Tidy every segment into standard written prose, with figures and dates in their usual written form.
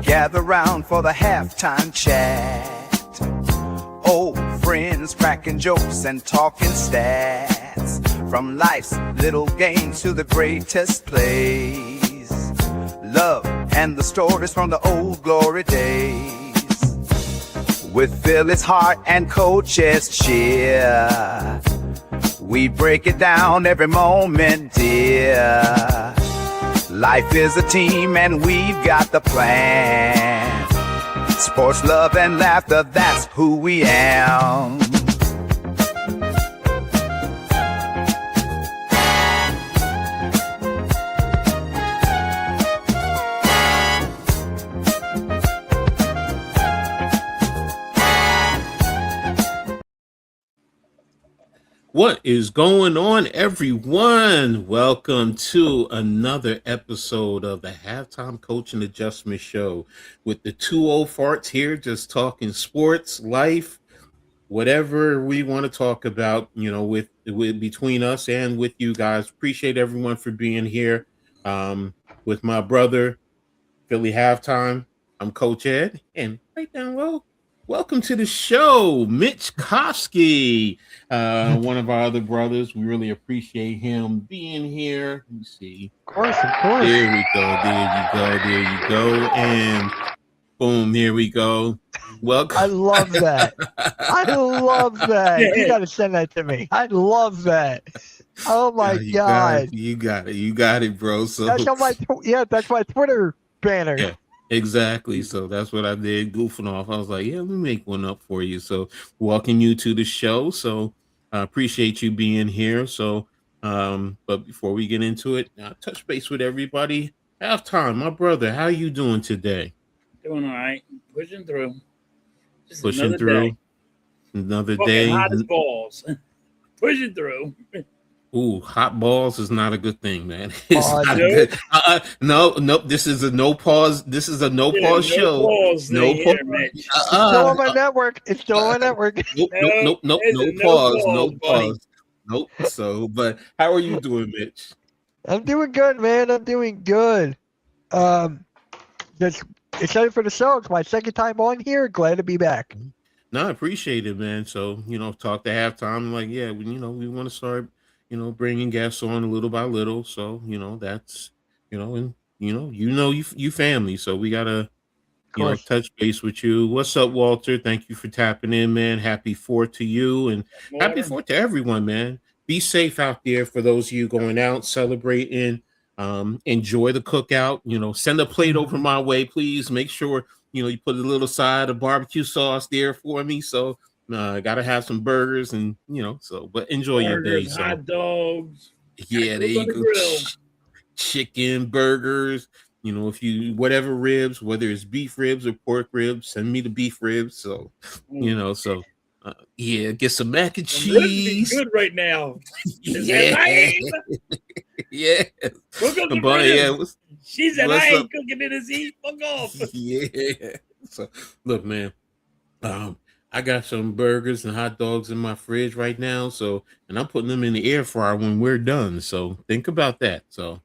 gather round for the halftime chat. Old friends cracking jokes and talking stats, from life's little games to the greatest plays. Love and the stories from the old glory days. With Phillies heart and coach's cheer, we break it down every moment, dear. Life is a team and we've got the plan. Sports, love, and laughter, that's who we am. What is going on, everyone? Welcome to another episode of the Halftime Coaching Adjustment Show with the two old farts here, just talking sports, life, whatever we want to talk about, with between us and with you guys. Appreciate everyone for being here. With my brother, Philly Halftime. I'm Coach Ed, and right down low. Welcome to the show, Mitch Kofsky, one of our other brothers. We really appreciate him being here. Let me see. Of course. There we go. There you go. And boom, here we go. Welcome. I love that. You got to send that to me. I love that. Oh my God. You got it, bro. So that's on that's my Twitter banner. Yeah. Exactly. So that's what I did, goofing off. I was like, let me make one up for you. So welcome you to the show. So I appreciate you being here. So, but before we get into it, touch base with everybody. Halftime, my brother, how you doing today? Doing all right. Pushing through. Another day. Hot as balls. Pushing through. Ooh, hot balls is not a good thing, man. It's not good. No. This is a no pause. This is a no pause show. No pause. It's still on my network. Nope. No pause. Nope. So, but how are you doing, Mitch? I'm doing good, man. I'm doing good. Just excited for the show. It's my second time on here. Glad to be back. No, I appreciate it, man. So, talk to halftime. Like, we want to start. Bringing guests on little by little. So, that's, and, you family. So we got to, touch base with you. What's up, Walter? Thank you for tapping in, man. Happy 4th to you and happy 4th to everyone, man. Be safe out there for those of you going out, celebrating, enjoy the cookout, send a plate over my way, please. Make sure, you put a little side of barbecue sauce there for me. So, gotta have some burgers and but enjoy your day. So. Hot dogs. Yeah, there you go. Chicken, burgers, if you whatever ribs, whether it's beef ribs or pork ribs, send me the beef ribs. So get some mac and cheese. Good right now. Yeah. Yeah. She said I ain't cooking in his heat. Fuck off. Yeah. So look, man. I got some burgers and hot dogs in my fridge right now. So, and I'm putting them in the air fryer when we're done. So think about that. So,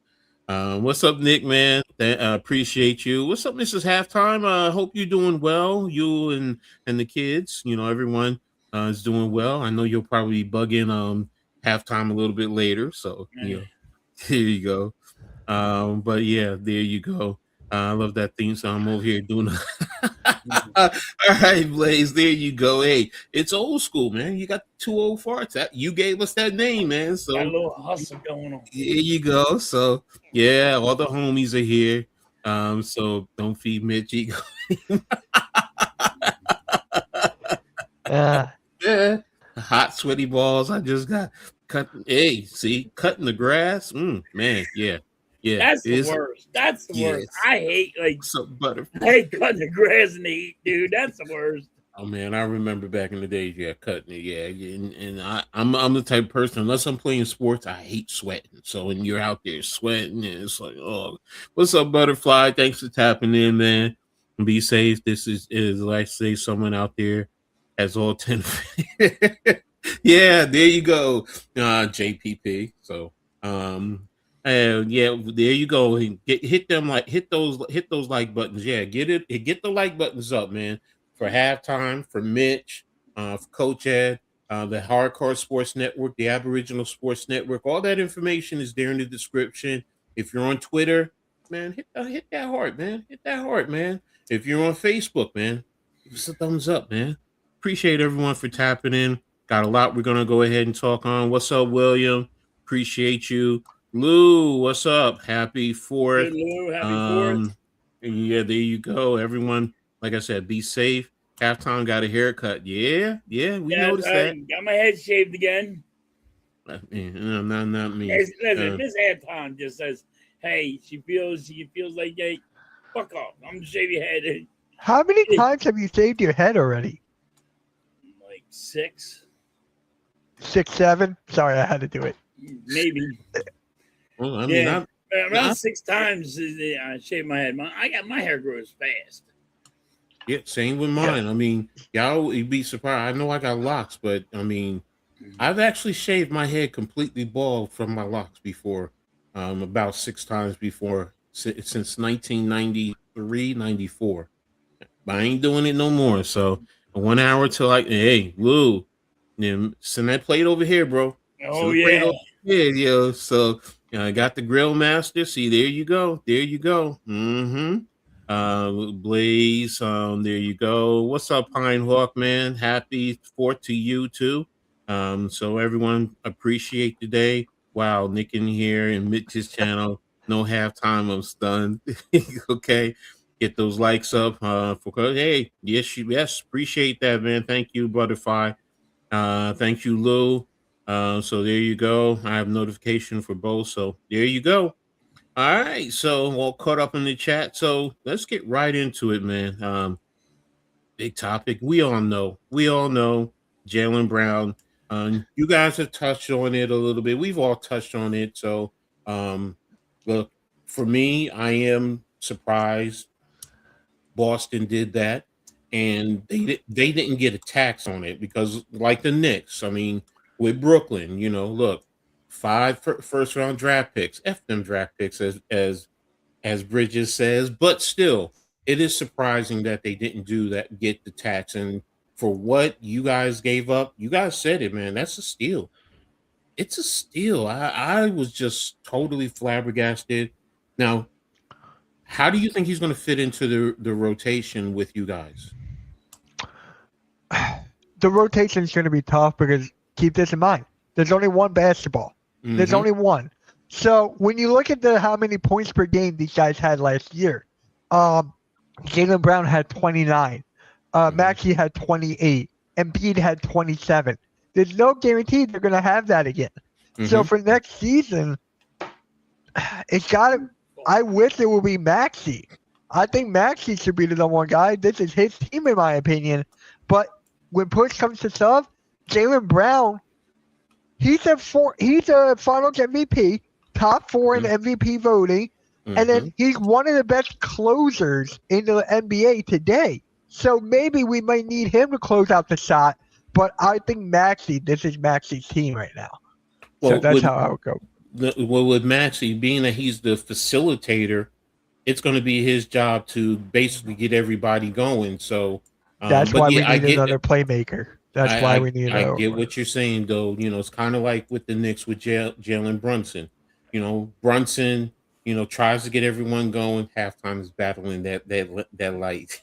what's up, Nick, man? Appreciate you. What's up, Mrs. Halftime? Hope you're doing well. You and the kids, everyone is doing well. I know you'll probably bug in halftime a little bit later. So, here you go. But yeah, there you go. I love that theme song. I'm over here doing all right, Blaze, there you go. Hey, it's old school, man. You got two old farts. You gave us that name, man. So got a little hustle going on. There you go. So yeah, all the homies are here. So don't feed Mitch ego. Yeah. Hot sweaty balls. I just got cut. Hey, see, cutting the grass. Man, yeah. Yeah, that's the worst. That's the worst. I hate butter. I hate cutting the grass in the heat, dude. That's the worst. Oh man, I remember back in the days, cutting it, and I'm the type of person. Unless I'm playing sports, I hate sweating. So when you're out there sweating, and it's like, oh, what's up, Butterfly? Thanks for tapping in, man. Be safe. This is like say someone out there has all 10. Yeah, there you go, JPP. So Yeah, there you go. Hit those like buttons. Yeah, get the like buttons up, man. For halftime, for Mitch, for Coach Ed, the Hardcore Sports Network, the Aboriginal Sports Network. All that information is there in the description. If you're on Twitter, man, hit that heart, man. Hit that heart, man. If you're on Facebook, man, give us a thumbs up, man. Appreciate everyone for tapping in. Got a lot we're gonna go ahead and talk on. What's up, William? Appreciate you. Lou, what's up? Happy Good, 4th. Lou. Happy 4th. Yeah, there you go. Everyone, like I said, be safe. Halftime got a haircut. Yeah, we Yeah, noticed that. got my head shaved again. Not me. Listen, Miss Anton just says, "Hey, she feels like, hey, fuck off. I'm gonna shave your head." How many times have you shaved your head already? Like 6, 6, 7. Sorry, I had to do it. maybe. Well, I mean, Yeah, around 6 times I shave my head. My hair grows fast. yeah, same with mine. I mean, y'all would be surprised. I know I got locks, but I mean, I've actually shaved my head completely bald from my locks before, about 6 times before since 1993, 94. But I ain't doing it no more. So 1 hour till hey, Lou, send that plate over here, bro. Oh yeah. Yeah, yo. So I got the grill master. See, there you go. Mm-hmm. Blaze, there you go. What's up, Pine Hawk, man? Happy 4th to you too. So everyone appreciate the day. Wow, Nick in here and Mitch's channel. No halftime, I'm stunned. Okay. Get those likes up. Hey, yes, appreciate that, man. Thank you, Butterfly. Thank you, Lou. So there you go. I have notification for both. So there you go. All right. So all caught up in the chat. So let's get right into it, man. Big topic. We all know. Jaylen Brown. You guys have touched on it a little bit. We've all touched on it. So look, for me, I am surprised Boston did that, and they didn't get a tax on it because, like the Knicks, I mean, with Brooklyn, look, 5 first round draft picks, f them draft picks, as Bridges says, but still, it is surprising that they didn't do that, get the tax, and for what you guys gave up, you guys said it, man, that's a steal. It's a steal. I was just totally flabbergasted. Now, how do you think he's going to fit into the rotation with you guys? The rotation is going to be tough because keep this in mind. There's only one basketball. Mm-hmm. There's only one. So when you look at how many points per game these guys had last year, Jaylen Brown had 29. Maxey had 28. Embiid had 27. There's no guarantee they're going to have that again. Mm-hmm. So for next season, it's got to – I wish it would be Maxey. I think Maxey should be the number one guy. This is his team, in my opinion. But when push comes to shove, Jaylen Brown, he's a Finals MVP, top 4 in MVP voting, and then he's one of the best closers in the NBA today. So maybe we might need him to close out the shot. But I think this is Maxey's team right now. Well, so that's how I would go. Well, with Maxey, being that he's the facilitator, it's going to be his job to basically get everybody going. So that's why we need another playmaker. That's why we need. I get what you're saying, though. It's kind of like with the Knicks with Jalen Brunson. Brunson, tries to get everyone going. Halftime is battling that light.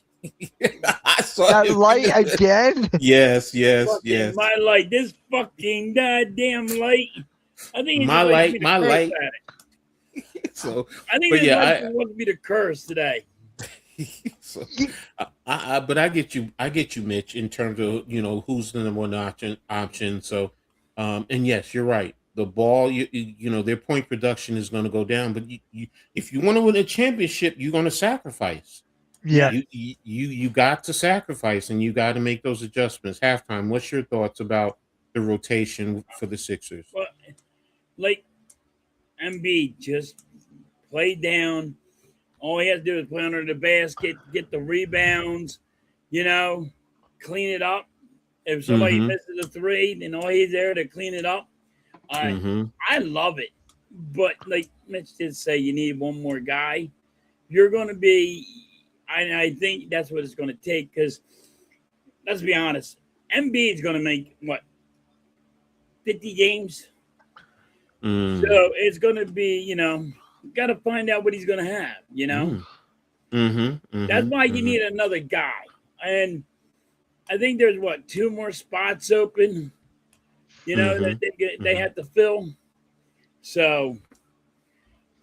That light again? Yes. My light, this fucking goddamn light. I think my light. So I think this wants to be the curse today. So, but I get you, Mitch, in terms of who's the number one option. So, and yes, you're right. The ball, their point production is going to go down. But if you want to win a championship, you're going to sacrifice. Yeah, you got to sacrifice, and you got to make those adjustments. Halftime. What's your thoughts about the rotation for the Sixers? Well, like Embiid, just play down. All he has to do is play under the basket, get the rebounds, clean it up. If somebody misses a 3, then all he's there to clean it up. I love it. But like Mitch did say, you need one more guy. You're going to be. I think that's what it's going to take because let's be honest, MB is going to make what 50 games. So it's going to be, got to find out what he's going to have. That's why you need another guy. And I think there's two more spots open. That they have to fill. So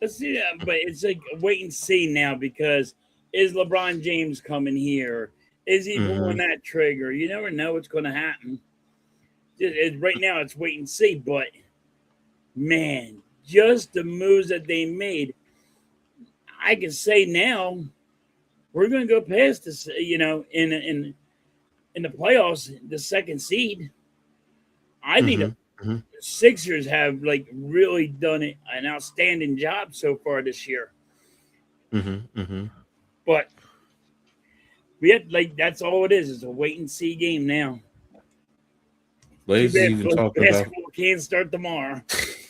let's see that, but it's like a wait and see now because is LeBron James coming here? Is he pulling that trigger? You never know what's going to happen. Right now, it's wait and see. But man, just the moves that they made, I can say now we're going to go past this. In the playoffs, the second seed. I think the Sixers have really done an outstanding job so far this year. But we had that's all it is. It's a wait and see game now. Blaze even talking basketball about can't start tomorrow.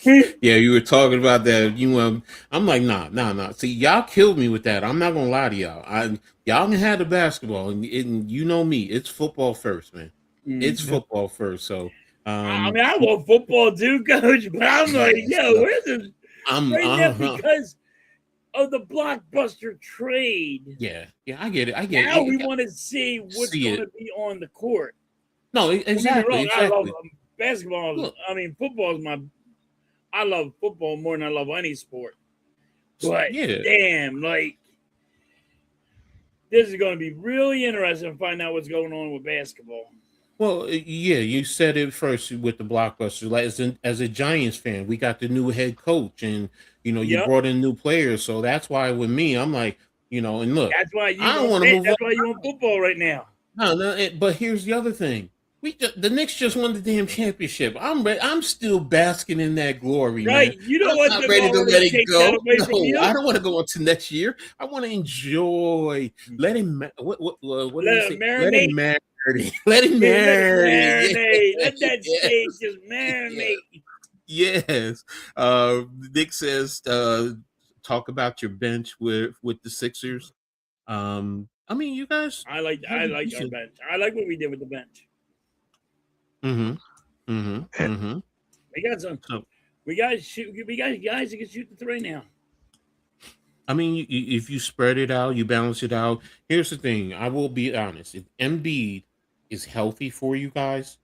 Yeah, you were talking about that. I'm like, nah. See, y'all killed me with that. I'm not gonna lie to y'all. Y'all can have the basketball, and you know me. It's football first, man. It's football first. So. I love football too, Coach, but I'm like, where's this? Now because of the blockbuster trade. Yeah, I get it. Now we want to see what's going to be on the court. No, exactly. I love basketball. Look, football is I love football more than I love any sport. But damn, this is going to be really interesting to find out what's going on with basketball. Well, yeah, you said it first with the blockbuster. As a Giants fan, we got the new head coach, and you brought in new players. So that's why with me, I'm like, and look, that's why you I don't want to move. That's why you want football right now. No, but here's the other thing: the Knicks just won the damn championship. I'm still basking in that glory, right? Man. You don't want to ready to let it go. No, I don't want to go on to next year. I want to enjoy. Let him. What let him marinate. Let him marinate. Let him marinate. Let that stage just marinate. Yes. Nick says, talk about your bench with the Sixers. You guys. I like our bench. I like what we did with the bench. We got some. We got guys who can shoot the three now. If you spread it out, you balance it out. Here's the thing. I will be honest. If Embiid is healthy for you guys,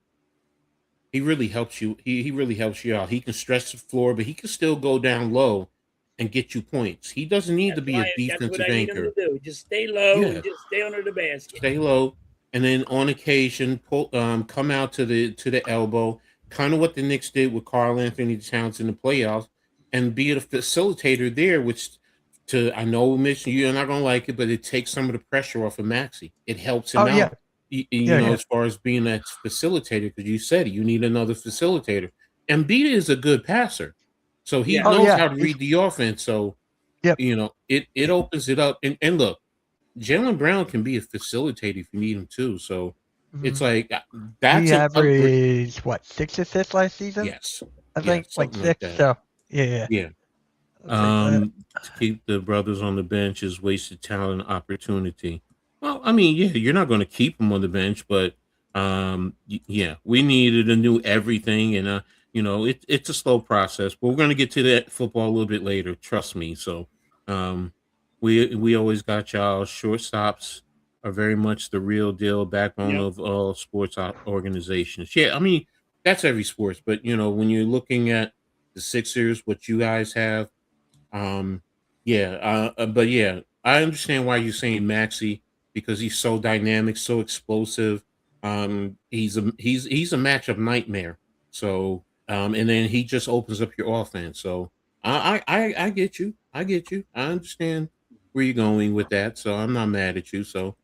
he really helps you. He really helps you out. He can stretch the floor, but he can still go down low and get you points. He doesn't need to be a defensive anchor. Need him to do. Just stay low and just stay under the basket. Stay low, and then on occasion, come out to the elbow. Kind of what the Knicks did with Karl Anthony Towns in the playoffs, and be a facilitator there, which. I know, Mitch, you're not gonna like it, but it takes some of the pressure off of Maxey. It helps him out. As far as being that facilitator, because you said you need another facilitator. Embiid is a good passer, so he knows how to read the offense. So, it opens it up. And look, Jaylen Brown can be a facilitator if you need him too. So it's like that's he averaged 6 assists last season. Yes, I think 6. So yeah. To keep the brothers on the bench is wasted talent and opportunity. Well, you're not going to keep them on the bench, but we needed a new everything, and it's a slow process. But we're going to get to that football a little bit later. Trust me. So, we always got y'all. Shortstops are very much the real deal, backbone of all sports organizations. Yeah, that's every sports, but when you're looking at the Sixers, what you guys have. I understand why you're saying Maxey because he's so dynamic, so explosive. He's a matchup nightmare. So, and then he just opens up your offense. So, I get you. I understand where you're going with that. So I'm not mad at you. So,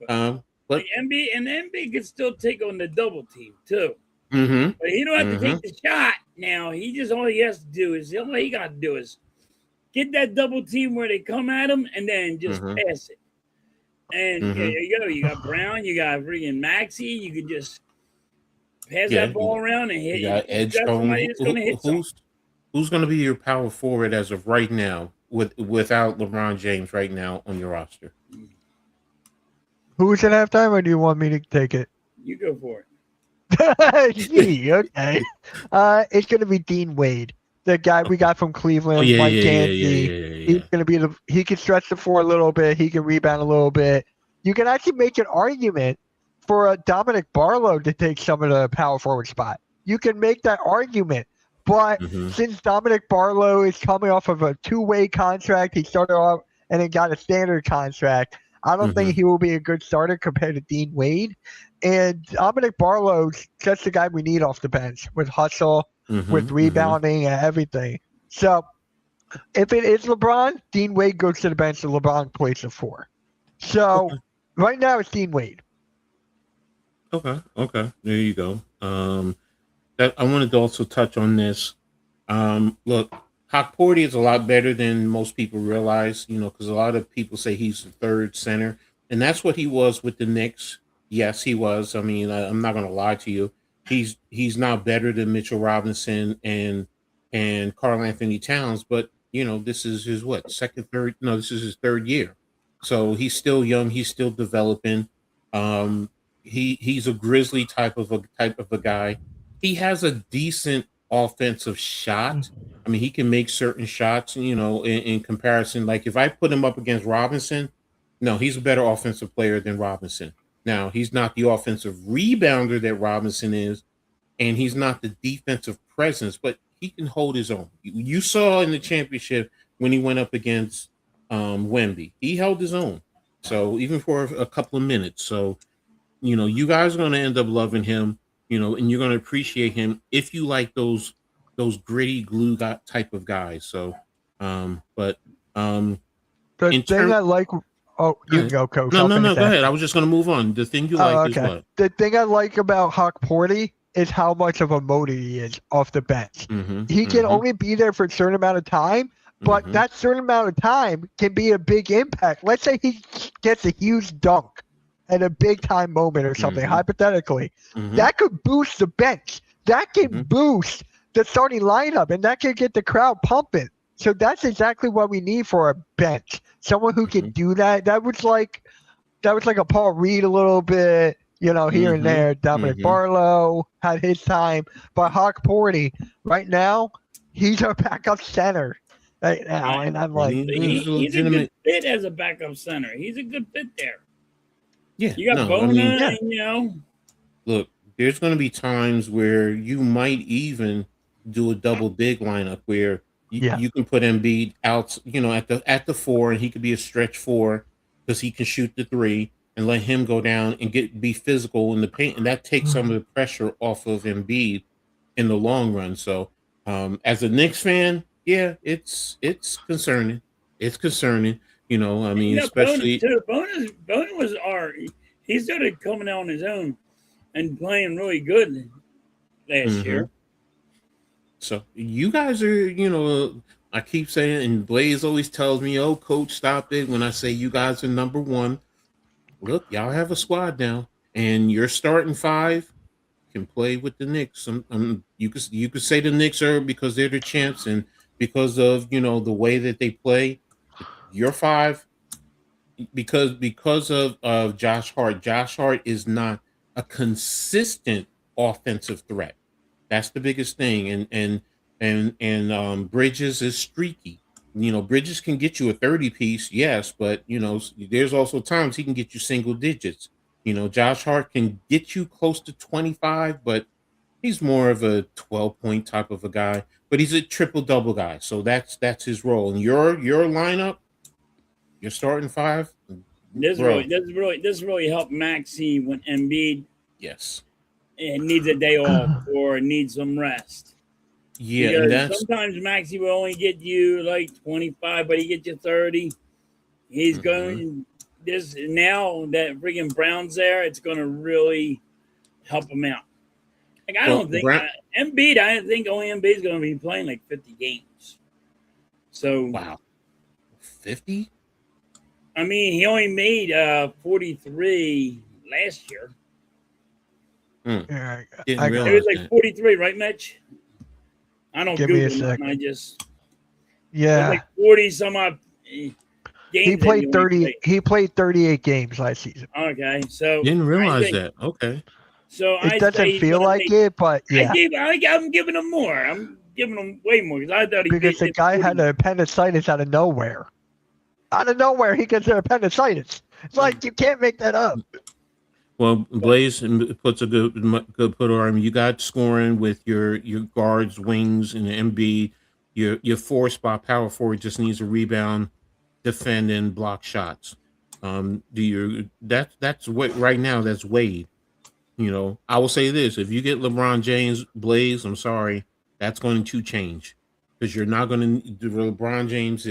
but MB can still take on the double team too. But he don't have to take the shot now. all he has to do is all he got to do is get that double team where they come at him and then just pass it. And there you go. You got Brown, you got freaking Maxey. You can just pass that ball around and hit. You got Edge. Who's who's going to be your power forward as of right now without LeBron James right now on your roster? Who's at halftime, or do you want me to take it? You go for it. Gee, okay. It's gonna be Dean Wade, the guy we got from Oh Cleveland, yeah, Mike yeah, yeah, yeah, Dancy. yeah, yeah, He's yeah. gonna be he can stretch the floor a little bit. He can rebound a little bit. You can actually make an argument for Dominic Barlow to take some of the power forward spot. You can make that argument. But Mhm. since Dominic Barlow is coming off of a two-way contract, he started off and then got a standard contract. I don't think Mhm. he will be a good starter compared to Dean Wade. And Dominic Barlow's just the guy we need off the bench with hustle, with Mhm. Mhm. rebounding, and everything. So if it is LeBron, Dean Wade goes to the bench and LeBron plays the four. So Okay. right now it's Dean Wade. Okay. Okay. There you go. That I wanted to also touch on this. Look, Porty is a lot better than most people realize, because a lot of people say he's the third center, and that's what he was with the Knicks. Yes, he was. I mean, I'm not going to lie to you. He's now better than Mitchell Robinson and Karl Anthony Towns, but this is his what second, third? No, this is his third year, so he's still young. He's still developing. Um, he's a Grizzly type of a guy. He has a decent offensive shot. I mean, he can make certain shots, in comparison. Like if I put him up against Robinson, no, he's a better offensive player than Robinson. Now, he's not the offensive rebounder that Robinson is, and he's not the defensive presence, but he can hold his own. You saw in the championship when he went up against Wemby, he held his own. So even for a couple of minutes. So you guys are going to end up loving him, and you're going to appreciate him if you like those gritty glue type of guys. So, but The in thing terms, I like. Oh, you can go, Coach. no, I'll no, no, finish go ahead. I after. was just going to move on. The thing you Oh, like is okay. what? The thing I like about Hawk Porty is how much of a motor he is off the bench. Mm-hmm, He can mm-hmm, only be there for a certain amount of time, but mm-hmm, that certain amount of time can be a big impact. Let's say he gets a huge dunk at a big time moment or something, mm-hmm, hypothetically. mm-hmm, That could boost the bench. That can mm-hmm, boost the starting lineup, and that can get the crowd pumping. So that's exactly what we need for a bench. Someone who can do that. That was like a Paul Reed a little bit, here and mm-hmm, there. Dominic mm-hmm. Barlow had his time, but Hawk Porty right now, he's our backup center right now, and I'm And like, he's a He's a good legitimate. fit as a backup center. He's a good fit there. Yeah, You got no, I mean, Bona, yeah, look, there's going to be times where you might even do a double big lineup where you, yeah. you can put Embiid out, at the four, and he could be a stretch four because he can shoot the three, and let him go down and be physical in the paint, and that takes some of the pressure off of Embiid in the long run. So, as a Knicks fan, yeah, it's concerning. It's concerning. I you mean, got Bona especially. too. Bona was he started coming out on his own and playing really good last Mhm. year. So you guys are, I keep saying, and Blaze always tells me, "Oh, coach, stop it." When I say you guys are number one, look, y'all have a squad now, and your starting five can play with the Knicks. You could say the Knicks are because they're the champs, and because of the way that they play. Your five, because of Josh Hart. Josh Hart is not a consistent offensive threat. That's the biggest thing. And Bridges is streaky. Bridges can get you a 30 piece, yes, but there's also times he can get you single digits. Josh Hart can get you close to 25, but he's more of a 12-point type of a guy. But he's a triple double guy, so that's his role. And your lineup, your starting five, bro. This really helped Maxi when Embiid Yes. needs a day off or needs some rest. Yeah, and Because that's sometimes Maxi will only get you like 25, but he gets you 30. He's mhm. going this now that friggin' Brown's there, it's going to really help him out. Like I Well, don't think Embiid. I think only Embiid's going to be playing like 50 games. So wow, 50. I mean, he only made 43 last year. Yeah, Didn't I It got was realize like that. 43, right, Mitch? I don't Give me a Google nothing. second. I just Yeah. like 40 some odd games. He that played you only 30. play. He played 38 games last season. Okay, so Didn't realize I say, that. Okay. so It I doesn't say he's feel gonna like make. it, but yeah, I'm giving him more. I'm giving him way more because I thought he because the did guy 40. had an appendicitis out of nowhere. Out of nowhere, he gets an appendicitis. It's like you can't make that up. Well, Blaze puts a good put on. You got scoring with your guards, wings, and the MB. Your 4 spot power forward just needs a rebound, defend, and block shots. That's what right now. That's Wade. I will say this: if you get LeBron James, Blaze, I'm sorry, that's going to change because you're not going to. LeBron James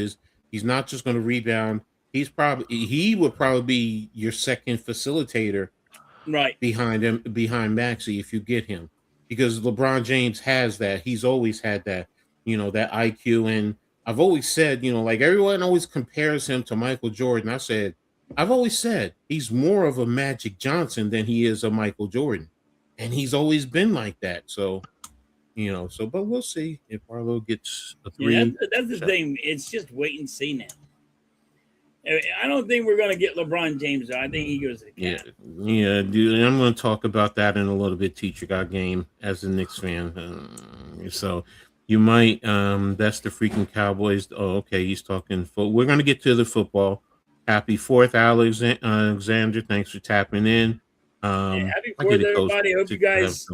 he's not just going to rebound. He would probably be your second facilitator Right. behind Maxey if you get him, because LeBron James has that. He's always had that, that IQ. And I've always said, like everyone always compares him to Michael Jordan. I've always said he's more of a Magic Johnson than he is a Michael Jordan, and he's always been like that. So, but we'll see if Arlo gets a 3. Yeah, that's the thing. It's just wait and see now. I don't think we're going to get LeBron James, though. I think he goes to the Cavs. Yeah, dude. And I'm going to talk about that in a little bit. Teacher got game as a Knicks fan, so you might. That's the freaking Cowboys. Oh, okay. He's talking. We're going to get to the football. Happy 4th, Alexander. Thanks for tapping in. Happy 4th, everybody. Hope you guys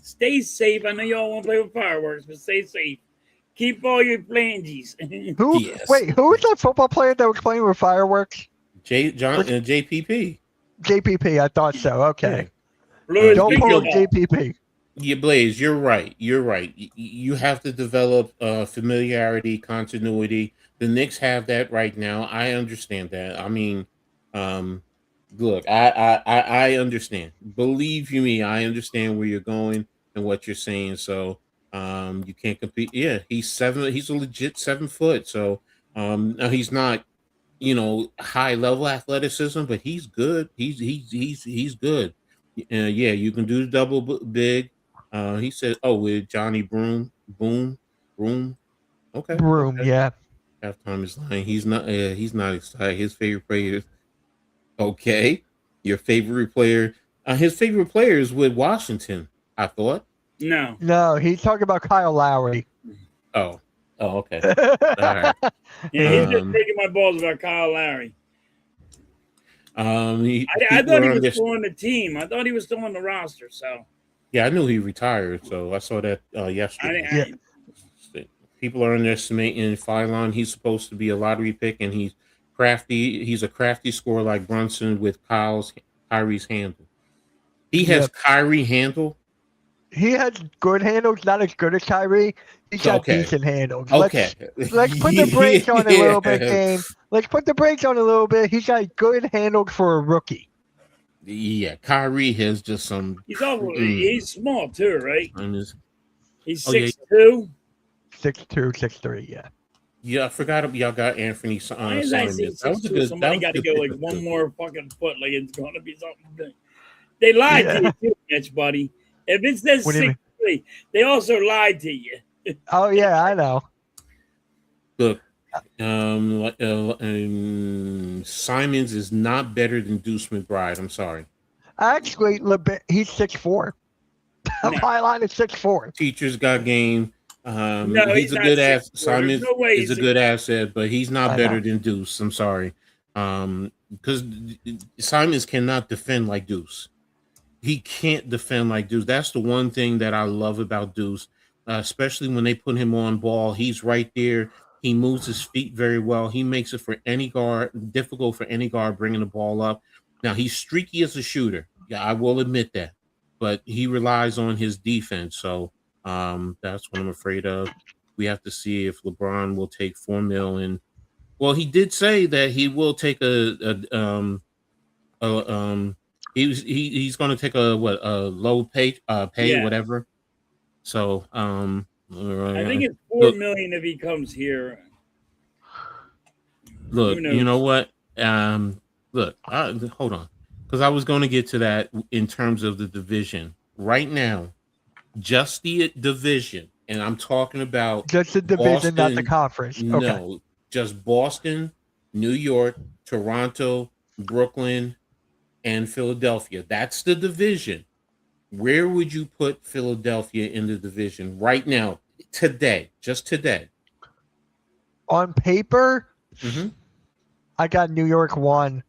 stay safe. I know y'all want to play with fireworks, but stay safe. Keep all your phalanges. Who? Yes. Wait, who was that football player that was playing with fireworks? JPP. JPP. I thought so. Okay. Yeah. Don't pull JPP. Yeah, Blaze, you're right. You have to develop familiarity, continuity. The Knicks have that right now. I understand that. I mean, look, I understand. Believe you me, I understand where you're going and what you're saying. So you can't compete. Yeah, he's a legit 7 foot. So now he's not, high level athleticism, but he's good. He's good. Yeah, you can do the double big. He said, "Oh, with Johnny Broom. Okay, Broom, okay. yeah. Halftime is lying. He's not. He's not excited. His favorite player. Okay, your favorite player. His favorite player is with Washington. I thought. No, he's talking about Kyle Lowry. Oh, okay. All right. Yeah, he's just taking my balls about Kyle Lowry. I thought he was still on the team. I thought he was still on the roster. So yeah, I knew he retired. So I saw that yesterday. People are underestimating Philon. He's supposed to be a lottery pick, and he's crafty. He's a crafty scorer like Brunson with Kyrie's handle. He has Kyrie handle. He has good handles, not as good as Kyrie. He's got decent handles. Let's put the brakes on a little bit, game. Let's put the brakes on a little bit. He's got good handles for a rookie. Yeah, Kyrie has just some. He's small too, right? He's 6'2", 6'3", yeah. Yeah, I forgot y'all got Anthony. Why is I say 6'2"? Somebody got to go like one more fucking foot, like it's going to be something big. They lied to you too much, buddy. If it says 6'3", they also lied to you. Oh yeah, I know. Look, Simons is not better than Deuce McBride. I'm sorry. Actually, he's 6'4". My line is 6'4". Teachers got game. No, he's a good asset. Simons is a good 6'4". asset, but he's not better than Deuce. I'm sorry. Because Simons cannot defend like Deuce. He can't defend like Deuce. That's the one thing that I love about Deuce, especially when they put him on ball. He's right there. He moves his feet very well. He makes it for any guard difficult for any guard bringing the ball up. Now, he's streaky as a shooter. Yeah, I will admit that. But he relies on his defense. So that's what I'm afraid of. We have to see if LeBron will take $4 million. Well, he did say that he will take he's going to take a low pay whatever. So I think it's $4 million if he comes here. Look, you know what? Look, hold on, because I was going to get to that in terms of the division. Right now, just the division and I'm talking about Just the division, not the Boston. conference. Okay. No, just Boston, New York, Toronto, Brooklyn, and Philadelphia. That's the division. Where would you put Philadelphia in the division right now, today, just today? On paper, Mm-hmm. I got New York 1.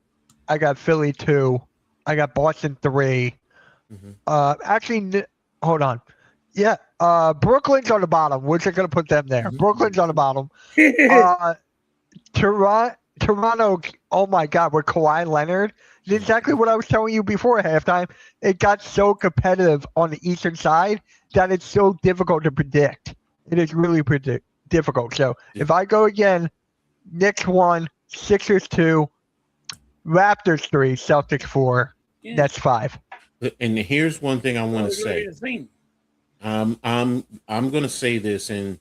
I got Philly 2. I got Boston 3. Mm-hmm. Hold on. Yeah, Brooklyn's on the bottom. We're just gonna put them there. Mm-hmm. Brooklyn's on the bottom. Toronto. Oh my God, with Kawhi Leonard. It's exactly what I was telling you before halftime. It got so competitive on the eastern side that it's so difficult to predict. It is really difficult. So if I go again, Knicks 1, Sixers 2, Raptors 3, Celtics 4, Nets 5. And here's one thing I want to say. I'm going to say this, and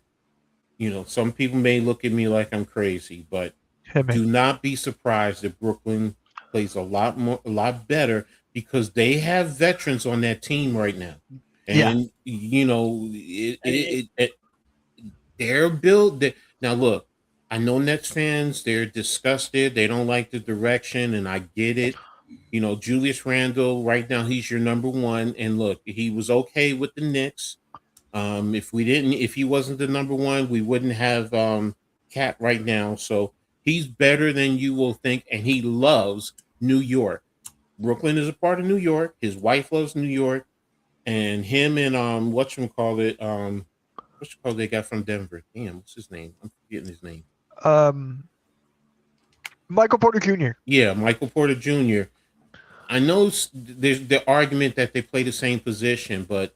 some people may look at me like I'm crazy, but do not be surprised if Brooklyn plays a lot better, because they have veterans on that team right now, and they're built. Now look, I know Nets fans, they're disgusted. They don't like the direction, and I get it. Julius Randle, right now, he's your number one. And look, he was okay with the Knicks. If he wasn't the number one, we wouldn't have Cat right now. So he's better than you will think, and he loves New York. Brooklyn is a part of New York. His wife loves New York, and him and they got from Denver. Damn, what's his name? I'm forgetting his name. Michael Porter Jr. Yeah, Michael Porter Jr. I know there's the argument that they play the same position, but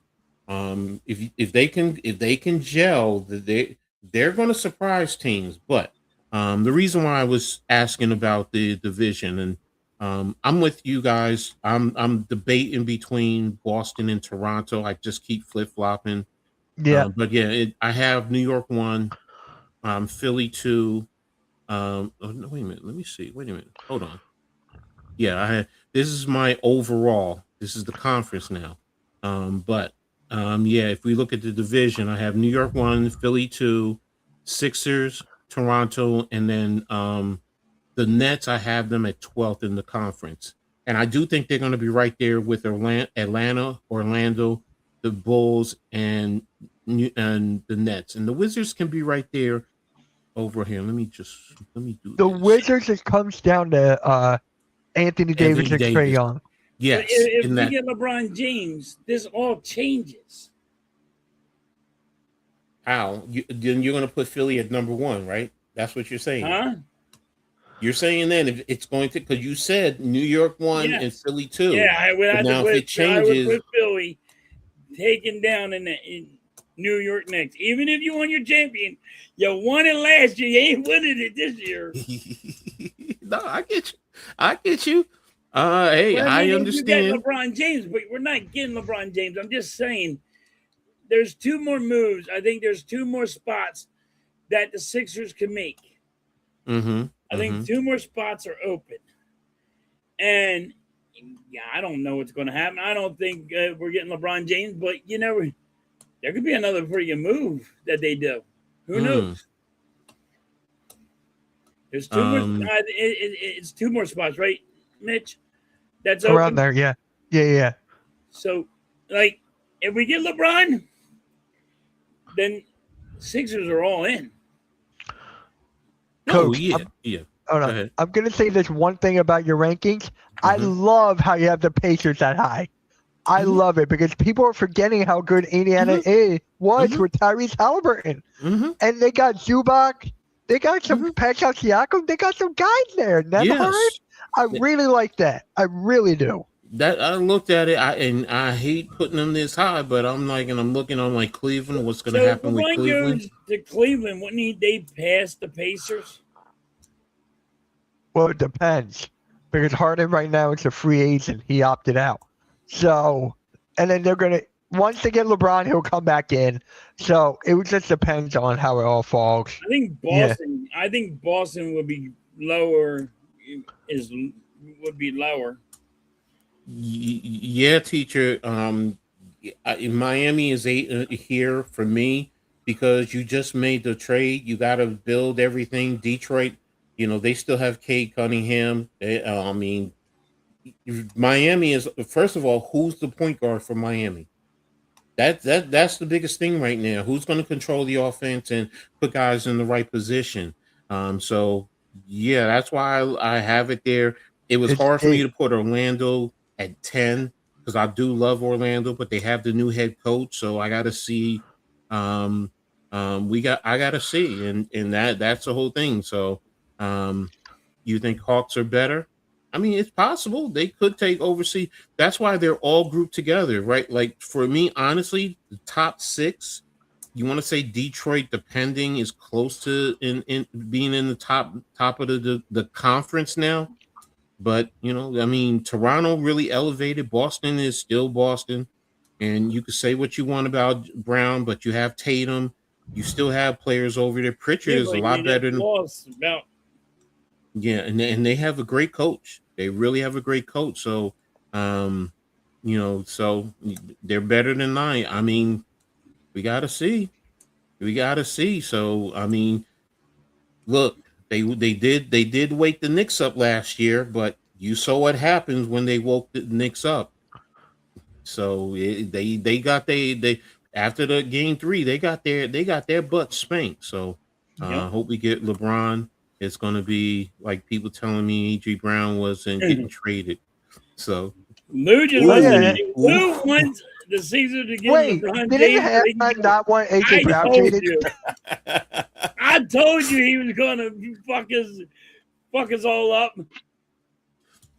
if they can gel, they're going to surprise teams. But the reason why I was asking about the division, and I'm with you guys. I'm debating between Boston and Toronto. I just keep flip flopping. Yeah, but yeah, I have New York 1, Philly 2. Oh, no, wait a minute. Let me see. Wait a minute. Hold on. Yeah, this is my overall. This is the conference now. Yeah, if we look at the division, I have New York 1, Philly 2, Sixers, Toronto, and then the Nets. I have them at 12th in the conference, and I do think they're going to be right there with Atlanta, Orlando, the Bulls, and the Nets, and the Wizards can be right there over here. Let me do the this. Wizards. It comes down to Anthony Davis and Trae Young. Yes. If we get LeBron James, this all changes. How? Then you're going to put Philly at number 1, right? That's what you're saying. Huh? You're saying then if it's going to, because you said New York 1 and Philly 2. Yeah, I would it changes, I would put Philly taken down in New York next. Even if you won your champion, you won it last year. You ain't winning it this year. No, I get you. Hey, well, I understand. You got LeBron James, but we're not getting LeBron James. I'm just saying there's 2 more moves. I think there's 2 more spots that the Sixers can make. I think 2 more spots are open. And yeah, I don't know what's going to happen. I don't think we're getting LeBron James, but there could be another freaking move that they do. Who knows? There's 2 more. It's 2 more spots, right, Mitch? That's around open? there. Yeah. So, if we get LeBron, then Sixers are all in. Coach, yeah. Hold on. I'm going to say this one thing about your rankings. I love how you have the Pacers that high. I love it because people are forgetting how good Indiana was with Tyrese Halliburton. And they got Zubac. They got some Pascal Siakam. They got some guys there. I really like that. I really do. That I looked at it, and I hate putting them this high, but I'm looking on like Cleveland. What's going to happen with Cleveland? Goes to Cleveland, wouldn't they pass the Pacers? Well, it depends because Harden right now is a free agent. He opted out. So, and then they're going to, once they get LeBron, he'll come back in. So it just depends on how it all falls. I think Boston would be lower. Would be lower. Yeah, teacher. Miami is 8 here for me. because you just made the trade. You got to build everything. Detroit, they still have Cade Cunningham. I mean, Miami is, first of all, who's the point guard for Miami? That's the biggest thing right now. Who's going to control the offense and put guys in the right position? So yeah, that's why I have it there. It was hard for me to put Orlando at 10 because I do love Orlando, but they have the new head coach, so I got to see. Um, I got to see, and that's the whole thing. So, you think Hawks are better? I mean, it's possible they could take overseas. That's why they're all grouped together, right? Like for me, honestly, the top 6, you want to say Detroit, depending, is close to in being in the top of the conference now. But I mean, Toronto really elevated. Boston is still Boston, and you could say what you want about Brown, but you have Tatum. You still have players over there. Pritchard is a lot better than. Yeah, and they have a great coach. They really have a great coach. So, so they're better than 9. I mean, we gotta see. So, I mean, look, they did wake the Knicks up last year, but you saw what happens when they woke the Knicks up. So they got they after the game 3, they got their butt spanked. So I hope we get LeBron. It's going to be like people telling me A.J. Brown wasn't getting traded. So Lou wants the season to get LeBron James. I not want A.J. Brown traded? I told you he was going to fuck us all up.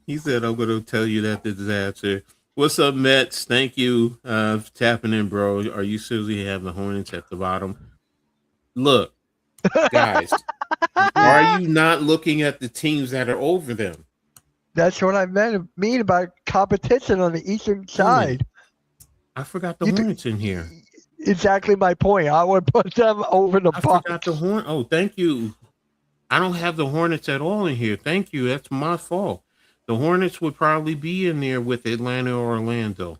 He said, I'm going to tell you that disaster. What's up, Mets? Thank you for tapping in, bro. Are you seriously have the Hornets at the bottom? Look, guys, are you not looking at the teams that are over them? That's what I mean about competition on the eastern side. I forgot the Hornets in here. Exactly my point. I would put them over the Bucks. I forgot the Hornets. Oh, thank you. I don't have the Hornets at all in here. Thank you. That's my fault. The Hornets would probably be in there with Atlanta or Orlando.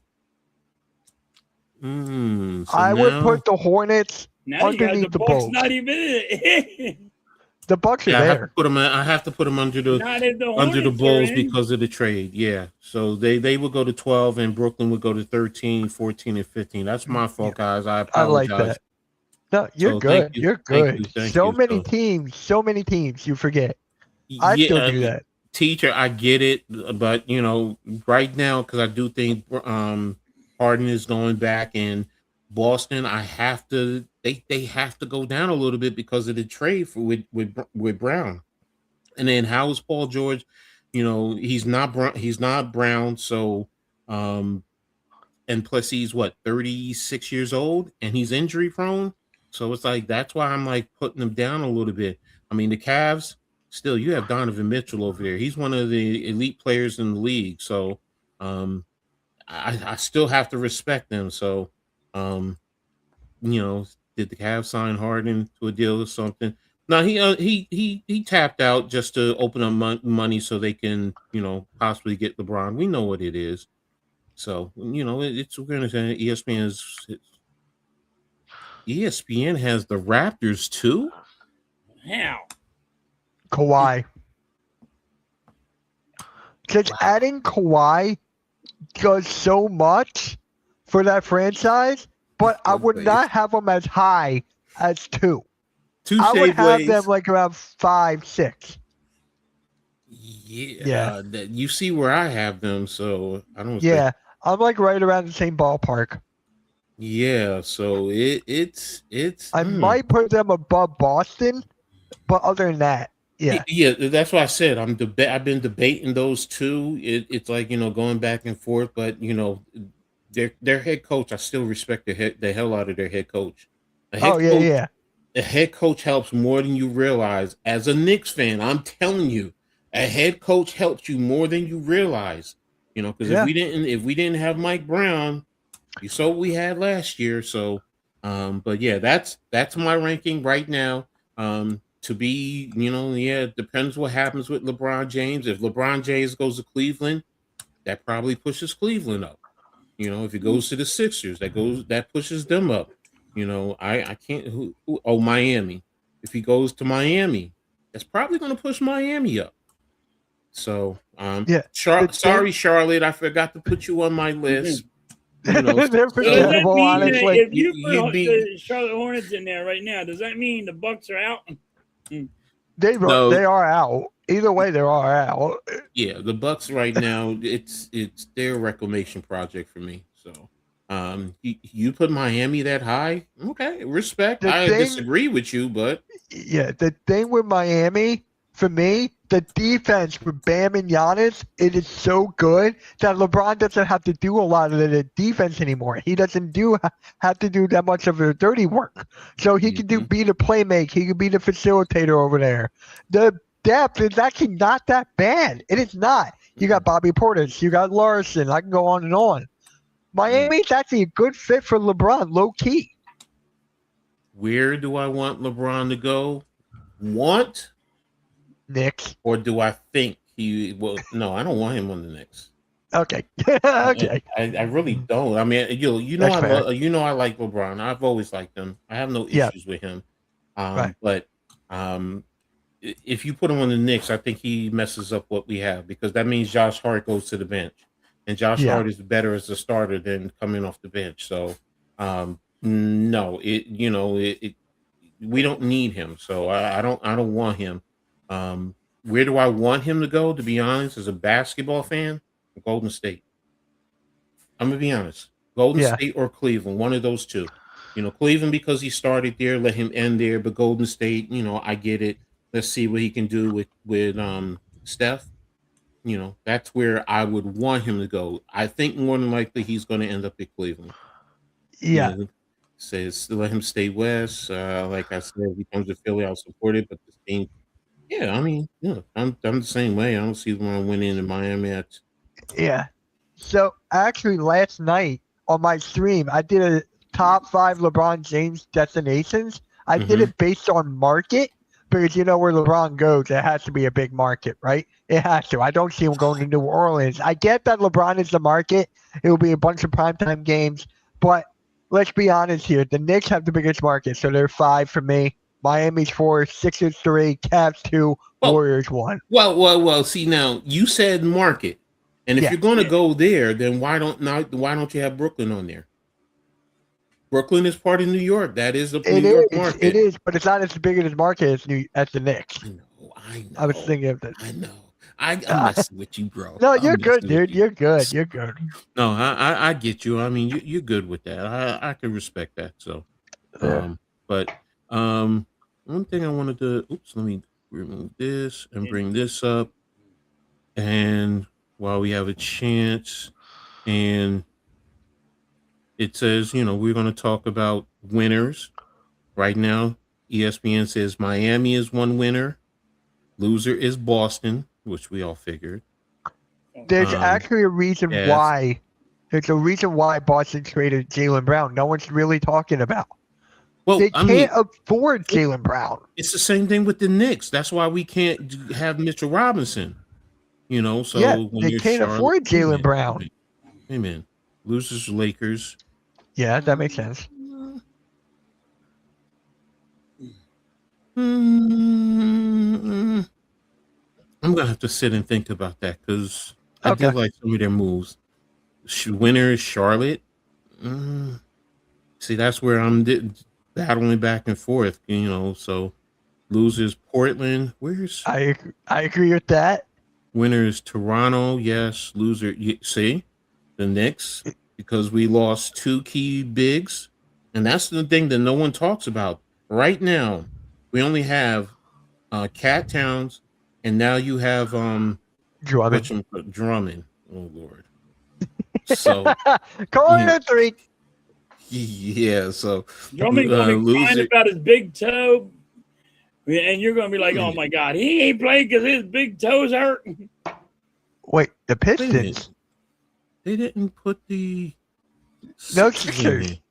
So I would put the Hornets underneath the Bulls. Not even in it. The Bucks are there. I have to put them under the Bulls because of the trade. Yeah. So they would go to 12 and Brooklyn would go to 13, 14, and 15. That's my fault, guys. I apologize. I like that. No, you're good. You're good. So many teams you forget. I still do that. Teacher, I get it, but right now, because I do think Harden is going back, and Boston, I have to. They have to go down a little bit because of the trade with Brown, and then how is Paul George? He's not Brown, so and plus he's 36 years old, and he's injury prone, so it's like that's why I'm like putting him down a little bit. I mean, the Cavs. Still, you have Donovan Mitchell over there. He's one of the elite players in the league. So I still have to respect them. So, did the Cavs sign Harden to a deal or something? No, he tapped out just to open up money so they can, possibly get LeBron. We know what it is. So, it's we're going to say ESPN has the Raptors too? How? Kawhi. Because adding Kawhi does so much for that franchise, but I would not have them as high as 2. I would have them like around 5, 6. Yeah. You see where I have them, so I don't. Yeah, I'm like right around the same ballpark. Yeah, so it's. I might put them above Boston, but other than that. Yeah, that's what I said. I've been debating those two. It's like going back and forth, but their head coach. I still respect the hell out of their head coach. A head coach helps more than you realize. As a Knicks fan, I'm telling you, a head coach helps you more than you realize. Because if we didn't have Mike Brown, you saw what we had last year. So, but yeah, that's my ranking right now. To be, it depends what happens with LeBron James. If LeBron James goes to Cleveland, that probably pushes Cleveland up. If he goes to the Sixers, that pushes them up. I can't. Oh, Miami. If he goes to Miami, that's probably going to push Miami up. So, Yeah. The sorry, thing, Charlotte, I forgot to put you on my list. they're So does that forgettable, mean that honestly. if you put you'd be the Charlotte Hornets in there right now, does that mean the Bucks are out? They no. are out. Either way, they are out. Yeah, the Bucks right now, it's their reclamation project for me. So, you put Miami that high, okay, respect. The I thing, disagree with you, but yeah, the thing with Miami, for me, the defense with Bam and Giannis, it is so good that LeBron doesn't have to do a lot of the defense anymore. He doesn't have to do that much of the dirty work. So he can Mhm. be the playmake. He can be the facilitator over there. The depth is actually not that bad. It is not. You got Bobby Portis. You got Larson. I can go on and on. Miami's actually a good fit for LeBron, low key. Where do I want LeBron to go? Want Knicks. or do I think he will? No, I don't want him on the Knicks. Okay. Okay. I really don't. I mean, That's fair. I like LeBron. I've always liked him. I have no Yeah. issues with him. Right. But if you put him on the Knicks, I think he messes up what we have because that means Josh Hart goes to the bench, and Josh Yeah. Hart is better as a starter than coming off the bench. So, no, we don't need him. So I don't want him. Where do I want him to go? To be honest, as a basketball fan, Golden State. I'm gonna be honest. Golden Yeah. State or Cleveland, one of those two. Cleveland because he started there, let him end there. But Golden State, I get it. Let's see what he can do with Steph. That's where I would want him to go. I think more than likely he's going to end up at Cleveland. Yeah. Says let him stay west. Like I said, if he comes to Philly, I'll support it. But this team, yeah, I mean, yeah, I'm the same way. I don't see them winning in Miami. Yeah. So actually, last night on my stream, I did a top 5 LeBron James destinations. I did it based on market because where LeBron goes, it has to be a big market, right? It has to. I don't see him going to New Orleans. I get that LeBron is the market. It will be a bunch of primetime games, but let's be honest here. The Knicks have the biggest market, so they're 5 for me. Miami's 4, Sixers 3, Cavs 2, Well, Warriors 1. Well. See, now you said market, and if Yeah. you're going to go there, then why don't you have Brooklyn on there? Brooklyn is part of New York. That is the New York market. It is, but it's not as big as market as the Knicks. I know. I was thinking of this. I know. I'm messing with you, bro. No, you're good, dude. You're good. You're good. No, I get you. I mean, you're good with that. I can respect that. So, but one thing I wanted to. Oops, let me remove this and bring this up. And while we have a chance, and it says, we're going to talk about winners. Right now, ESPN says Miami is one winner. Loser is Boston, which we all figured. There's actually a reason why. There's a reason why Boston traded Jaylen Brown. No one's really talking about. Well, they can't afford Jaylen Brown. It's the same thing with the Knicks. That's why we can't have Mitchell Robinson. So yeah, when they can't afford Jaylen Brown. Amen. Losers, Lakers. Yeah, that makes sense. I'm gonna have to sit and think about that because I did like some of their moves. Winner is Charlotte. See, that's where I'm battling back and forth. So losers Portland. I agree with that. Winner is Toronto. Yes. Loser. See the Knicks because we lost 2 key bigs, and that's the thing that no one talks about right now. We only have Cat Towns, and now you have Drummond. Oh Lord! So calling it 3. Yeah. So Drummond going to be crying about his big toe, and you're going to be like, "Oh my God, he ain't playing because his big toes hurt." Wait, the Pistons? They didn't put the Sixers.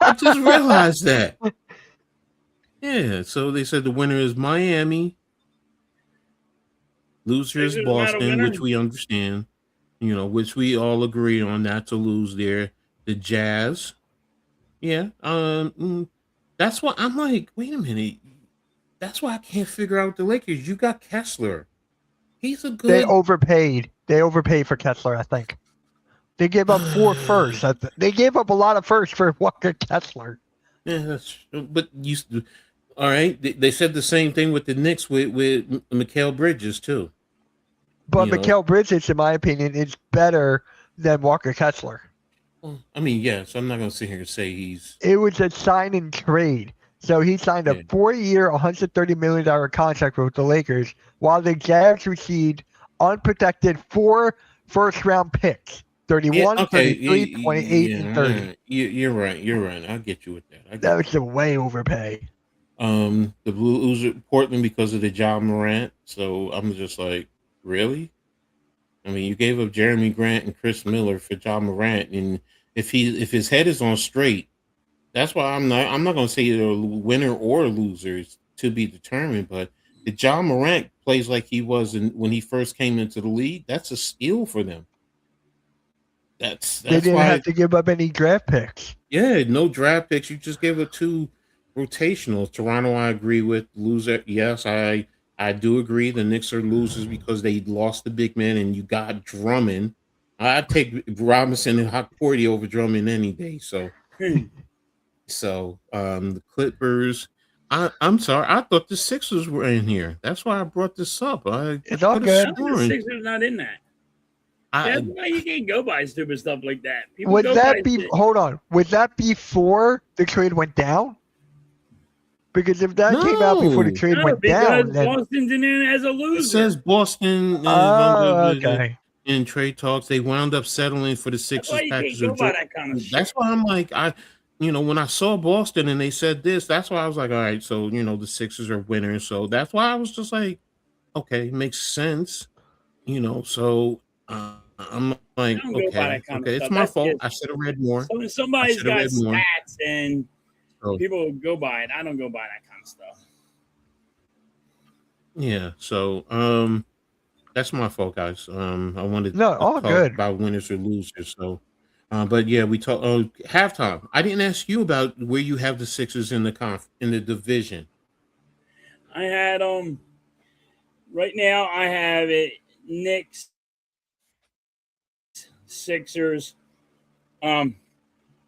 I just realized that. Yeah, so they said the winner is Miami, loser is Boston, which we understand, which we all agree on not to lose there. The Jazz, Yeah. That's why I'm like, wait a minute. That's why I can't figure out the Lakers. You got Kessler. He's a They good. overpaid. They overpaid for Kessler, I think. They gave up 4 firsts. They gave up a lot of firsts for Walker Kessler. Yeah, but all right. They said the same thing with the Knicks with Mikal Bridges too. But You know, Mikal Bridges, in my opinion, is better than Walker Kessler. well, I mean, yes. I'm not gonna sit here and say he's. It was a sign and trade. So he signed a Yeah. 4-year, $130 million contract with the Lakers, while the Jags received unprotected 4 first-round picks: Yeah. 31, Okay. 33, 28, and 30. You're right. You're right. I get you with that. I That get was a way overpay. the Blues are Portland because of the John Morant. So I'm just like, really? I mean, you gave up Jeremy Grant and Chris Miller for John Morant, and if his head is on straight, that's why I'm not going to say they're a winner or a loser. It's to be determined. But if John Morant plays like he was when he first came into the league, that's a steal for them. They That's didn't why have to give up any draft picks. yeah, no draft picks. You just gave up two rotationals. Toronto, I agree with. Loser, yes, I do agree. The Knicks are losers because they lost the big man, and you got Drummond. I'd take Robinson and Porty over Drummond any day. The Clippers. I'm sorry. I thought the Sixers were in here. That's why I brought this up. I It's all could have good. How come the sworn. Sixers not in that? That's I why you can't go by stupid stuff like that. People Would go that by be? Hold on. Would that before the trade went down? Because if that came out before the no. trade no went because down, then Boston's in there as a It says loser. Boston is oh, under okay. in trade talks. They wound up settling for the That's why Sixers you can't package go of by Jordan. that kind of That's shit. why I'm like, when I saw Boston and they said this, that's why I was like, all right, so the Sixers are winners. So that's why I was just like, okay, makes sense. So I'm I like, don't go by okay, that kind of okay, it's stuff. my That's fault. just I should have read more. I somebody's should have got read more. stats and So people go by it. I don't go by that kind of stuff. yeah, so that's my fault, guys. I wanted No, to all talk good. about winners or losers. So, but yeah, we talk. Oh, halftime. I didn't ask you about where you have the Sixers in the division. I had right now I have it Knicks, Sixers. Um,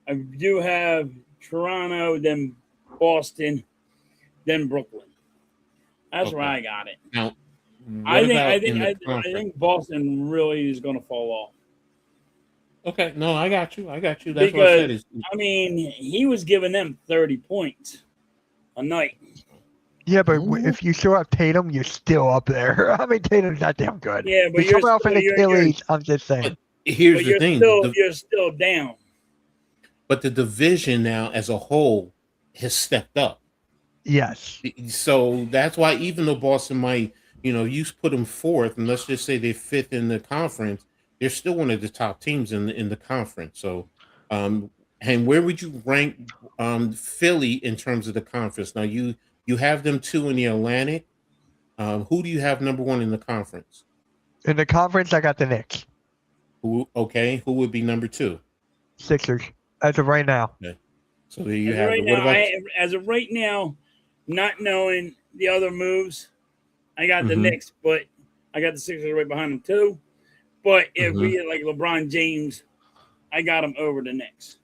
I do have Toronto, then Boston, then Brooklyn. That's where Okay. I got it. Now, I what think I about think in the I, I conference? think Boston really is going to fall off Okay, no, I got you. I got you. That's what I because said. Is I mean he was giving them 30 points a night. Yeah, but oh, if you show up Tatum, you're still up there. I mean, Tatum's not damn good. Yeah, but He's coming off an Achilles. I'm just saying. but here's the you're thing. still down. But the division now as a whole has stepped up. Yes. So that's why even though Boston might, you put them fourth, and let's just say they're fifth in the conference, they're still one of the top teams in the conference. So, um, and where would you rank Philly in terms of the conference? Now you have them two in the Atlantic. Who do you have number one in the conference? In the conference, I got the Knicks, Who would be number two? Sixers, as of right now. Okay. So there you have it. What about? As of right now, not knowing the other moves, I got the Mm-hmm, Knicks, but I got the Sixers right behind them too. But if mm-hmm, we get like LeBron James, I got him over the Knicks.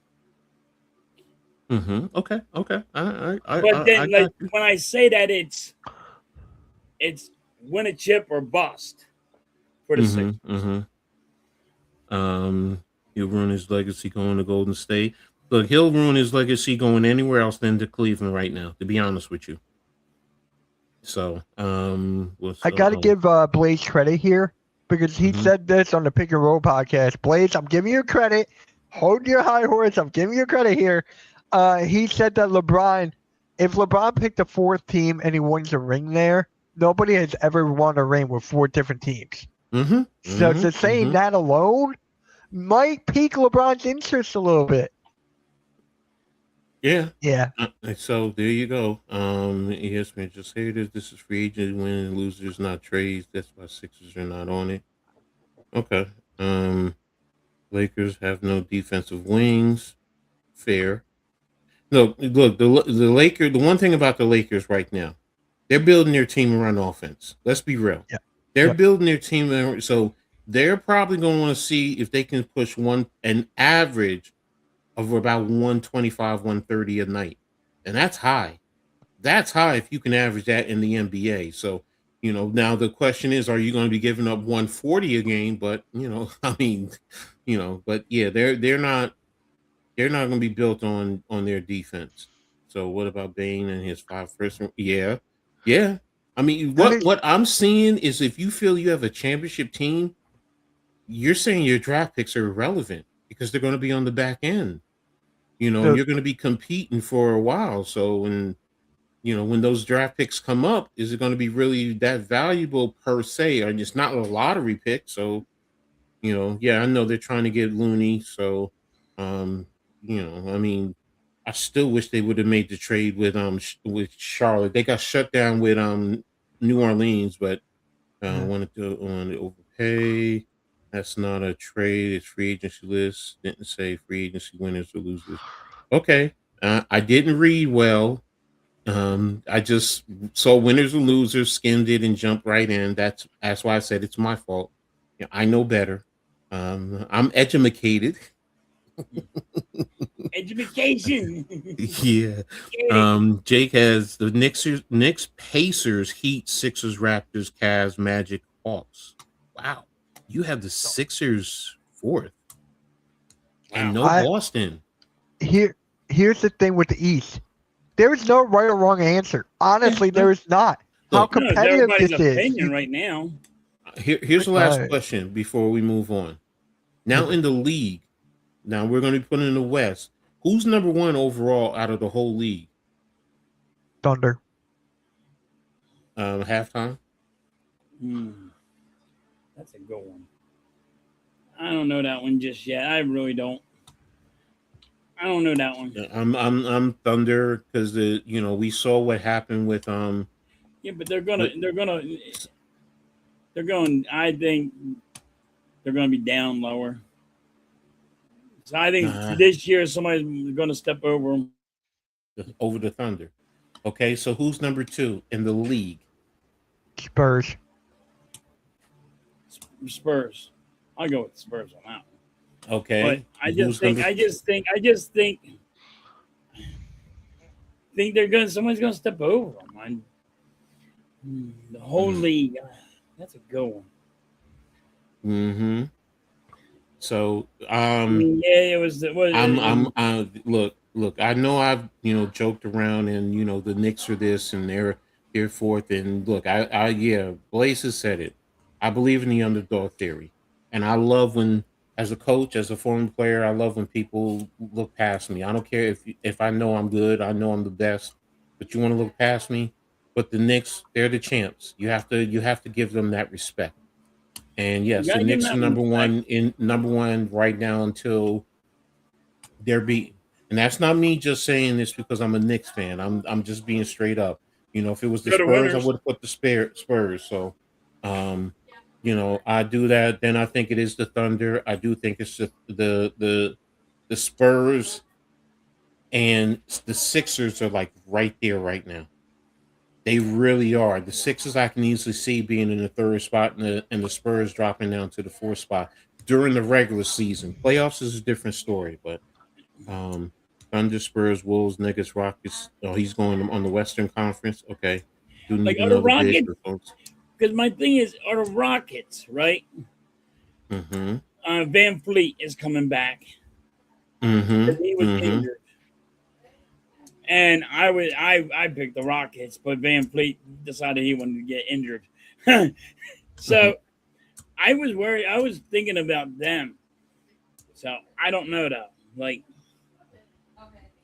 mm-hmm. Okay, okay. But I then, like got you. when I say that, it's win a chip or bust for the Mm-hmm, Sixers. mm-hmm. He'll ruin his legacy going to Golden State. Look, he'll ruin his legacy going anywhere else than to Cleveland right now, to be honest with you. So, I got to give Blaze credit here because he mhm. said this on the Pick and Roll podcast. Blaze, I'm giving you credit. Hold your high horse. I'm giving you credit here. He said that if LeBron picked a fourth team and he wins a ring there, nobody has ever won a ring with 4 different teams. Mm-hmm, So mm-hmm, to saying mm-hmm. that alone might pique LeBron's interest a little bit. Yeah. Yeah. So there you go. ESPN just say this is free agent win and losers, not trades. That's why Sixers are not on it. Okay. Lakers have no defensive wings. Fair. look. The Lakers. The one thing about the Lakers right now, they're building their team around offense. Let's be real. Yeah. They're Yep. building their team, so they're probably going to want to see if they can push an average of about 125, 130 a night, and that's high. That's high if you can average that in the NBA. So, now the question is, are you going to be giving up 140 a game? But, I mean, but yeah, they're not going to be built on their defense. So what about Bain and his 5 first? Yeah. Yeah. I mean, I what think what I'm seeing is if you feel you have a championship team, you're saying your draft picks are irrelevant because they're going to be on the back end, and the you're going to be competing for a while. So when those draft picks come up, is it going to be really that valuable per se? Or it's not a lottery pick. So, yeah, I know they're trying to get Looney. So, I mean, I still wish they would have made the trade with Charlotte. They got shut down with New Orleans, but yeah. wanted to overpay. That's not a trade. It's free agency list. Didn't say free agency winners or losers. Okay. I didn't read well. I just saw winners or losers, skimmed it, and jumped right in. That's why I said it's my fault. Yeah, I know better. I'm educated. Education. Yeah. Get it. Jake has the Knicks, Pacers, Heat, Sixers, Raptors, Cavs, Magic, Hawks. Wow. You have the Sixers fourth and Wow. no I Boston. here's the thing with the East. There is no right or wrong answer. Honestly, there is not. How Look, No, it's competitive everybody's this is. opinion right now. here's the last Right. question before we move on. Now in the league, now we're going to be putting in the West. Who's number one overall out of the whole league? Thunder. Halftime. That's a good one. I don't know that one just yet. I really don't. I don't know that one. I'm Thunder because we saw what happened with Yeah, but they're going. I think they're going to be down lower. So I think this year somebody's going to step over them. over the Thunder. Okay, so who's number two in the league? Spurs. Spurs. I'll go with Spurs on that one. Okay, But I who's just think somebody's gonna step over them. The whole league. That's a good one. Mm-hmm. So I mean, yeah, it was. look. I know I've joked around and the Knicks are this and they're fourth and look, yeah, Blaze has said it. I believe in the underdog theory, and I love when, as a coach, as a former player, I love when people look past me. I don't care if I know I'm good, I know I'm the best, but you want to look past me. But the Knicks, they're the champs. You have to give them that respect. And yes, the Knicks are number one right now until they're beaten. And that's not me just saying this because I'm a Knicks fan. I'm just being straight up. If it was the Spurs, I would have put the Spurs. So, I do that. Then I think it is the Thunder. I do think it's the Spurs and the Sixers are like right there right now. They really are. The Sixers I can easily see being in the third spot and the Spurs dropping down to the fourth spot during the regular season. Playoffs is a different story, but Thunder, Spurs, Wolves, Nuggets, Rockets. Oh, he's going on the Western Conference. Okay. Do need are the Rockets? Because my thing is, are the Rockets, right? Mm-hmm. Van Fleet is coming back. Mm-hmm. He was injured. And I picked the Rockets, but Van Fleet decided he wanted to get injured. So I was worried. I was thinking about them. So I don't know though.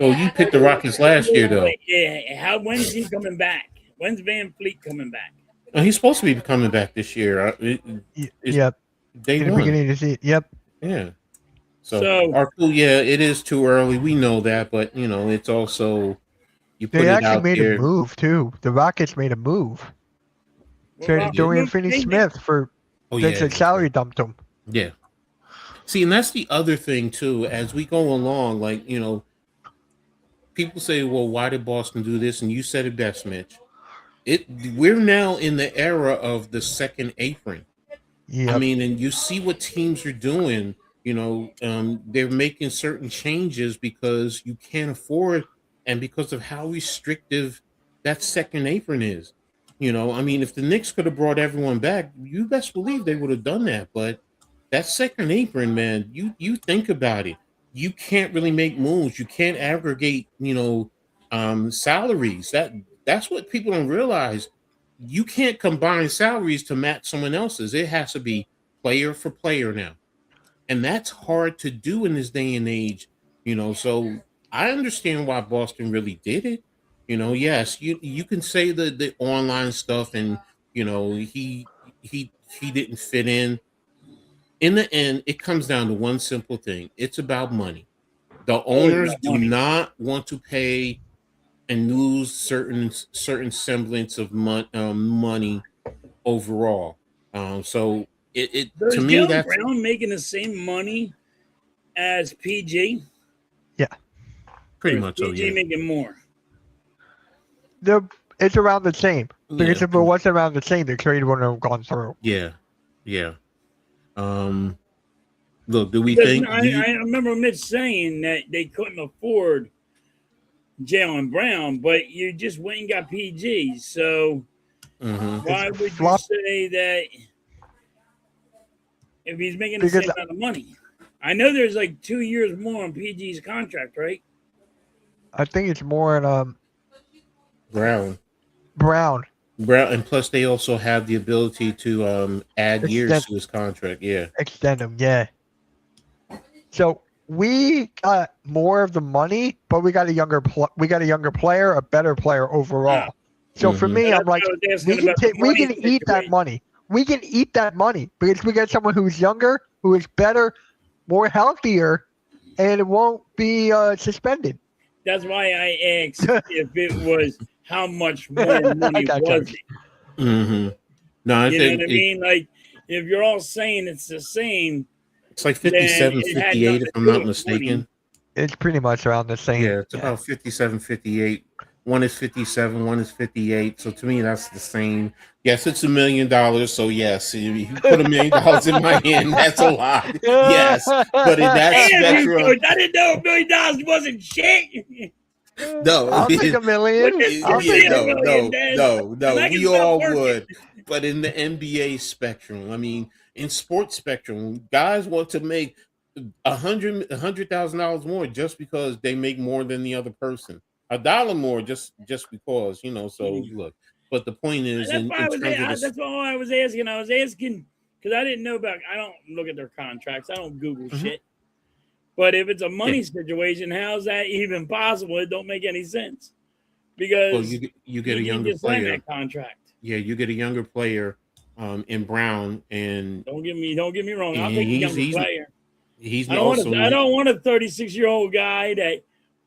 So you picked the Rockets last year though. Yeah. When's he coming back? When's Van Fleet coming back? He's supposed to be coming back this year. Yep. Day in the one. beginning of the season. Yep. Yeah. So yeah, it is too early. We know that, but it's also you put They it actually out made there. a move too. The Rockets made a move. Traded Dorian Finney-Smith for the salary dumped him. Yeah. See, and that's the other thing too. As we go along, people say, well, why did Boston do this? And you said it best, Mitch. We're now in the era of the second apron. I Yep. mean, and you see what teams are doing. They're making certain changes because you can't afford, and because of how restrictive that second apron is. I mean, if the Knicks could have brought everyone back, you best believe they would have done that. But that second apron, man, you think about it. You can't really make moves. You can't aggregate, salaries. That's what people don't realize. You can't combine salaries to match someone else's. It has to be player for player now. And that's hard to do in this day and age, So I understand why Boston really did it. Yes, you can say the online stuff and he didn't fit in. In the end, it comes down to one simple thing. It's about money. The Always owners about do money. not want to pay and lose certain semblance of money overall. So it So to is me Jalen that's Brown making the same money as PG, Yeah. pretty or is much so. PG Yeah, making more? It's around the same. yeah, Because if it wasn't around the same, the trade wouldn't have gone through. yeah, yeah. Um, Look, do we Because think? Do you? I remember Mitch saying that they couldn't afford Jalen Brown, but you just went and got PG. So Mhm. why It's would you flop say that if he's making the because same amount of money? I know there's like 2 years more on PG's contract, right? I think it's more in Brown, Brown and plus they also have the ability to add years extend to his contract. Yeah. extend him. Yeah. So we got more of the money, but we got a younger player, a better player Ah, overall. So for Mm-hmm. me, I'm that's why like, I was asking about the we money can eat that situation. money. We can eat that money because we got someone who's younger, who is better, more healthier, and it won't be suspended. That's why I asked if it was how much more I money got was you. it. Mm-hmm. No, I You know think what I mean? Like if you're all saying it's the same, it's like then 57, it had 58, nothing if to I'm do not with money. mistaken. It's pretty much around the same. Yeah, it's Yeah. about 57, 58. One is 57, one is 58. So to me, that's the same. Yes, it's $1 million. So yes, if you put $1 million in my hand, that's a lot. Yes, but in that Damn, you spectrum, coach! I didn't know $1 million wasn't shit. no, I'll take a What million. just I'll give yeah, me take a it. million, then, and I can we stop all working. would. But in the NBA spectrum, I mean, in sports spectrum, guys want to make $100,000 more just because they make more than the other person. $1 more just because, So look, but the point is, That's why in terms of this, that's why I was asking. I was asking because I didn't know about. I don't look at their contracts. I don't Google Mhm. shit. But if it's a yeah. money situation, how's that even possible? It don't make any sense Well, because you get a PG younger just signed player. that contract. Yeah, you get a younger player, in Brown, and Don't get me wrong. I'll take a he's younger he's player. he's I don't want also I don't want a 36-year-old guy that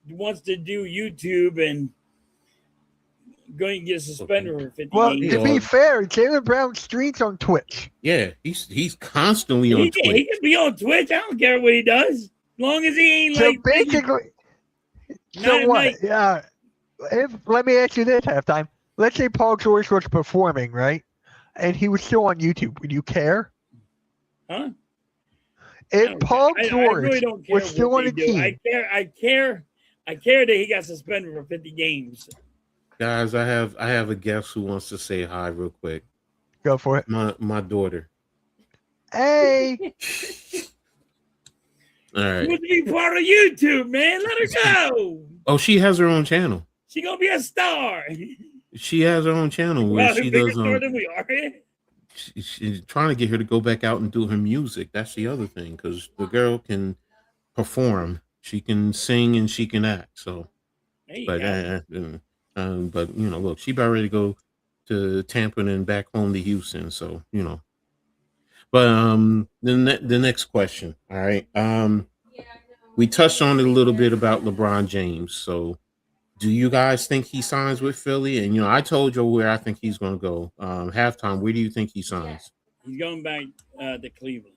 wants to do YouTube and going to get suspended for 50 Well, he to games. be all fair, Jalen Brown streams on Twitch. yeah, he's constantly on He Twitch. can be on Twitch. I don't care what he does, as long as he ain't So like making basically, so not what? like Yeah. Let me ask you this, halftime. Let's say Paul George was performing, right? And he was still on YouTube. Would you care? huh? I If don't care. Paul I really George don't care was what still on they a do. team, I care that he got suspended for 50 games. Guys, I have a guest who wants to say hi real quick. go for it. My daughter. Hey, All She right. wants to be part of YouTube, man. Let her go. Oh, she has her own channel. She gonna be a star. She has her own channel where Well, she bigger does star than we are. she's trying to get her to go back out and do her music. That's the other thing, because the girl can perform. She can sing and she can act. So, There you but go. but look, she about ready to go to Tampa and back home to Houston. So but the next question. All right. We touched on it a little bit about LeBron James. So, do you guys think he signs with Philly? And I told you where I think he's going to go. Halftime. Where do you think he signs? He's going back to Cleveland.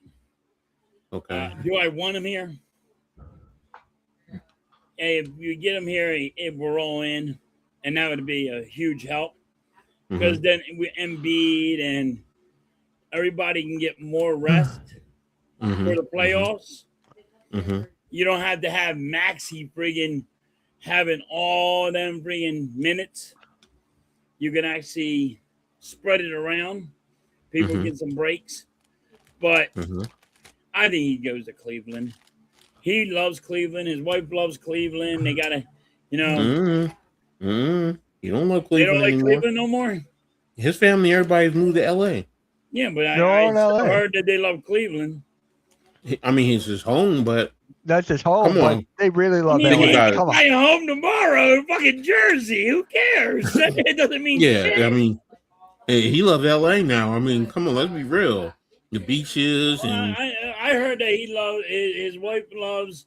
Okay. Do I want him here? if you get him here, if we're all in, and that would be a huge help because then we Embiid and everybody can get more rest for the playoffs. You don't have to have Maxey friggin' having all them friggin' minutes. You can actually spread it around. People get some breaks. But I think he goes to Cleveland. He loves Cleveland. His wife loves Cleveland. They got to, you know. You don't love Cleveland They don't like anymore. Cleveland no more? His family, everybody's moved to L.A. Yeah, but No, I LA. heard that they love Cleveland. I mean, he's his home, but That's his home, Come but on. they really love I mean, LA. he got it. Come on. play home tomorrow in fucking Jersey. Who cares? It doesn't mean shit. yeah, I mean, hey, he loves L.A. now. I mean, come on, let's be real. The beaches Well, and I heard that he loves his wife loves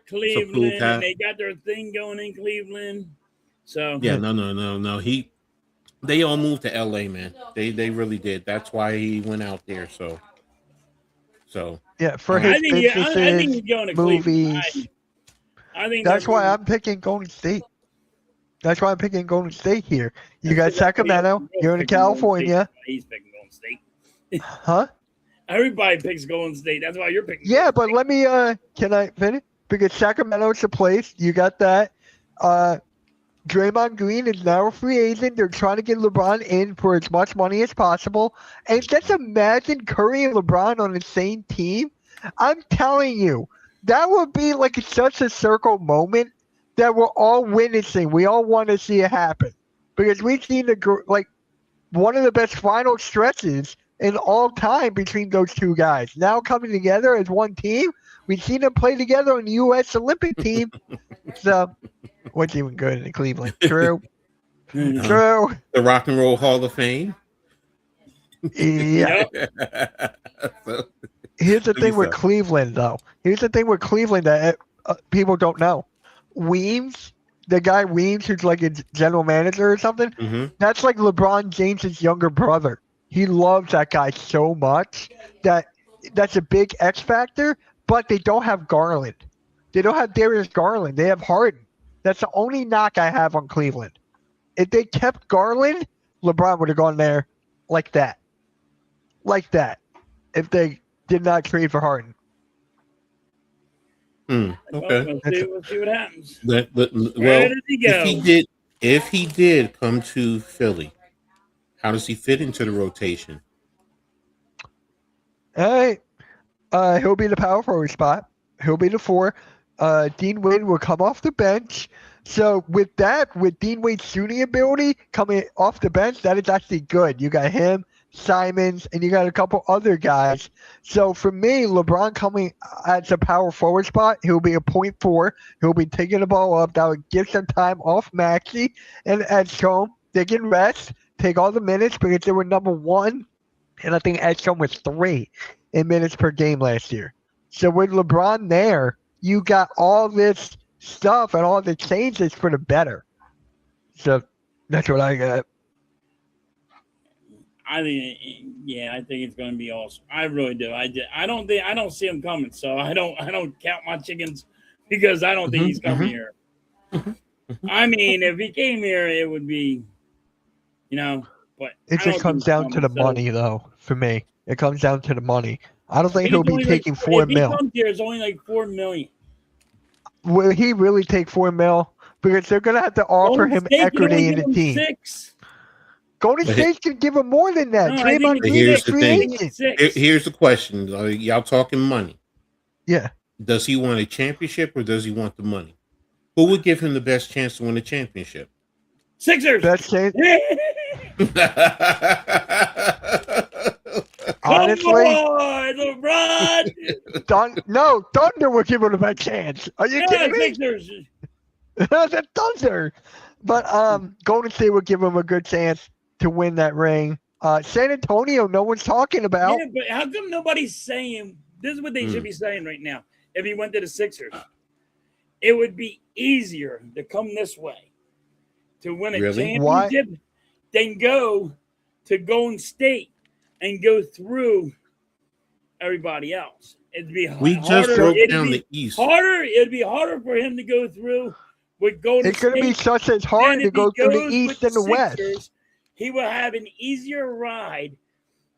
Cleveland, and they got their thing going in Cleveland. So yeah, no. They all moved to L.A., man. They really did. That's why he went out there. So Yeah, for his I think businesses, he's going to movies. Cleveland. I think That's they're why moving- I'm picking Golden State. That's why I'm picking Golden State here. You got Sacramento. You're in picking Golden California. State. He's picking Golden State. Huh? Everybody picks Golden State. That's why you're picking. Yeah, Golden but State. let me can I finish? Because Sacramento's the place. You got that. Draymond Green is now a free agent. They're trying to get LeBron in for as much money as possible. And just imagine Curry and LeBron on the same team. I'm telling you, that would be like such a circle moment that we're all witnessing. We all want to see it happen because we've seen one of the best final stretches in all time between those two guys. Now coming together as one team. We've seen them play together on the U.S. Olympic team. So, what's even good in Cleveland? True. True. the Rock and Roll Hall of Fame. Yeah. So, Here's the Look thing at with that. Cleveland, though. Here's the thing with Cleveland that people don't know. Weems, the guy Weems, who's like a general manager or something, that's like LeBron James's younger brother. He loves that guy so much that's a big X factor, but they don't have Garland. They don't have Darius Garland. They have Harden. That's the only knock I have on Cleveland. If they kept Garland, LeBron would have gone there like that. Like that. If they did not trade for Harden. Okay. We'll see what happens. But, Where well, does he go? if he did come to Philly, how does he fit into the rotation? All right. He'll be the power forward spot. He'll be the 4. Dean Wade will come off the bench. So with Dean Wade's shooting ability coming off the bench, that is actually good. You got him, Simons, and you got a couple other guys. So for me, LeBron coming at the power forward spot, he'll be a point 4. He'll be taking the ball up. That would give some time off Maxey and Edstrom. They can rest, take all the minutes because they were number 1, and I think Edstrom was 3 in minutes per game last year. So with LeBron there, you got all this stuff and all the changes for the better. So that's what I got. I think it's going to be awesome. I really do. I don't see him coming. So I don't count my chickens because I don't think he's coming here. I mean, if he came here, it would be, but It just comes down to the money, though. For me, it comes down to the money. I don't think he'll be taking $4 million. If he comes here, it's only like $4 million. Will he really take $4 million? Because they're going to have to offer him equity in the team. 6. Golden State can give him more than that. No, Draymond Green here's is the free thing. agent. Here's the question. Y'all talking money. Yeah. Does he want a championship or does he want the money? Who would give him the best chance to win a championship? Sixers. Best chance. Honestly, LeBron. No, Thunder would give him the best chance. Are you kidding me? Sixers. The Thunder. But Golden State would give him a good chance to win that ring. San Antonio, no one's talking about. Yeah, but how come nobody's saying this is what they should be saying right now? If he went to the Sixers, it would be easier to come this way to win a championship than go to Golden State and go through everybody else. It'd be We just harder. broke It'd down be the East. harder. It'd be harder for him to go through with Golden It's going to be State. such as hard And to if he go through the goes East with and the West. Sixers, he will have an easier ride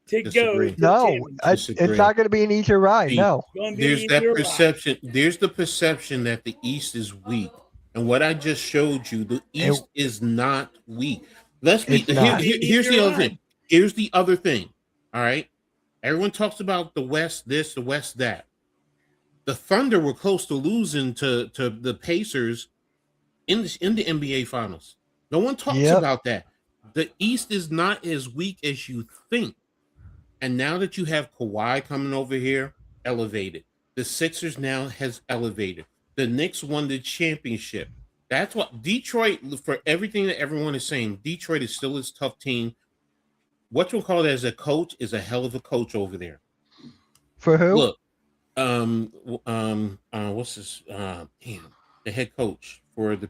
to Disagree. go. To No, Disagree. it's not going to be an easy ride. See, No. It's going to be There's an that easier perception. There's the perception that the East is weak, and what I just showed you, the East is not weak. Let's be. It's not. Here's the other thing. Here's the other thing. All right. Everyone talks about the West this, the West that. The Thunder were close to losing to the Pacers in the NBA Finals. No one talks about that. The East is not as weak as you think. And now that you have Kawhi coming over here, elevated. The Sixers now has elevated. The Knicks won the championship. That's what Detroit, for everything that everyone is saying, Detroit is still a tough team. What you'll call it as a coach is a hell of a coach over there. For who? Look, what's this? The head coach for the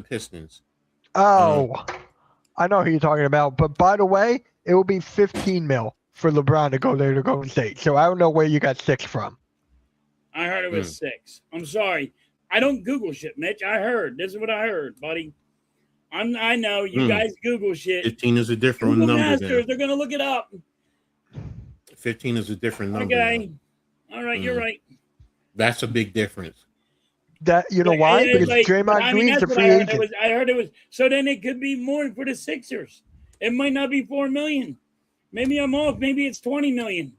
Pistons. Oh, I know who you're talking about. But by the way, it will be 15 mil for LeBron to go there to Golden State. So I don't know where you got 6 from. I heard it was 6. I'm sorry. I don't Google shit, Mitch. I heard. This is what I heard, buddy. I know you guys Google shit. 15 is a different Google number. Masters, they're gonna look it up. 15 is a different number. Okay. All right, you're right. That's a big difference. That you know why? Because Draymond Green's a free agent. I heard it was. So then it could be more for the Sixers. It might not be 4 million. Maybe I'm off. Maybe it's 20 million.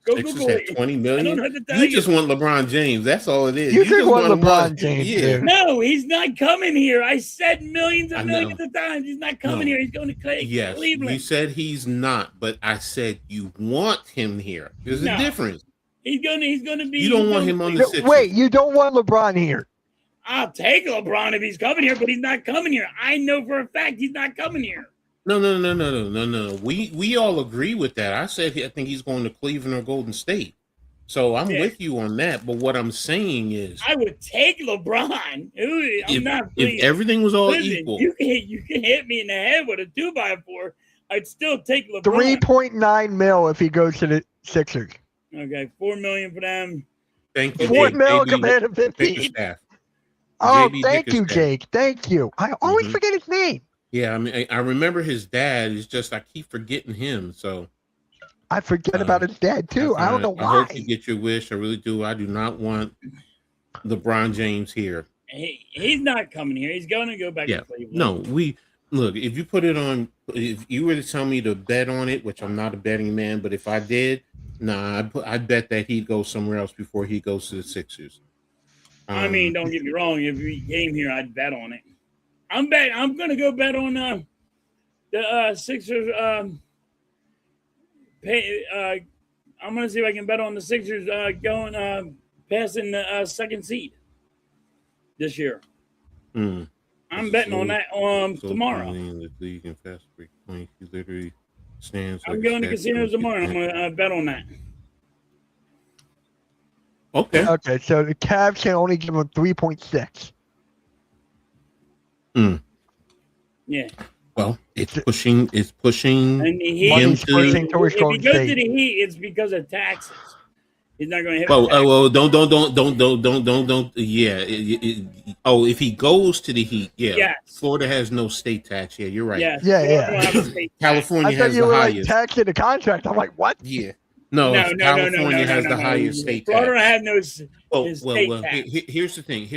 Go Sixers Google have it. 20 million. I don't have to tell you. Just want LeBron James. That's all it is. You just want him LeBron James. Yeah. No, he's not coming here. I said millions of times. He's not coming here. He's going to Cleveland. Yes, you said he's not, but I said you want him here. There's a difference. He's gonna be. You don't want him on the Sixers. Wait, you don't want LeBron here. I'll take LeBron if he's coming here, but he's not coming here. I know for a fact he's not coming here. No. We all agree with that. I said I think he's going to Cleveland or Golden State. So I'm with you on that. But what I'm saying is, I would take LeBron. If everything was all equal, you can hit me in the head with a 2x4. I'd still take LeBron. 3.9 mil if he goes to the Sixers. Okay, 4 million for them. Thank you. 4 mil compared to 15. Oh, thank you, Jake. Thank you. I always forget his name. Yeah, I mean, I remember his dad. It's just I keep forgetting him. So I forget about his dad too. I don't know why. I hope you get your wish. I really do. I do not want LeBron James here. He's not coming here. He's going to go back to Cleveland. No, look. If you put it on, if you were to tell me to bet on it, which I'm not a betting man, but if I did, I'd bet that he'd go somewhere else before he goes to the Sixers. I mean, don't get me wrong. If he came here, I'd bet on it. I'm going to go bet on the Sixers. I'm going to see if I can bet on the Sixers going passing the second seed this year. I'm betting on that tomorrow. I'm going to casinos tomorrow. I'm going to bet on that. Okay. Okay, so the Cavs can only give him 3.6. Yeah. Well, it's pushing. And Money's pushing towards if he Golden goes State. to the Heat, it's because of taxes. He's not going to hit. Well, don't. Yeah. If he goes to the Heat, Yes. Florida has no state tax. Yeah, you're right. Yes. Yeah. California I thought has you the were highest. like taxing the contract. I'm like, what? Yeah. No, California has the highest state tax. Florida had no state tax. Here's the thing.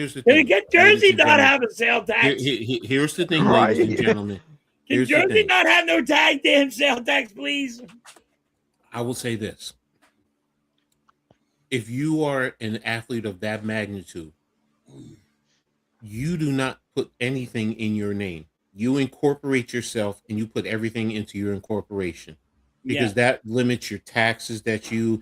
Can Jersey not have a sale tax? Here's the thing, Right. ladies and gentlemen. Can Jersey not have no damn sale tax, please? I will say this. If you are an athlete of that magnitude, you do not put anything in your name. You incorporate yourself and you put everything into your incorporation. Because that limits your taxes that you're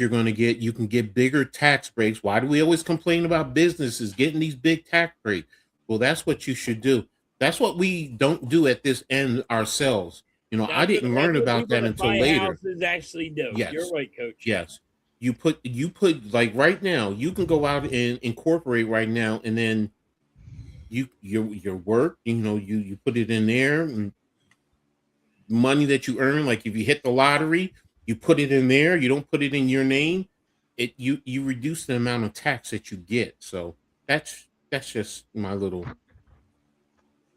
going to get. You can get bigger tax breaks. Why do we always complain about businesses getting these big tax breaks? Well, that's what you should do. That's what we don't do at this end ourselves. I didn't learn about that until later. Houses actually do. Yes. You're right, Coach. Yes. You put like right now, you can go out and incorporate right now, and then your work, you put it in there, and money that you earn, like if you hit the lottery, You put it in there. You don't put it in your name. You reduce the amount of tax that you get. So that's just my little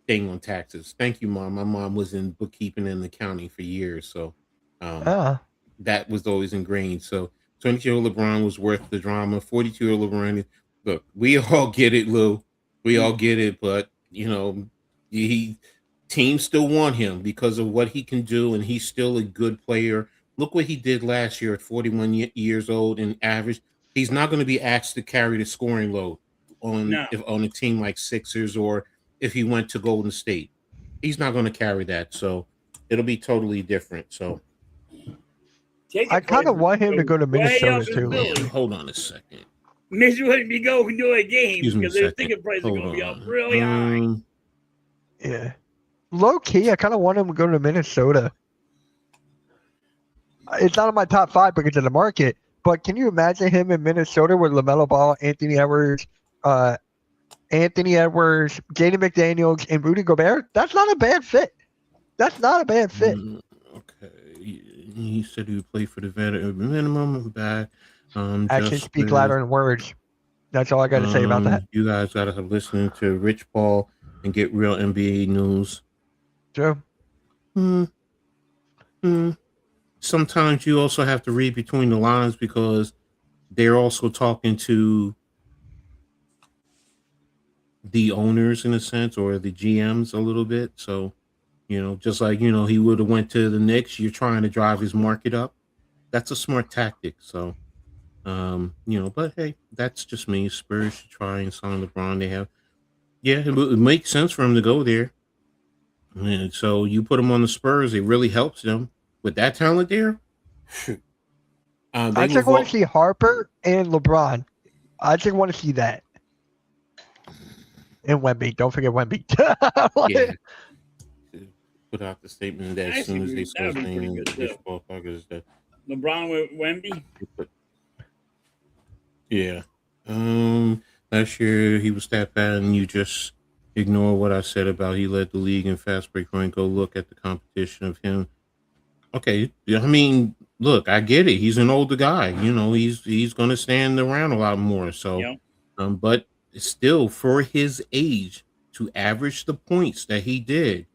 thing on taxes. Thank you, Mom. My mom was in bookkeeping and accounting for years, so um, Ah, that was always ingrained. So 22-year-old LeBron was worth the drama. 42-year-old LeBron, look, we all get it, Lou. We all get it, but he teams still want him because of what he can do, and he's still a good player. Look what he did last year at 41 years old and average. He's not going to be asked to carry the scoring load No. on a team like Sixers, or if he went to Golden State. He's not going to carry that, so it'll be totally different. So Take I it kind of want him to go to way up Minnesota in too. Philly. hold on a second. Mitch wouldn't be going to a game Excuse me a because their second. ticket prices are Hold going to be up on. really high. Yeah. Low key, I kind of want him to go to Minnesota. It's not in my top 5 because of the market, but can you imagine him in Minnesota with LaMelo Ball, Anthony Edwards, Jaden McDaniels, and Rudy Gobert? That's not a bad fit. That's not a bad fit. Okay. He said he would play for the minimum back. Actions speak louder than words. That's all I got to say about that. You guys got to listen to Rich Paul and get real NBA news. True. Sometimes you also have to read between the lines because they're also talking to the owners in a sense, or the GMs a little bit. So, just like, he would have went to the Knicks, you're trying to drive his market up. That's a smart tactic. So, but hey, that's just me. Spurs should try and sign LeBron. It makes sense for him to go there. And so you put him on the Spurs, it really helps them with that talent there. I just want to see Harper and LeBron. I just want to see that. And Wemby. Don't forget Wemby. Yeah. Put out the statement that as soon as they That would start be pretty saying good, Rich too. Paul Parker's that. LeBron with Wemby. Yeah. Last year he was that bad, and you just ignore what I said about he led the league in fast break run. Go look at the competition of him. Okay, I mean, look, I get it. He's an older guy. He's going to stand around a lot more. So, Yeah. But still, for his age, to average the points that he did,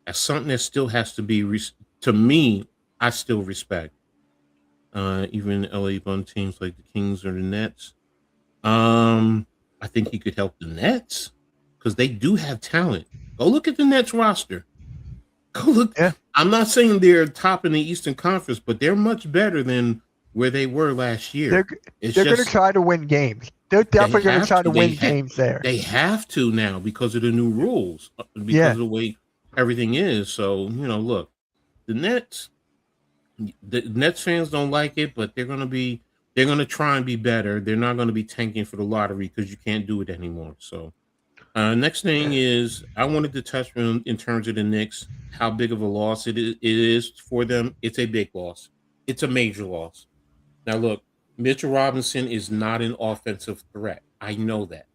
that's something that still has to be to me. I still respect. Even LA Bun teams like the Kings or the Nets. I think he could help the Nets because they do have talent. Go look at the Nets roster. Go look. Yeah. I'm not saying they're top in the Eastern Conference, but they're much better than where they were last year. They're going to try to win games. They're definitely going to try to win games there. They have to now because of the new rules, because of the way everything is. So, look, the Nets fans don't like it, but they're going to try and be better. They're not going to be tanking for the lottery because you can't do it anymore. So, next thing is I wanted to touch on in terms of the Knicks, how big of a loss it is for them. It's a big loss. It's a major loss. Now, look, Mitchell Robinson is not an offensive threat. I know that.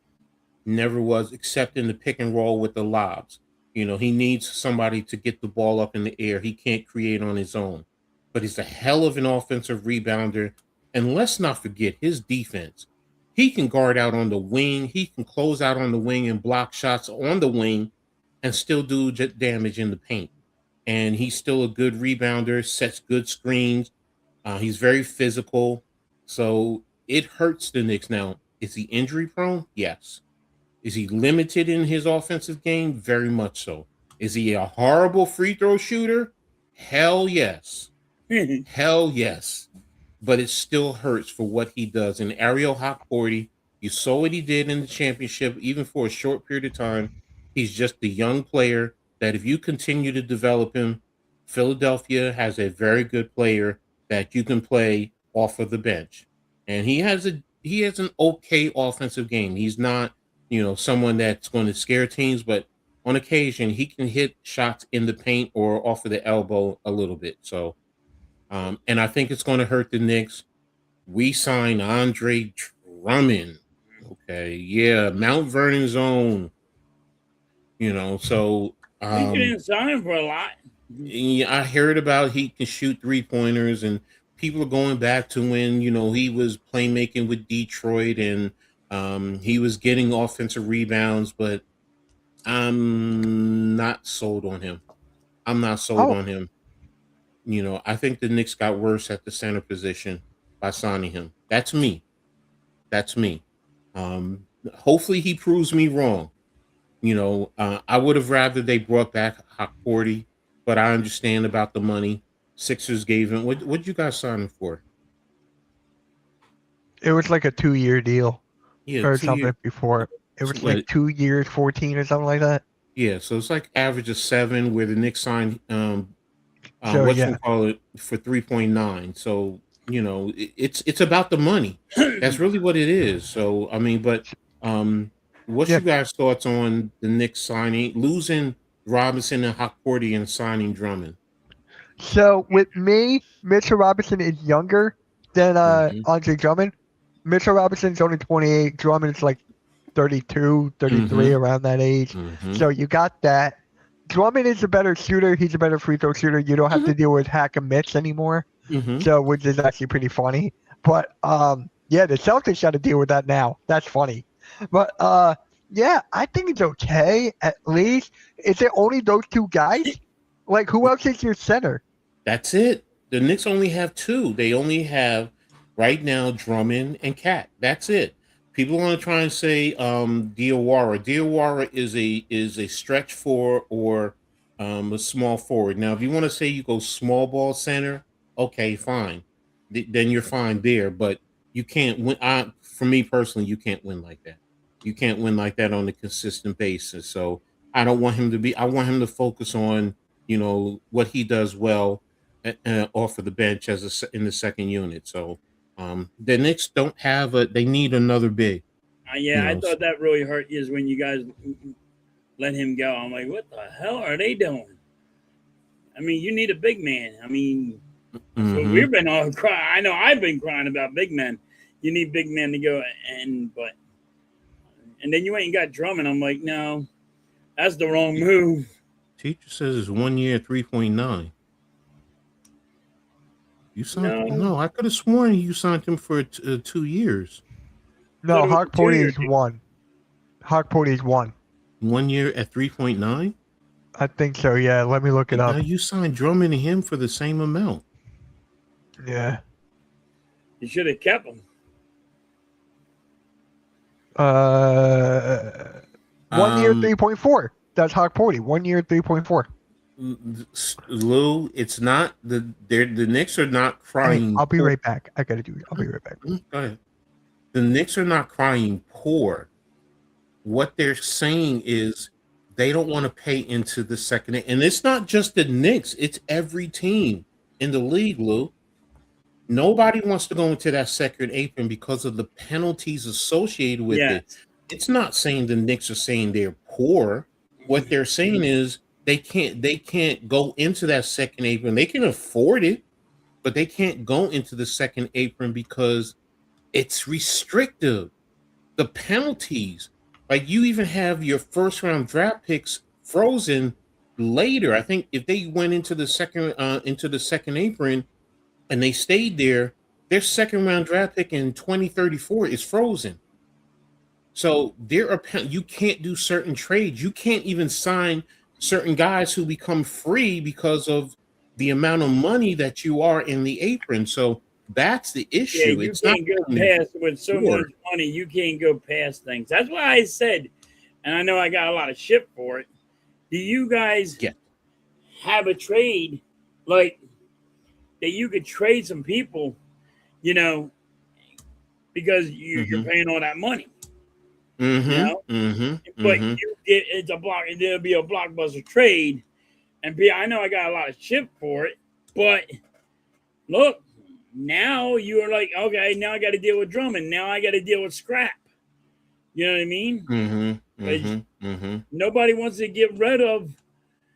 Never was, except in the pick and roll with the lobs. He needs somebody to get the ball up in the air. He can't create on his own. But he's a hell of an offensive rebounder. And let's not forget his defense. He can guard out on the wing. He can close out on the wing and block shots on the wing and still do damage in the paint. And he's still a good rebounder, sets good screens. He's very physical. So it hurts the Knicks. Now, is he injury prone? Yes. Is he limited in his offensive game? Very much so. Is he a horrible free throw shooter? Hell yes. Hell yes. But it still hurts for what he does. And Ariel Hawk-Porty, you saw what he did in the championship, even for a short period of time. He's just a young player that if you continue to develop him, Philadelphia has a very good player that you can play off of the bench. And he has an okay offensive game. He's not, someone that's going to scare teams, but on occasion he can hit shots in the paint or off of the elbow a little bit. So, and I think it's going to hurt the Knicks. We signed Andre Drummond. Okay, yeah, Mount Vernon's own. So You didn't sign him for a lot. Yeah, I heard about he can shoot 3-pointers, and people are going back to when he was playmaking with Detroit, and he was getting offensive rebounds, but I'm not sold on him. I'm not sold Oh, on him. I think the Knicks got worse at the center position by signing him. That's me. That's me. Hopefully he proves me wrong. I would have rather they brought back Hawkporty, but I understand about the money. Sixers gave him what you guys sign him for? it was like a 2-year deal Yeah, or 2 years. something before. It was like What? 2 years, 14 or something like that. Yeah, so it's like average of 7, where the Knicks signed So what you yeah. call it for 3.9. So it's about the money. That's really what it is. So I mean, but what's Yeah. you guys' thoughts on the Knicks losing Robinson and Hawkporty and signing Drummond? So with me, Mitchell Robinson is younger than Hmm. Andre Drummond. Mitchell Robinson's only 28. Drummond's like 32, 33, Hmm. around that age. Hmm. So you got that. Drummond is a better shooter. He's a better free throw shooter. You don't have to deal with hack and mitts anymore. Hmm. So which is actually pretty funny. But yeah, the Celtics got to deal with that now. That's funny. But yeah, I think it's okay at least. Is it only those two guys? Like who else is your center? That's it. The Knicks only have 2. They only have right now Drummond and Cat. That's it. People want to try and say Diawara. Diawara is a stretch 4 or a small forward. Now, if you want to say you go small ball center, okay, fine. Then you're fine there. But you can't win. For me personally, you can't win like that. You can't win like that on a consistent basis. So I don't want him to be. I want him to focus on what he does well off of the bench in the second unit. So the Knicks don't have They need another big. You Yeah, I know. thought that really hurt you is when you guys let him go. I'm like, what the hell are they doing? I mean, you need a big man. I mean, that's what Hmm. we've been all crying. I know I've been crying about big men. You need big men to go and then you ain't got Drummond. I'm like, no, that's the wrong move. Teacher says it's 1 year, 3.9. You signed? No, No, I could have sworn you signed him for 2 years. I thought No, it was a Hawk Porty 2 year is deal. one. Hawk Porty is one. 1 year at 3.9. I think so. Yeah, let me look it Now up. you signed Drummond and him for the same amount. Yeah. You should have kept him. 1 year, Um, 3.4. That's Hawk Porty. 1 year, 3.4. Lou, it's not the Knicks are not crying. I'll be poor. right back. I gotta do it. I'll be right back. Go ahead. The Knicks are not crying poor. What they're saying is they don't want to pay into the second, and it's not just the Knicks; it's every team in the league, Lou. Nobody wants to go into that second apron because of the penalties associated with it. Yes. It's not saying the Knicks are saying they're poor. What they're saying is they can't go into that second apron. They can afford it, but they can't go into the second apron because it's restrictive. The penalties, like you even have your first round draft picks frozen later. I think if they went into the second apron and they stayed there, their second round draft pick in 2034 is frozen. So you can't do certain trades. You can't even sign certain guys who become free because of the amount of money that you are in the apron. So that's the Yeah, issue. you It's not can't go saying they're past with so poor. much money. You can't go past things. That's why I said, and I know I got a lot of shit for it. Do you guys Yeah. have a trade like that you could trade some people, you know, because you're Mm-hmm. paying all that money, you Mm-hmm. know? Mm-hmm. But Mm-hmm. you get it's a block, and there'll be a blockbuster trade. And I know I got a lot of shit for it, but look, now you're like, okay, now I got to deal with Drummond. Now I got to deal with Scrap. You know what I mean? Mm-hmm. 'Cause Mm-hmm. Mm-hmm. nobody wants to get rid of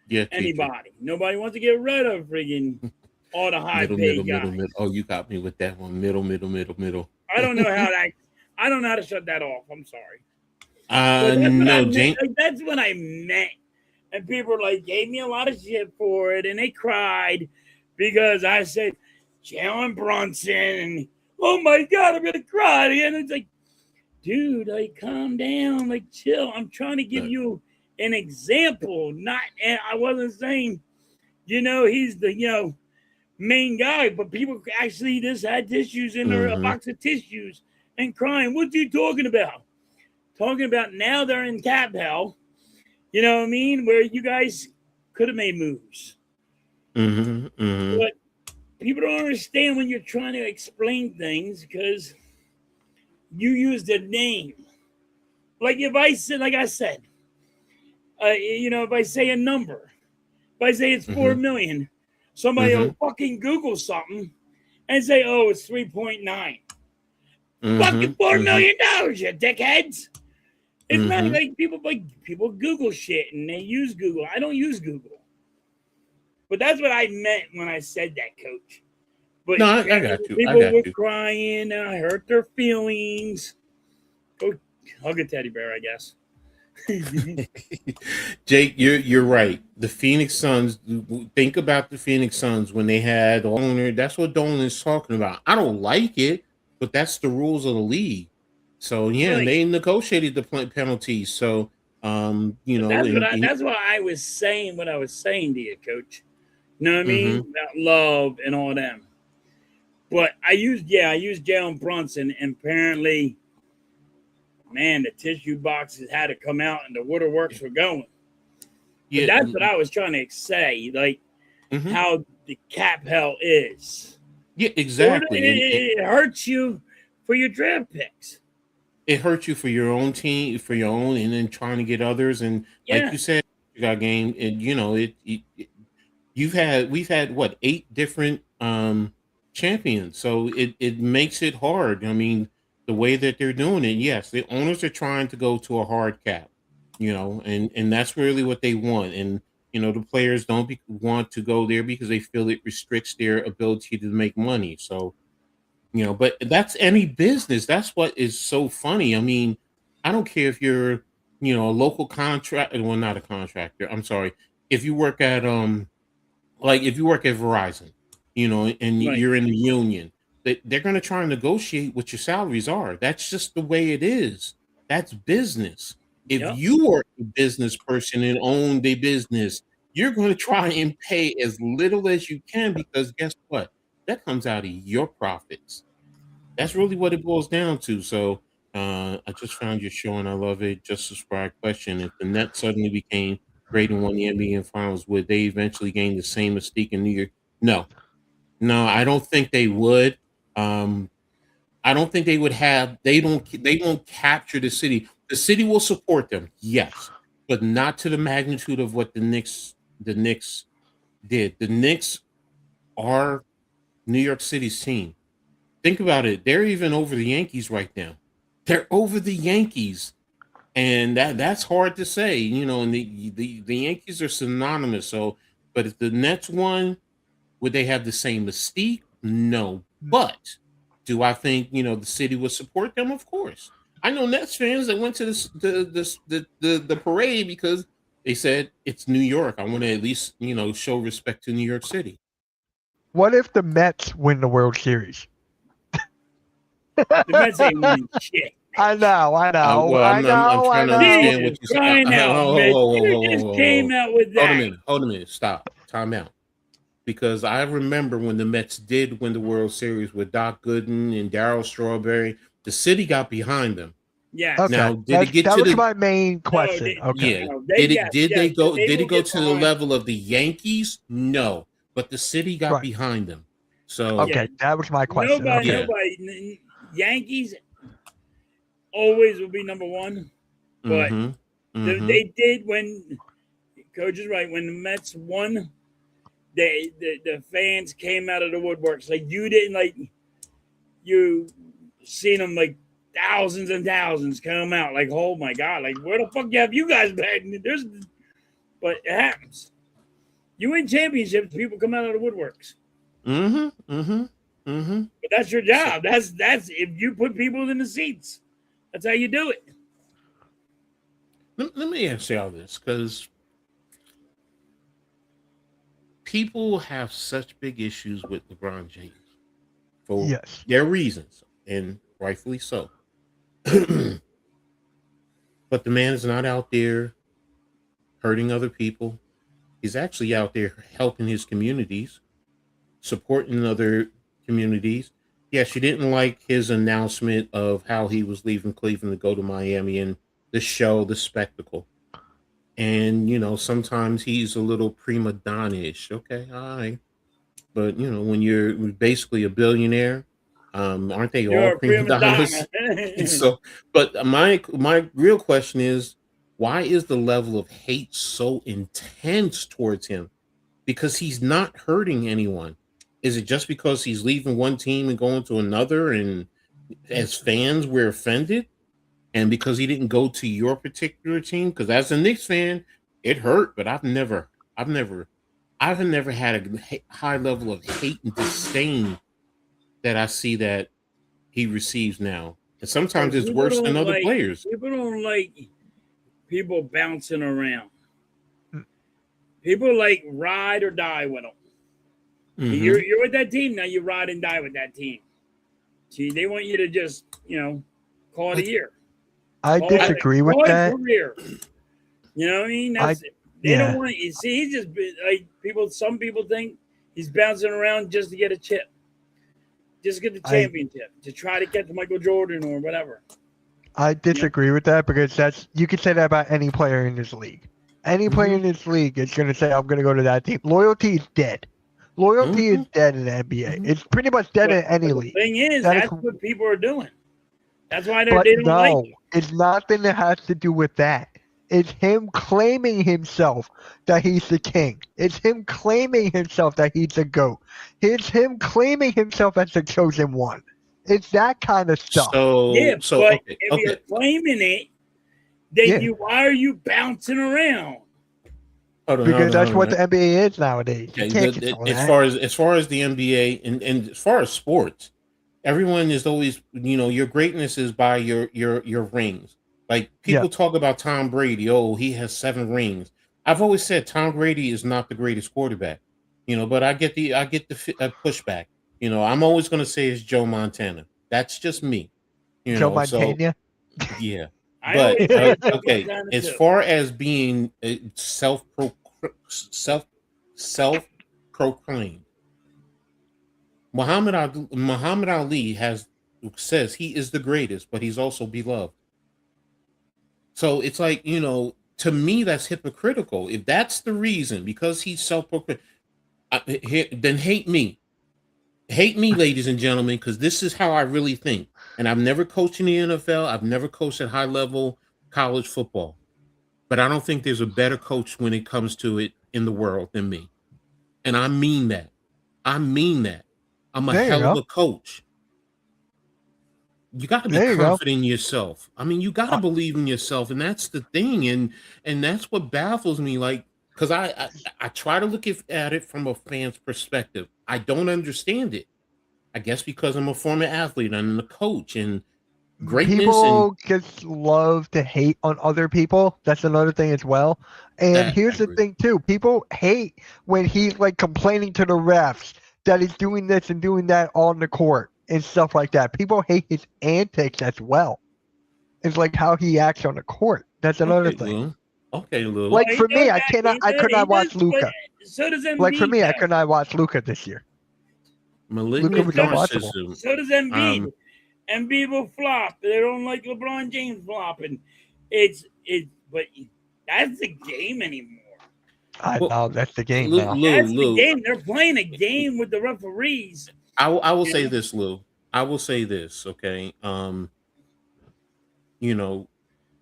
Yeah, teacher. anybody. Nobody wants to get rid of friggin' all the high Middle, middle, paid middle, guys. middle. Oh, you got me with that one. Middle, middle, middle, middle. I don't know how that. I don't know how to shut that off. I'm sorry. But that's what I No, meant. Jane. Like, that's what I meant. and people like gave me a lot of shit for it, and they cried because I said Jalen Brunson, and oh my god, I'm gonna cry again. It's like, dude, like calm down, like chill. I'm trying to give you an example, not. And I wasn't saying, he's the main guy, but people actually just had tissues in their a box of tissues and crying. What you talking about? Talking about now they're in cap hell. You know what I mean? Where you guys could have made moves. But people don't understand when you're trying to explain things because you use the name. Like if I said, like I said, if I say a number, if I say it's 4 million, somebody will fucking Google something and say, oh, it's 3.9. Fucking $4 million, you dickheads. It's not like people Google shit and they use Google. I don't use Google. But that's what I meant when I said that, Coach. But no, I got you. People were crying and I hurt their feelings. Go hug a teddy bear, I guess. Jake, you're right. The Phoenix Suns. Think about the Phoenix Suns when they had the owner. That's what Dolan is talking about. I don't like it, but that's the rules of the league. So yeah, and they negotiated the penalties. So that's what I was saying. What I was saying to you, Coach. You know what I mean about love and all them. But I used Jalen Brunson, and apparently, man, the tissue boxes had to come out, and the waterworks were going. Yeah, but that's what I was trying to say, like how the cap hell is. Yeah, exactly. It hurts you for your draft picks. It hurts you for your own team, for your own, and then trying to get others. And like you said, you got game, and we've had what 8 different champions, so it makes it hard. I mean, the way that they're doing it, yes, the owners are trying to go to a hard cap, and that's really what they want. And the players don't want to go there because they feel it restricts their ability to make money. So. But that's any business. That's what is so funny. I mean, I don't care if you're, a local contractor. Well, not a contractor. I'm sorry. If you work at if you work at Verizon, and you're in the union, they're going to try and negotiate what your salaries are. That's just the way it is. That's business. If you are a business person and own the business, you're going to try and pay as little as you can because guess what? That comes out of your profits. That's really what it boils down to. So I just found your show and I love it. Just subscribe. Question: if the Nets suddenly became great and won the NBA Finals, would they eventually gain the same mystique in New York? No, I don't think they would. I don't think they would have. They won't capture the city. The city will support them, yes, but not to the magnitude of what the Knicks did. The Knicks are New York City's team. Think about it. They're even over the Yankees right now. They're over the Yankees. And that's hard to say, and the Yankees are synonymous. So, but if the Nets won, would they have the same mystique? No. But do I think, the city would support them? Of course. I know Nets fans that went to the parade because they said it's New York. I want to at least, show respect to New York City. What if the Mets win the World Series? The Mets ain't winning shit. I know. I'm trying to understand what you're saying. You just came out with that. Hold a minute. Stop. Time out. Because I remember when the Mets did win the World Series with Doc Gooden and Darryl Strawberry, the city got behind them. Yeah. Okay. Now, That was my main question. Okay. Yeah. Did it go to the level of the Yankees? No. But the city got behind them. So okay, that was my question. Nobody. Yankees always will be number one, but they did when Coach is right. When the Mets won, the fans came out of the woodworks. Like you didn't you seen them like thousands and thousands come out. Like oh my god, like where the fuck have you guys been? But it happens. You win championships, people come out of the woodworks. But that's your job. That's if you put people in the seats. That's how you do it. Let me ask you all this, because people have such big issues with LeBron James for Yes. their reasons, and rightfully so. But the man is not out there hurting other people. He's actually out there helping his communities, supporting other communities. Yes, you didn't like his announcement of how he was leaving Cleveland to go to Miami and the show, the spectacle. And, sometimes he's a little prima donna-ish. Okay, all right. But, when you're basically a billionaire, aren't they all You're a prima prima donnas? donna. So, but my real question is, why is the level of hate so intense towards him? Because he's not hurting anyone. Is it just because he's leaving one team and going to another, and as fans we're offended? And because he didn't go to your particular team? Because as a Knicks fan, it hurt, but I've never had a high level of hate and disdain that I see that he receives now. And sometimes it's People worse than don't other players. People don't like people bouncing around. Mm. People like ride or die with them. Mhm. You're with that team now. You ride and die with that team. See, they want you to just call it a year. I disagree with call it that. career. You know what I mean? They don't want you. See, he's just like people. Some people think he's bouncing around just to get a chip, just to get the championship, to try to get to Michael Jordan or whatever. I disagree with that because you could say that about any player in this league. Any player in this league is going to say, I'm going to go to that team. Loyalty is dead. Loyalty is dead in the NBA. It's pretty much dead in any league. The thing is, that's what people are doing. That's why they don't like it. It's nothing that has to do with that. It's him claiming himself that he's the king. It's him claiming himself that he's the GOAT. It's him claiming himself as the chosen one. It's that kind of stuff. If you're claiming it, then why are you bouncing around? Because that's what the NBA is nowadays. As far as the NBA and as far as sports, everyone is always, your greatness is by your rings. Like people talk about Tom Brady. Oh, he has 7 rings. I've always said Tom Brady is not the greatest quarterback. But I get the pushback. I'm always going to say it's Joe Montana. That's just me. Joe Montana. So, yeah. But okay, as far as being self-proclaimed, Muhammad Ali says he is the greatest, but he's also beloved. So it's like, to me, that's hypocritical. If that's the reason, because he's self-proclaimed, then hate me. Hate me, ladies and gentlemen, because this is how I really think. And I've never coached in the NFL. I've never coached at high-level college football. But I don't think there's a better coach when it comes to it in the world than me. And I mean that. I'm a hell of a coach. You got to be confident in yourself. I mean, you got to believe in yourself. And that's the thing. And that's what baffles me. Like, because I try to look at it from a fan's perspective. I don't understand it. I guess because I'm a former athlete and a coach, and greatness. People just love to hate on other people. That's another thing as well. And here's the thing too: people hate when he's like complaining to the refs that he's doing this and doing that on the court and stuff like that. People hate his antics as well. It's like how he acts on the court. That's another thing. Okay, Lou. Like for me, I could not watch Luka. So does Embiid. Like for me, I could not watch Luka this year. Malignant narcissism. So does Embiid. Embiid will flop. They don't like LeBron James flopping. But that's the game anymore. I know that's the game now. That's the game. They're playing a game with the referees. I will say this, Lou. I will say this, okay?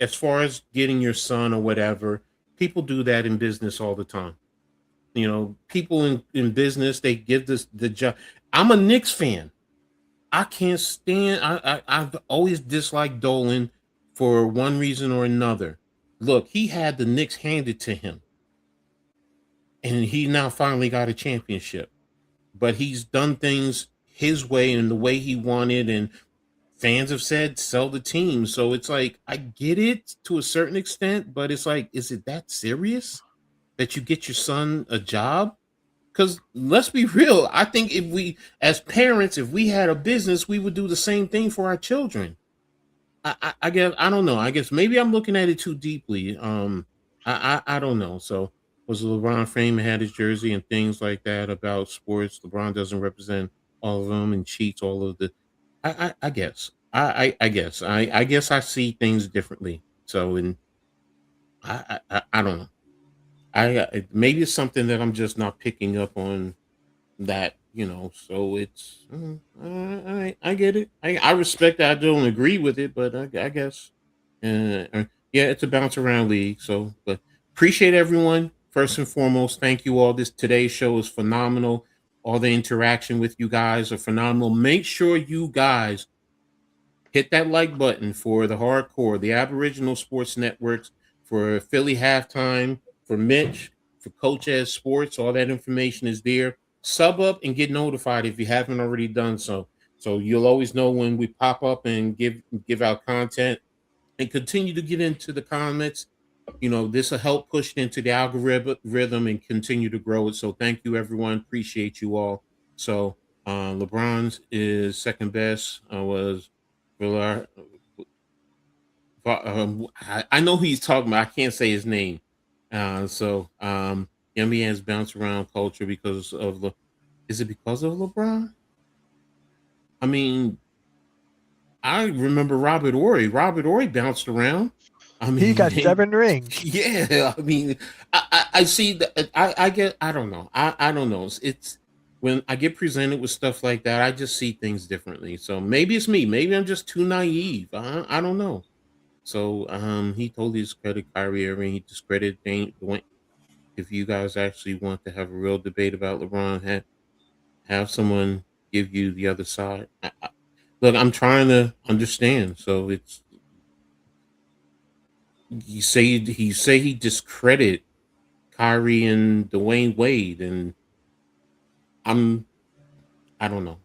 As far as getting your son or whatever, people do that in business all the time. People in business, they give the job. I'm a Knicks fan. I can't stand. I've always disliked Dolan for one reason or another. Look, he had the Knicks handed to him, and he now finally got a championship. But he's done things his way and the way he wanted, and fans have said sell the team. So it's like, I get it to a certain extent, but it's like, is it that serious that you get your son a job? because let's be real. I think if we, as parents, if we had a business, we would do the same thing for our children. I guess I don't know. I guess maybe I'm looking at it too deeply. I don't know. So was LeBron fame had his jersey and things like that about sports? LeBron doesn't represent all of them and cheats all of the. I guess I guess I see things differently. So and I don't know. Maybe it's something that I'm just not picking up on that, so it's I get it. I respect that. I don't agree with it, but I guess yeah, it's a bounce around league. So but appreciate everyone. First and foremost, thank you all. This today's show is phenomenal. All the interaction with you guys are phenomenal. Make sure you guys hit that like button for the hardcore, the Aboriginal Sports Networks, for Philly Halftime, for Mitch, for Coach Ed Sports. All that information is there. Sub up and get notified if you haven't already done so. So you'll always know when we pop up and give out content, and continue to get into the comments. This will help push it into the algorithm and continue to grow it. So thank you, everyone. Appreciate you all. So LeBron's is second best. Was Villar. I know who he's talking about. I can't say his name. NBA has bounced around culture because of the. Is it because of LeBron? I mean, I remember Robert Ory. Robert Ory bounced around. I mean, He got 7 rings. yeah. I mean, I see that. I get. I don't know. I don't know. It's when I get presented with stuff like that, I just see things differently. So maybe it's me. Maybe I'm just too naive. I don't know. So he totally discredited Kyrie Irving. He discredited Dwayne. If you guys actually want to have a real debate about LeBron, have someone give you the other side. Look, I'm trying to understand. So it's you say he discredited Kyrie and Dwayne Wade, and I don't know.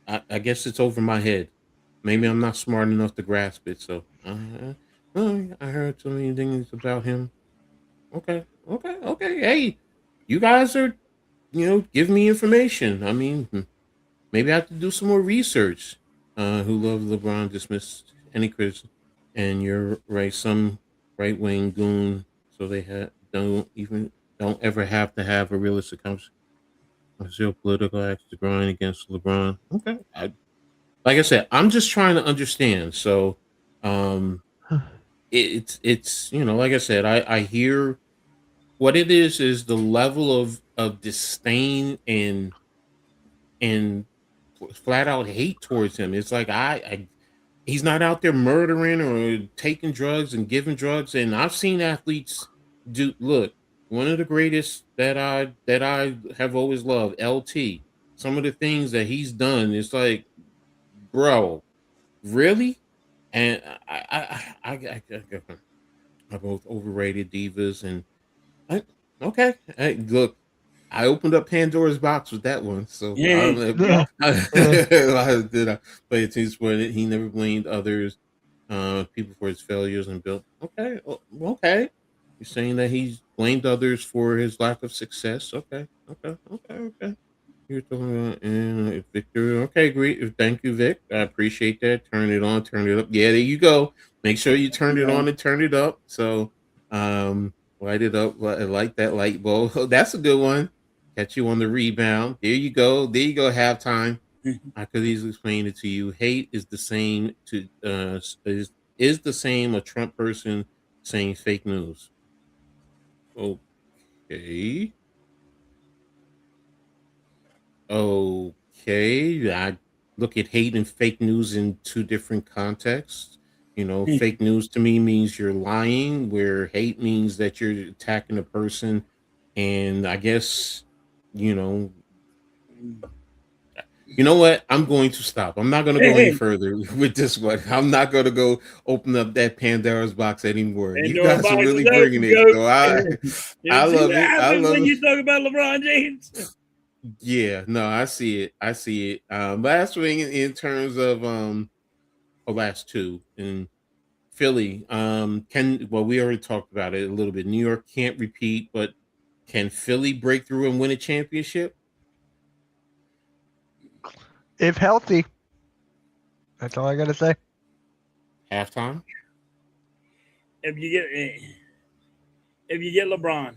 I guess it's over my head. Maybe I'm not smart enough to grasp it. So I heard so many things about him. Okay. Hey, you guys are, give me information. I mean, maybe I have to do some more research. Who love LeBron dismissed any criticism, and you're right. Some right wing goon, so they don't ever have to have a realistic conversation. Political acts to grind against LeBron. Okay, like I said, I'm just trying to understand. So, it's like I said, I hear what it is the level of disdain and flat out hate towards him. It's like he's not out there murdering or taking drugs and giving drugs. And I've seen athletes do. Look, one of the greatest that I have always loved, LT. Some of the things that he's done, it's like, bro, really? And I both overrated divas and okay. Hey, look, I opened up Pandora's box with that one. So Yeah. did I play a team sport? He never blamed others, people for his failures and built. Okay, okay. You're saying that he's blamed others for his lack of success. Okay. You're talking about Victor. Okay, great. Thank you, Vic. I appreciate that. Turn it on, turn it up. Yeah, there you go. Make sure you turn it on and turn it up. So, light it up, light that light bulb. Oh, that's a good one. Catch you on the rebound. There you go. Halftime. I could easily explain it to you. Hate is the same to is the same a Trump person saying fake news. Okay. Okay. I look at hate and fake news in two different contexts. Fake news to me means you're lying, where hate means that you're attacking a person. And I guess, you know, what? I'm going to stop. I'm not going to go any further with this one. I'm not going to go open up that Pandora's box anymore. You guys are really bringing it. So I love it. I love when it. you talk about LeBron James. Yeah, no, I see it. Last swing in terms of last two in Philly. We already talked about it a little bit. New York can't repeat, but Can Philly break through and win a championship? If healthy. That's all I got to say. Halftime? If you get LeBron,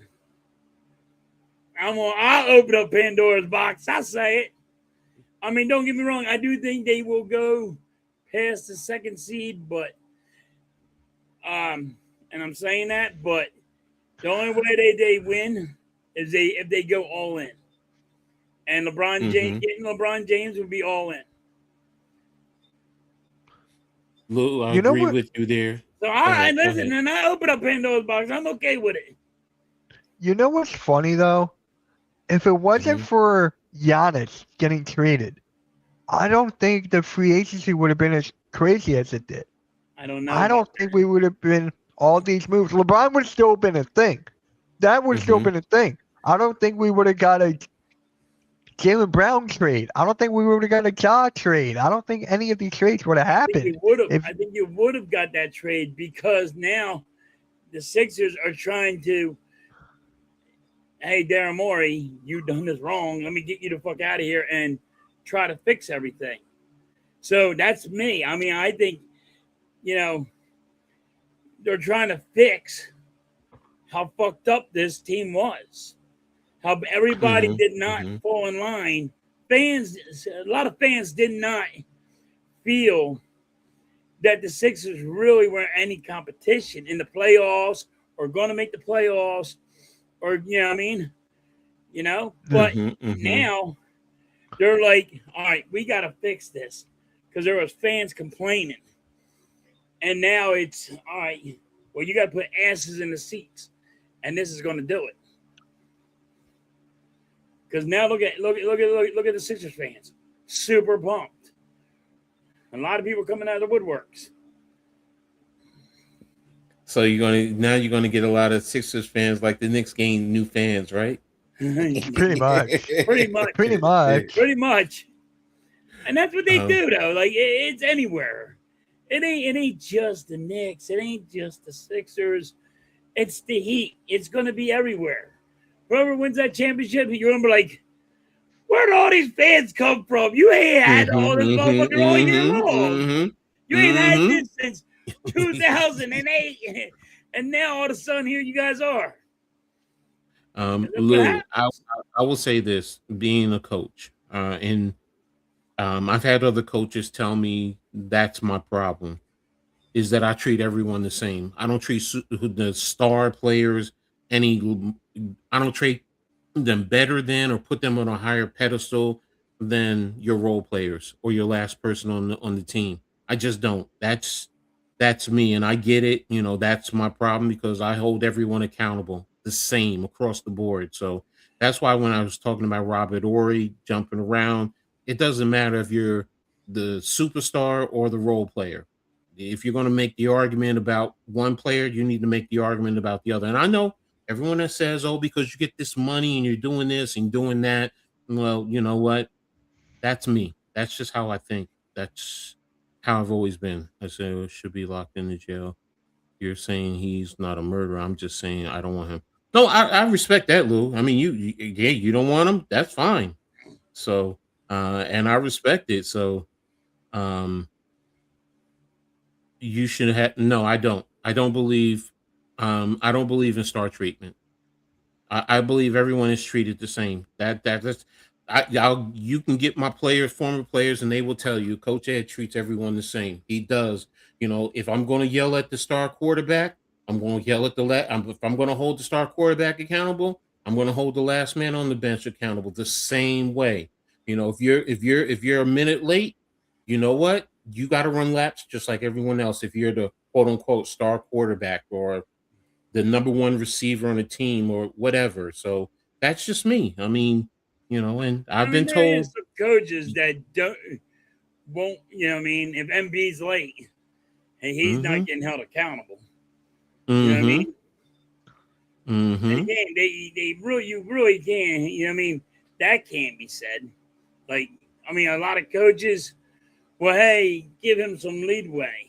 I'll open up Pandora's box. I say it. I mean, don't get me wrong. I do think they will go past the second seed, but and I'm saying that, but the only way they win is if they go all in. And LeBron James, getting LeBron James would be all in. Lou, I You know agree what? with you there. So Go listen, ahead. and I open up Pandora's box. I'm okay with it. You know what's funny though? If it wasn't for Giannis getting traded, I don't think the free agency would have been as crazy as it did. I don't know. I don't think we would have been all these moves. LeBron would still have been a thing. That would still been a thing. I don't think we would have got a Jaylen Brown trade. I don't think we would have got a Ja trade. I don't think any of these trades would have happened. I think you would have got that trade because now the Sixers are trying to, hey, Daryl Morey, you done this wrong. Let me get you the fuck out of here and try to fix everything. So that's me. I mean, I think, they're trying to fix how fucked up this team was. How everybody did not fall in line. A lot of fans did not feel that the Sixers really weren't any competition in the playoffs or going to make the playoffs or, but now they're like, all right, we got to fix this because there was fans complaining. And now it's, all right, well, you got to put asses in the seats and this is going to do it. Because now look at the Sixers fans, super pumped. A lot of people coming out of the woodworks. So you're gonna get a lot of Sixers fans like the Knicks gain new fans, right? Pretty much. Pretty much. Pretty much. And that's what they do, though. Like it's anywhere. It ain't just the Knicks. It ain't just the Sixers. It's the Heat. It's gonna be everywhere. Whoever wins that championship, you're gonna be like, where'd all these fans come from? You ain't had all this motherfucker all year long. You ain't had this since 2008, and now all of a sudden here you guys are. Lou, I will say this: being a coach, and I've had other coaches tell me that's my problem, is that I treat everyone the same. I don't treat the star players I don't treat them better than or put them on a higher pedestal than your role players or your last person on the team. I just don't. That's me, and I get it. That's my problem because I hold everyone accountable the same across the board. So that's why when I was talking about Robert Horry jumping around, it doesn't matter if you're the superstar or the role player. If you're going to make the argument about one player, you need to make the argument about the other. And I know everyone that says, oh, because you get this money and you're doing this and doing that. Well, you know what? That's me. That's just how I think. That's how I've always been. I say it should be locked in the jail. You're saying he's not a murderer. I'm just saying I don't want him. No, I respect that, Lou. I mean, you don't want him. That's fine. So, and I respect it. So, you should have. No, I don't. I don't believe in star treatment. I believe everyone is treated the same. You can get my former players, and they will tell you Coach Ed treats everyone the same. He does. If I'm going to yell at the star quarterback, I'm going to yell at if I'm going to hold the star quarterback accountable, I'm going to hold the last man on the bench accountable the same way. If you're a minute late, you know what? You got to run laps just like everyone else. If you're the quote unquote star quarterback or the number one receiver on a team or whatever. So that's just me. I mean, and I've been told some coaches that won't, if MB's late and he's not getting held accountable. You know what I mean? And again, you really can, that can't be said. Like, a lot of coaches, well, hey, give him some leadway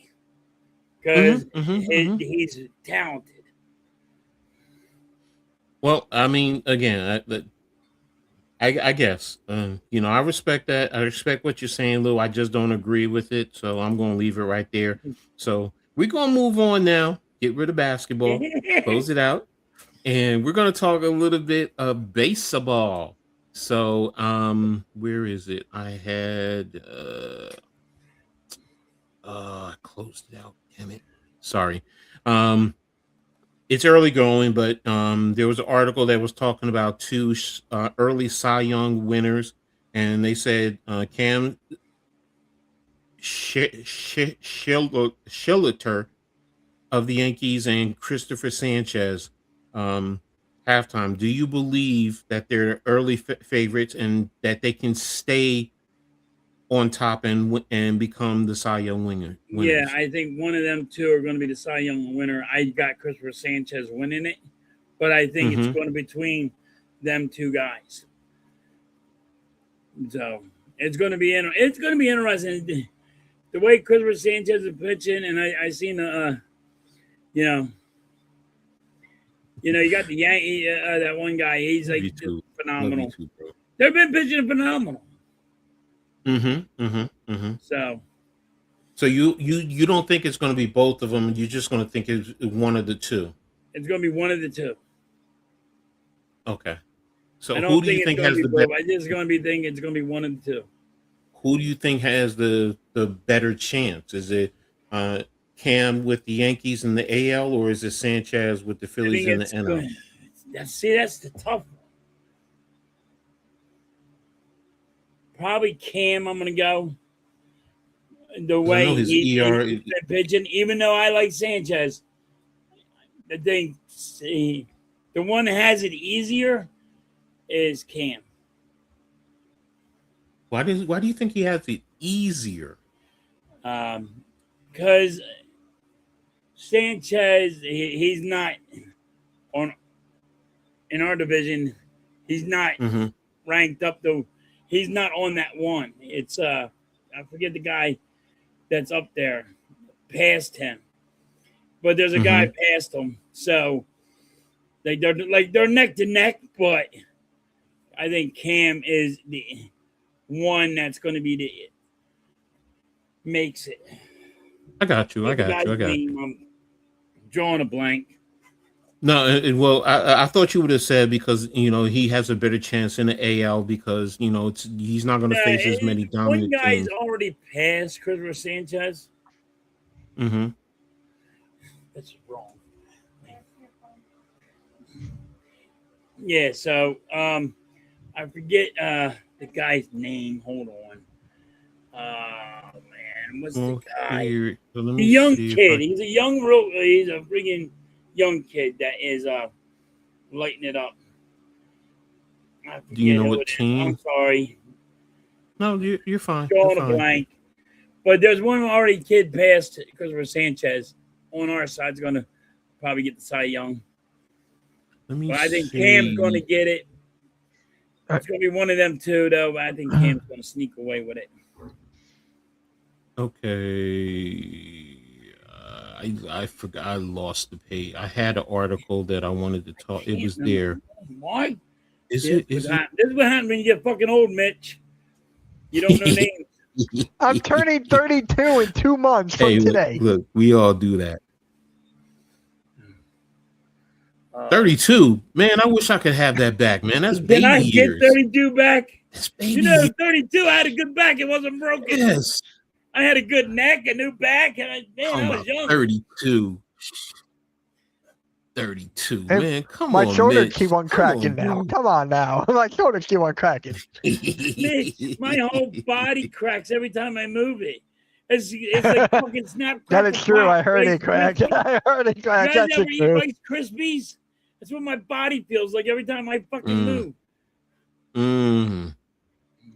because he's talented. Well, I mean, again, I guess I respect that. I respect what you're saying, Lou. I just don't agree with it, so I'm going to leave it right there. So we're going to move on now. Get rid of basketball, close it out, and we're going to talk a little bit of baseball. So, where is it? I had I closed it out. Damn it. Sorry. Um, it's early going, but there was an article that was talking about two early Cy Young winners, and they said Cam Shilliter of the Yankees and Christopher Sanchez. Um, Halftime. Do you believe that they're early favorites and that they can stay on top and become the Cy Young Yeah, winners? I think one of them two are going to be the Cy Young winner. I got Christopher Sanchez winning it, but I think it's Mm-hmm. going to be between them two guys. So it's going to be interesting. The way Christopher Sanchez is pitching, and I seen you know, you got the Yankee that one guy. He's Love like you just too. Love you phenomenal. too, bro. They've been pitching phenomenal. Mm-hmm. Mm-hmm. Mm-hmm. So So you don't think it's going to be both of them? You're just going to think it's one of the two. it's going to be one of the two. Okay. I So who don't do you think it's think going to has be the both. better? I just going to be thinking it's going to be one of the two. Who do you think has the better chance? Is it uh, Cam with the Yankees in the AL, or is it Sanchez with the I Phillies think in the it's NL? good. That's the tough one. Probably Cam. I'm going to go the Because I way know his he's ER. been pitching. Even though I like Sanchez, the thing, the one that has it easier is Cam. Why do you think he has it easier? Because Sanchez, he's not on in our division. He's not Mm-hmm. ranked up though. He's not on that one. It's I forget the guy that's up there past him, but there's a guy Mm-hmm. past him. So they're neck to neck, but I think Cam is the one that's going to be the makes it. I got you. I What's the got guy's you. I got name? you. I'm drawing a blank. No, well, I thought you would have said because he has a better chance in the AL because he's not going to face as many One dominant guy's teams. already passed Christopher Sanchez. Mm-hmm. That's wrong. Yeah, so I forget the guy's name. Hold on. Oh man, what's the guy? Okay, so let The me young see if kid. I He's a freaking young kid that is lighting it up. I do you forget know who what it is. I'm team? sorry. No, you're fine. You're Drawing a fine. blank. But there's one already kid past Christopher Sanchez on our side is gonna probably get the Cy Young. Let me But I think Cam's gonna see. get it. It's gonna be one of them two though, but I think Cam's gonna sneak away with it. Okay. I forgot. I lost the page. I had an article that I wanted to talk. It Can't was remember there. why. Is This it? Is it? This is what happens when you get fucking old, Mitch. You don't know names. I'm turning 32 in 2 months from Hey, today. look, we all do that. Uh, 32, man. I wish I could have that back, man. That's Can baby I get years. 32 back? That's You baby know, years. 32, I had a good back. It wasn't broken. Yes. I had a good neck, a new back, and I Come was on, young. 32. 32, And man. Come my on, shoulders Mitch. keep on Come cracking on, now. bro. Come on now. My shoulders keep on cracking. My whole body cracks every time I move it. It's like fucking snap, That crack, is true. pop. I heard Rice it crack. Krispies. I heard it You crack. guys That's ever the eat truth. Rice Krispies? That's what my body feels like every time I fucking Mm, move.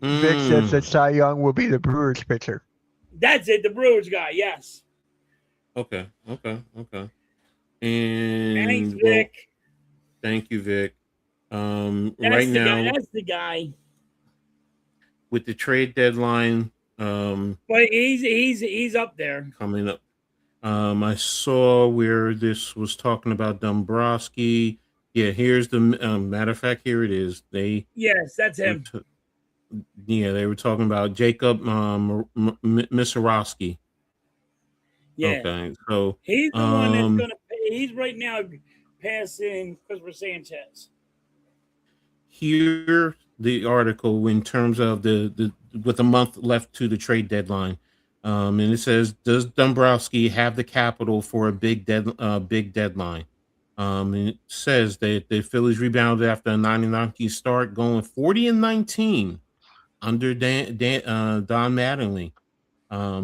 Vic says that mm. Cy Young will be the Brewers pitcher. That's it, the Brewers guy, yes. Okay. Thanks, And well, Vic. thank you, Vic. That's Right the guy. now That's the guy. with the trade deadline But he's up there. coming up, I saw where this was talking about Dombrowski. Yeah, here's the matter of fact. Here it is. Yes, that's Were him. yeah, they were talking about Jacob Misarowski. Yeah, Okay, so he's the one that's um, gonna pay. He's right now passing Christopher Sanchez. here the article in terms of the with a month left to the trade deadline, and it says, does Dombrowski have the capital for a big deadline? And it says that the Phillies rebounded after a 90-19 start, going 40-19 under Don Mattingly.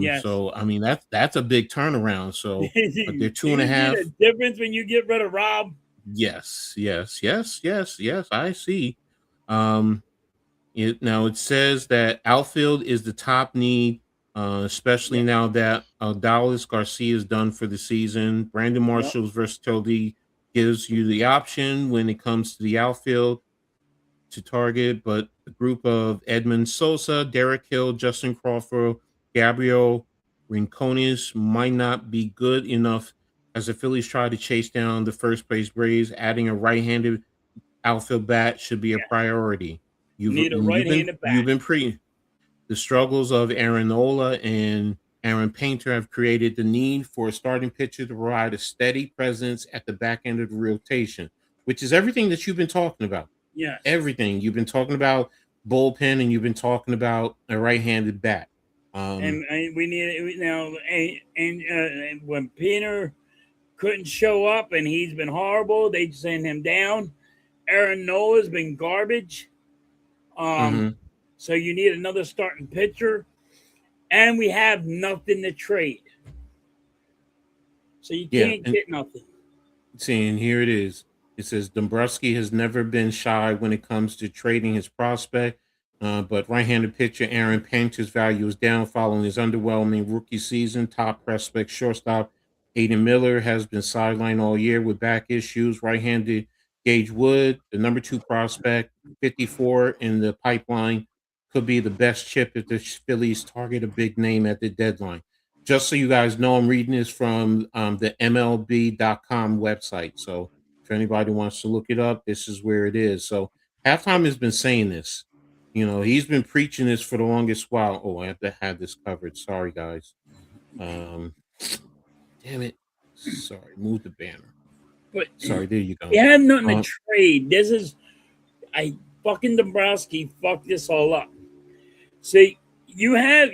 Yes. So I mean that's a big turnaround. So, but they're Do two and a you see half. the difference when you get rid of Rob? Yes, yes, yes, yes, yes. I see. Um, it says that outfield is the top need, especially Yeah. now that Dallas Garcia is done for the season. Brandon Yep. Marshall's versatility gives you the option when it comes to the outfield to target, but the group of Edmund Sosa, Derek Hill, Justin Crawford, Gabriel Rincones might not be good enough as the Phillies try to chase down the first place Braves. Adding a right-handed outfield bat should be a Yeah. priority. Need a right-handed You've bat. been pre the struggles of Aaron Nola and Aaron Painter have created the need for a starting pitcher to provide a steady presence at the back end of the rotation, which is everything that you've been talking about. Yes. Everything you've been talking about, bullpen, and you've been talking about a right-handed bat. Um, And we need it now. And when Peter couldn't show up and he's been horrible, they send him down. Aaron Nola's been garbage. Um, mhm. so you need another starting pitcher, and we have nothing to trade. So you Yeah, can't and get nothing. seeing here it is. It says Dombrowski has never been shy when it comes to trading his prospect, but right-handed pitcher Aaron Painter's value is down following his underwhelming rookie season. Top prospect shortstop Aiden Miller has been sidelined all year with back issues. Right-handed Gage Wood, the number 2 prospect, 54 in the pipeline, could be the best chip if the Phillies target a big name at the deadline. Just so you guys know, I'm reading this from the MLB.com website. So if anybody wants to look it up, this is where it is. So halftime has been saying this. He's been preaching this for the longest while. Oh, I have to have this covered. Sorry, guys. Um, damn it. Sorry, move the banner. But Sorry, there you we go. have nothing to Um, trade. This is I fucking Dombrowski fucked this all up. See, you have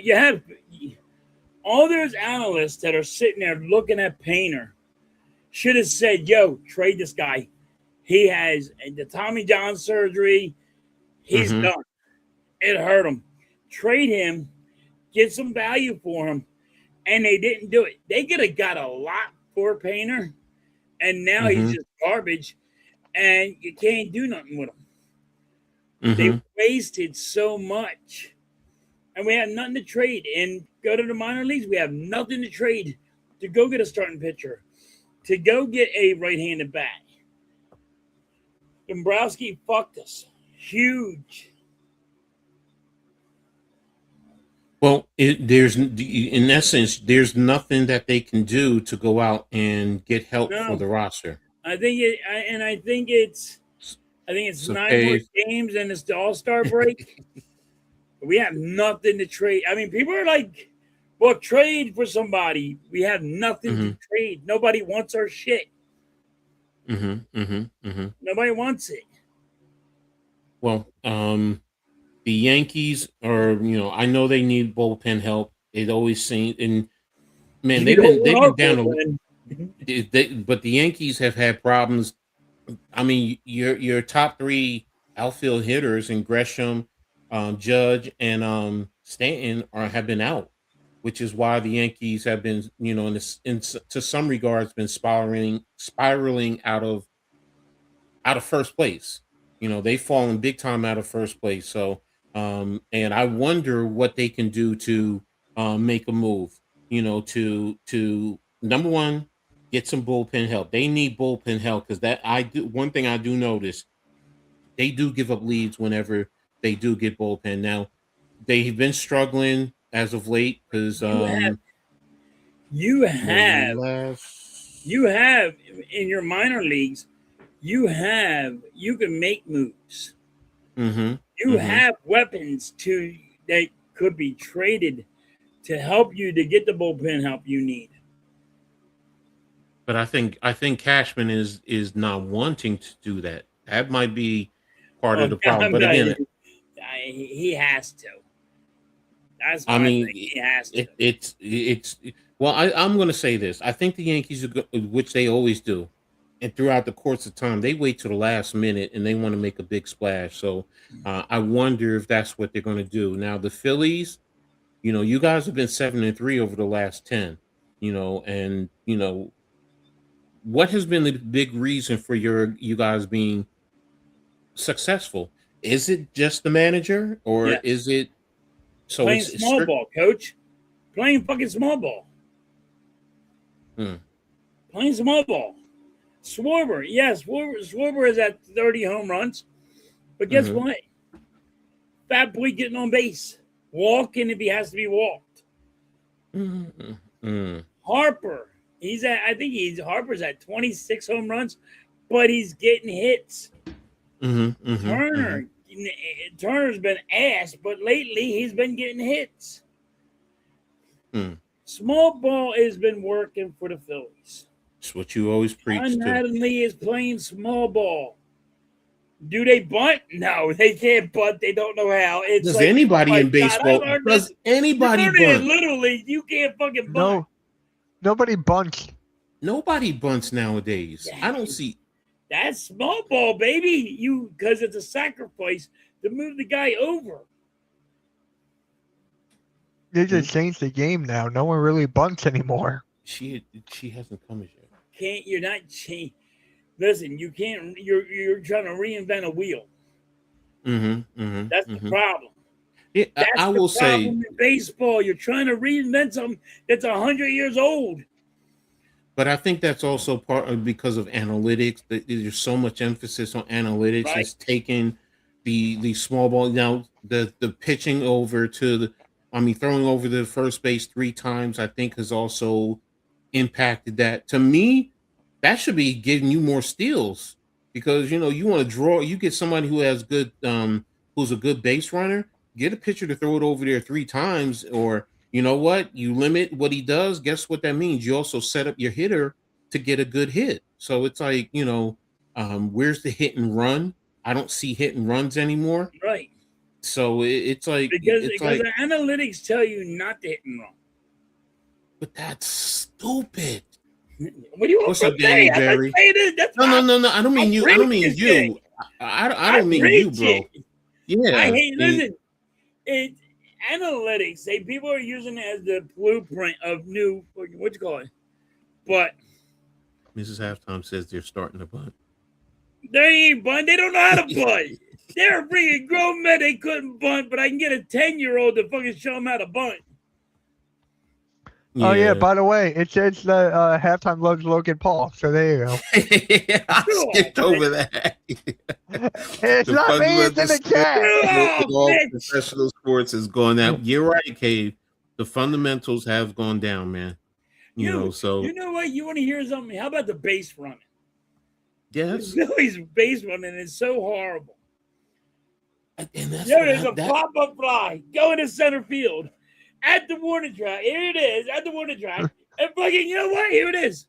all those analysts that are sitting there looking at Painter should have said, "Yo, trade this guy. He has the Tommy John surgery. He's mhm, done. It hurt him. Trade him, get some value for him." And they didn't do it. They could have got a lot for Painter, and now he's mhm, just garbage, and you can't do nothing with him. They mhm. wasted so much, and we have nothing to trade. And go to the minor leagues, we have nothing to trade to go get a starting pitcher, to go get a right-handed bat. Dombrowski fucked us. Huge. Well, in essence, there's nothing that they can do to go out and get help for No, the roster. I think it, and I think it's So 9 more pay. games, and it's the All Star break. We have nothing to trade. I mean, people are like, "Well, trade for somebody." We have nothing to Mhm, trade. Nobody wants our shit. mhm, mhm, mhm. Nobody wants it. Well, the Yankees are, I know they need bullpen help. It always seems, and man, You don't they've want been our down bullpen. but the Yankees have had problems. I mean, your top 3 outfield hitters in Gresham, Judge, and Stanton have been out, which is why the Yankees have been, to some regards, been spiraling out of first place. They've fallen big time out of first place. So, and I wonder what they can do to make a move. To number one, get some bullpen help. They need bullpen help because that I do. One thing I do notice, they do give up leads whenever they do get bullpen. Now, they've been struggling as of late because You have, you the have, last. you have in your minor leagues. you can make moves. Mm-hmm. You have weapons that could be traded to help you to get the bullpen help you need. But I think Cashman is not wanting to do that. That might be part of the problem. But again, he has to. That's I my mean, thing. He has to. it's well. I'm going to say this. I think the Yankees, which they always do, and throughout the course of time, they wait to the last minute and they want to make a big splash. So I wonder if that's what they're going to do. Now the Phillies, you guys have been 7-3 over the last 10. And what has been the big reason for you guys being successful? Is it just the manager, or Yes. is it so Playing it's small ball, coach? Playing fucking small ball. Playing small ball. Schwarber, yes, Schwarber is at 30 home runs, but guess what? Fat boy getting on base, walking if he has to be walked. Harper, Harper's at 26 home runs, but he's getting hits. Turner's been ass, but lately he's been getting hits. Small ball has been working for the Phillies. It's what you always preach John to. Mattingly is playing small ball. Do they bunt? No, they can't bunt. They don't know how. It's Does like, anybody in baseball? Does anybody bunt? Literally, you can't fucking bunt. No, nobody bunts. Nobody bunts nowadays. I don't see. That's small ball, baby. Because it's a sacrifice to move the guy over. They just changed the game now. No one really bunts anymore. She hasn't come as yet. You're not changing. Listen, you can't. You're trying to reinvent a wheel. That's the problem. Yeah, that's I will say, in baseball, you're trying to reinvent something that's 100 years old. But I think that's also because of analytics. There's so much emphasis on analytics. Right. It's taking the small ball now, the pitching over to throwing over the first base 3 times. I think has also impacted that. To me, that should be giving you more steals because you want to draw. You get somebody who has good, who's a good base runner. Get a pitcher to throw it over there 3 times, or you know what? You limit what he does. Guess what that means? You also set up your hitter to get a good hit. So it's like where's the hit and run? I don't see hit and runs anymore. Right. So it's like because the analytics tell you not to hit and run. But that's stupid. What do you want What's to up, Danny Barry? No. I don't mean you. I don't mean you. I don't mean you, bro. Yeah. I hate. Listen, analytics. People are using it as the blueprint of new. What you call it? But Mrs. Halftime says they're starting to bunt. They ain't bunt. They don't know how to bunt. They're bringing grown men. They couldn't bunt, but I can get a 10-year-old to fucking show them how to bunt. Yeah. Oh yeah, by the way, it says that Halftime loves Logan Paul, so there you go. I skipped over that. It's not me, it's in the chat. All professional sports is going down. You're right, Cade. The fundamentals have gone down, man. So you know what? You want to hear something? How about the base running? Yes. Philly's base running is so horrible. And that's there's a pop-up fly going to center field. At the warning track. Here it is. At the warning track. And fucking, you know what? Here it is.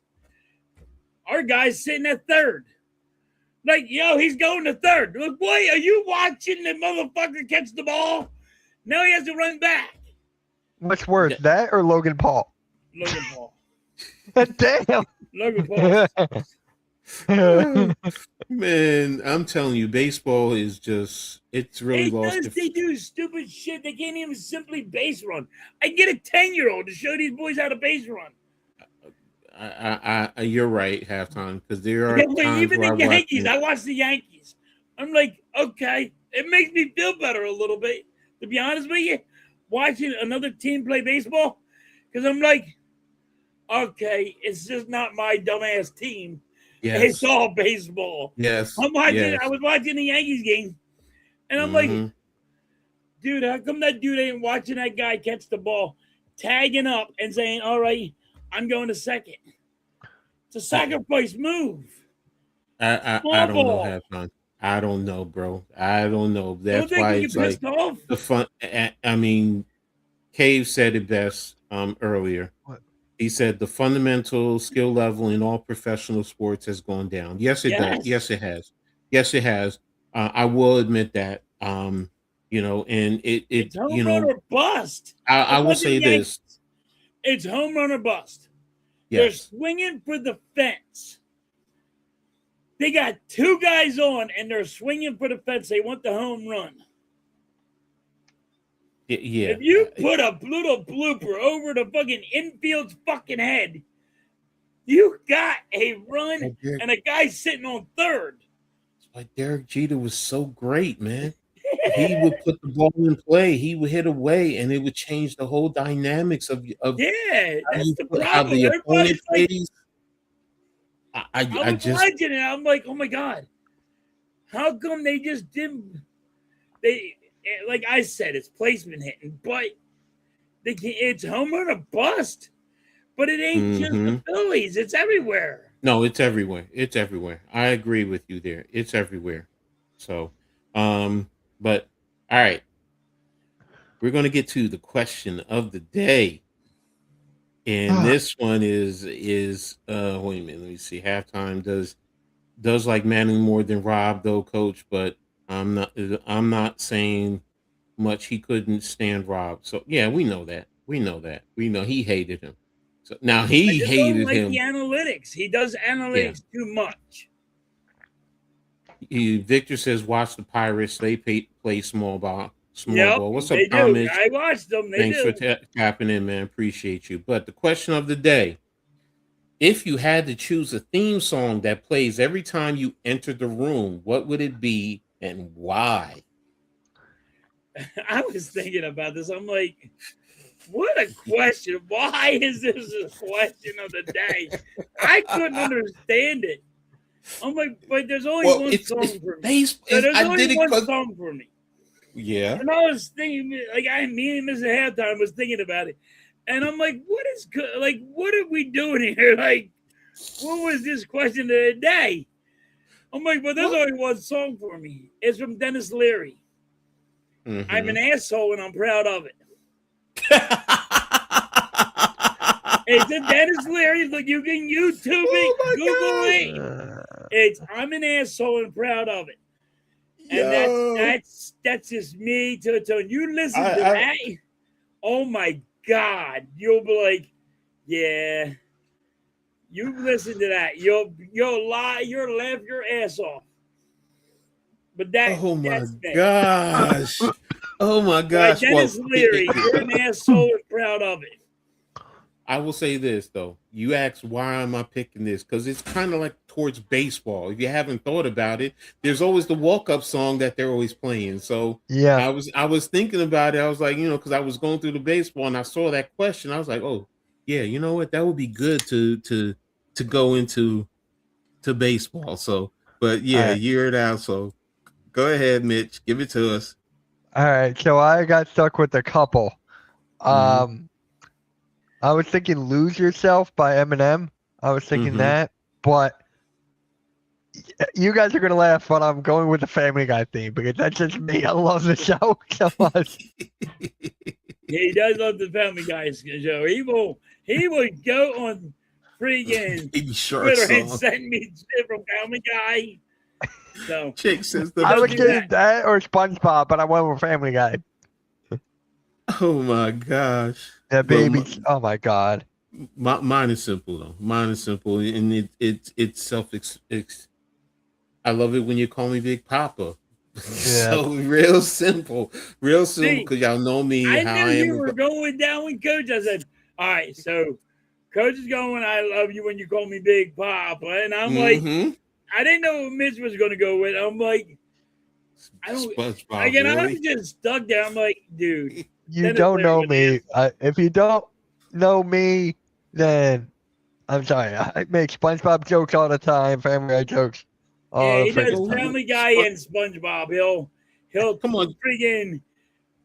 Our guy's sitting at third. Like, he's going to third. Look, boy, are you watching the motherfucker catch the ball? Now he has to run back. What's worse, that or Logan Paul? Logan Paul. Damn. Logan Paul. Man, I'm telling you, baseball is it's really lost. They do stupid shit. They can't even simply base run. I get a 10-year-old to show these boys how to base run. You're right, Halftime, because there are even the Yankees. I watch the Yankees. I'm like, okay, it makes me feel better a little bit, to be honest with you, watching another team play baseball, because I'm like, okay, it's just not my dumbass team. Yes. It's all baseball. Yes. I was watching the Yankees game, and I'm like, dude, how come that dude ain't watching that guy catch the ball, tagging up and saying, all right, I'm going to second. It's a sacrifice move. I don't know halftime. I don't know, bro. I don't know. Don't That's think why you it's get like pissed off? the fun. I mean, Cave said it best earlier. What? He said the fundamental skill level in all professional sports has gone down. Yes, it does. Yes. Yes, it has. Yes, it has. I will admit that. And It's home run or bust. I It's will like the say this. Yankees. It's home run or bust. They're Yes. swinging for the fence. They got two guys on, and they're swinging for the fence. They want the home run. Yeah. If you put a little blooper over the fucking infield's fucking head, you got a run and a guy sitting on third. Like Derek Jeter was so great, man. He would put the ball in play. He would hit away, and it would change the whole dynamics of Yeah, that's the how problem. the opponent Everybody's like, plays. I was watching it. I'm like, oh my god, how come they just didn't? Like I said, it's placement hitting, but it's home run or bust. But it ain't just the Phillies; it's everywhere. No, it's everywhere. It's everywhere. I agree with you there. It's everywhere. So, but all right, we're going to get to the question of the day. And this one is wait a minute, let me see. Halftime does like Manning more than Rob though, coach, but I'm not saying much. He couldn't stand Rob. So yeah, we know that. We know he hated him. So now I he just don't hated like him. the analytics. He does analytics too much. Victor says watch the Pirates. They play small ball. Yep, What's up, they do. Homage? I watched them. Thanks for tapping in, man. Appreciate you. But the question of the day: if you had to choose a theme song that plays every time you enter the room, what would it be and why? I was thinking about this. I'm like, what a question. Why is this a question of the day? I couldn't understand it. I'm like, but there's only one song for me. There's only one song for me. Yeah. And I was thinking, like, me and Mr. Halftime was thinking about it. And I'm like, what are we doing here? Like, what was this question of the day? I'm like, but there's only one song for me. It's from Dennis Leary. Mm-hmm. I'm an asshole and I'm proud of it. It's a Dennis Leary. Look, you can YouTube it, Google it. It's I'm an asshole and proud of it. And that's just me. You listen to that. Oh my God, you'll be like, yeah. You listen to that, you'll lie, you'll laugh your ass off. But that's gosh. Oh my gosh. Dennis Leary, you're an asshole and proud of it. I will say this though. You asked why am I picking this? Because it's kind of like towards baseball. If you haven't thought about it, there's always the walk-up song that they're always playing. So yeah, I was thinking about it. I was like, because I was going through the baseball and I saw that question. I was like, oh yeah, you know what? That would be good to go into baseball. So, but yeah, you're it out. So go ahead, Mitch. Give it to us. All right. So I got stuck with a couple. I was thinking "Lose Yourself" by Eminem. I was thinking that, but you guys are gonna laugh, but I'm going with the Family Guy theme because that's just me. I love the show so much. Yeah, he does love the Family Guy show. He will go on freaking Twitter and send me shit from Family Guy. So Chick says I was getting that or SpongeBob, but I went with Family Guy. Oh my gosh. Yeah, baby. Oh my God. Mine is simple though. Mine is simple, and it's self. I love it when you call me Big Papa. Yeah. So real simple because y'all know me. I knew you were going down with Coach. I said, all right, so Coach is going. I love you when you call me Big Papa, and I'm like, I didn't know what Mitch was going to go with. I'm like, I don't. SpongeBob, Again, I was just stuck there. I'm like, dude. You don't know me. If you don't know me, then I'm sorry. I make SpongeBob jokes all the time, Family Guy jokes. Yeah, he does Family Guy and SpongeBob. He'll come on, freaking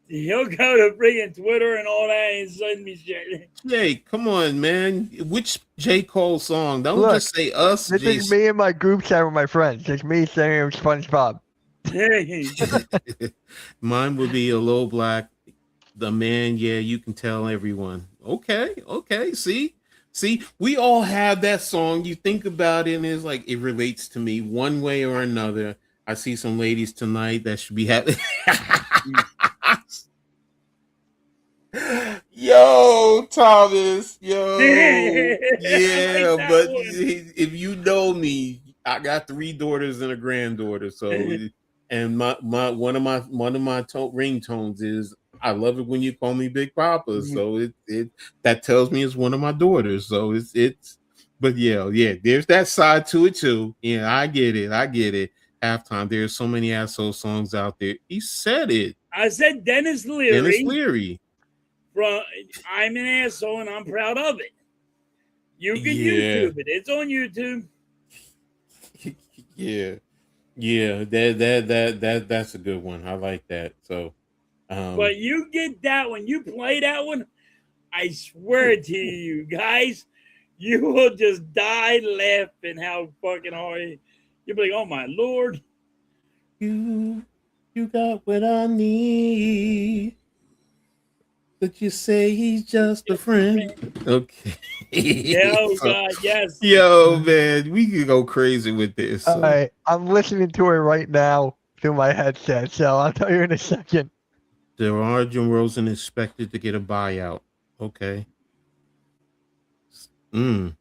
He'll go to freaking Twitter and all that and send me shit. Jay, come on, man. Which J. Cole song? Don't Look, just say us, this is Jason. me and my group chat with my friends. It's me saying SpongeBob. Mine would be a low black. The man, yeah, you can tell everyone. Okay. See, we all have that song. You think about it, and it's like it relates to me one way or another. I see some ladies tonight that should be happy. Yo, Thomas, yo, yeah, Like that but one. if you know me, I got 3 daughters and a granddaughter. So, and my one of my ringtones is I love it when you call me Big Papa. So it that tells me it's one of my daughters. So it's but yeah, there's that side to it too. Yeah, I get it. Halftime, there's so many asshole songs out there. He said it. I said Dennis Dennis Leary. Leary. From I'm an asshole and I'm proud of it. You can Yeah. YouTube it. It's on YouTube. Yeah, that's a good one. I like that. So, But you get that one, you play that one, I swear to you guys, you will just die laughing how fucking hard you'll be like, oh my lord. you got what I need. But you say he's just a friend. Okay. Oh God, yes. Yo, man, we could go crazy with this. All right, I'm listening to it right now through my headset, so I'll tell you in a second. DeMar DeRozan expected to get a buyout. Okay. DeMar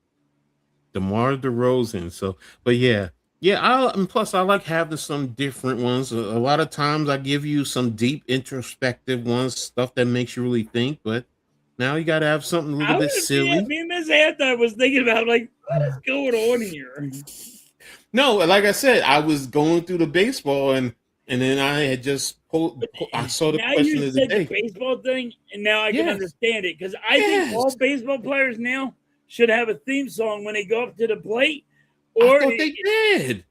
DeRozan. So, but yeah. And plus I like having some different ones. A lot of times I give you some deep introspective ones, stuff that makes you really think, but now you got to have something a little bit silly. Me and Miss Antha was thinking about like, what is going on here? No, like I said, I was going through the baseball and then I had just I saw the now question you of the said day. the baseball thing, and now I can Yes. understand it because I think all baseball players now should have a theme song when they go up to the plate. Or I thought they did.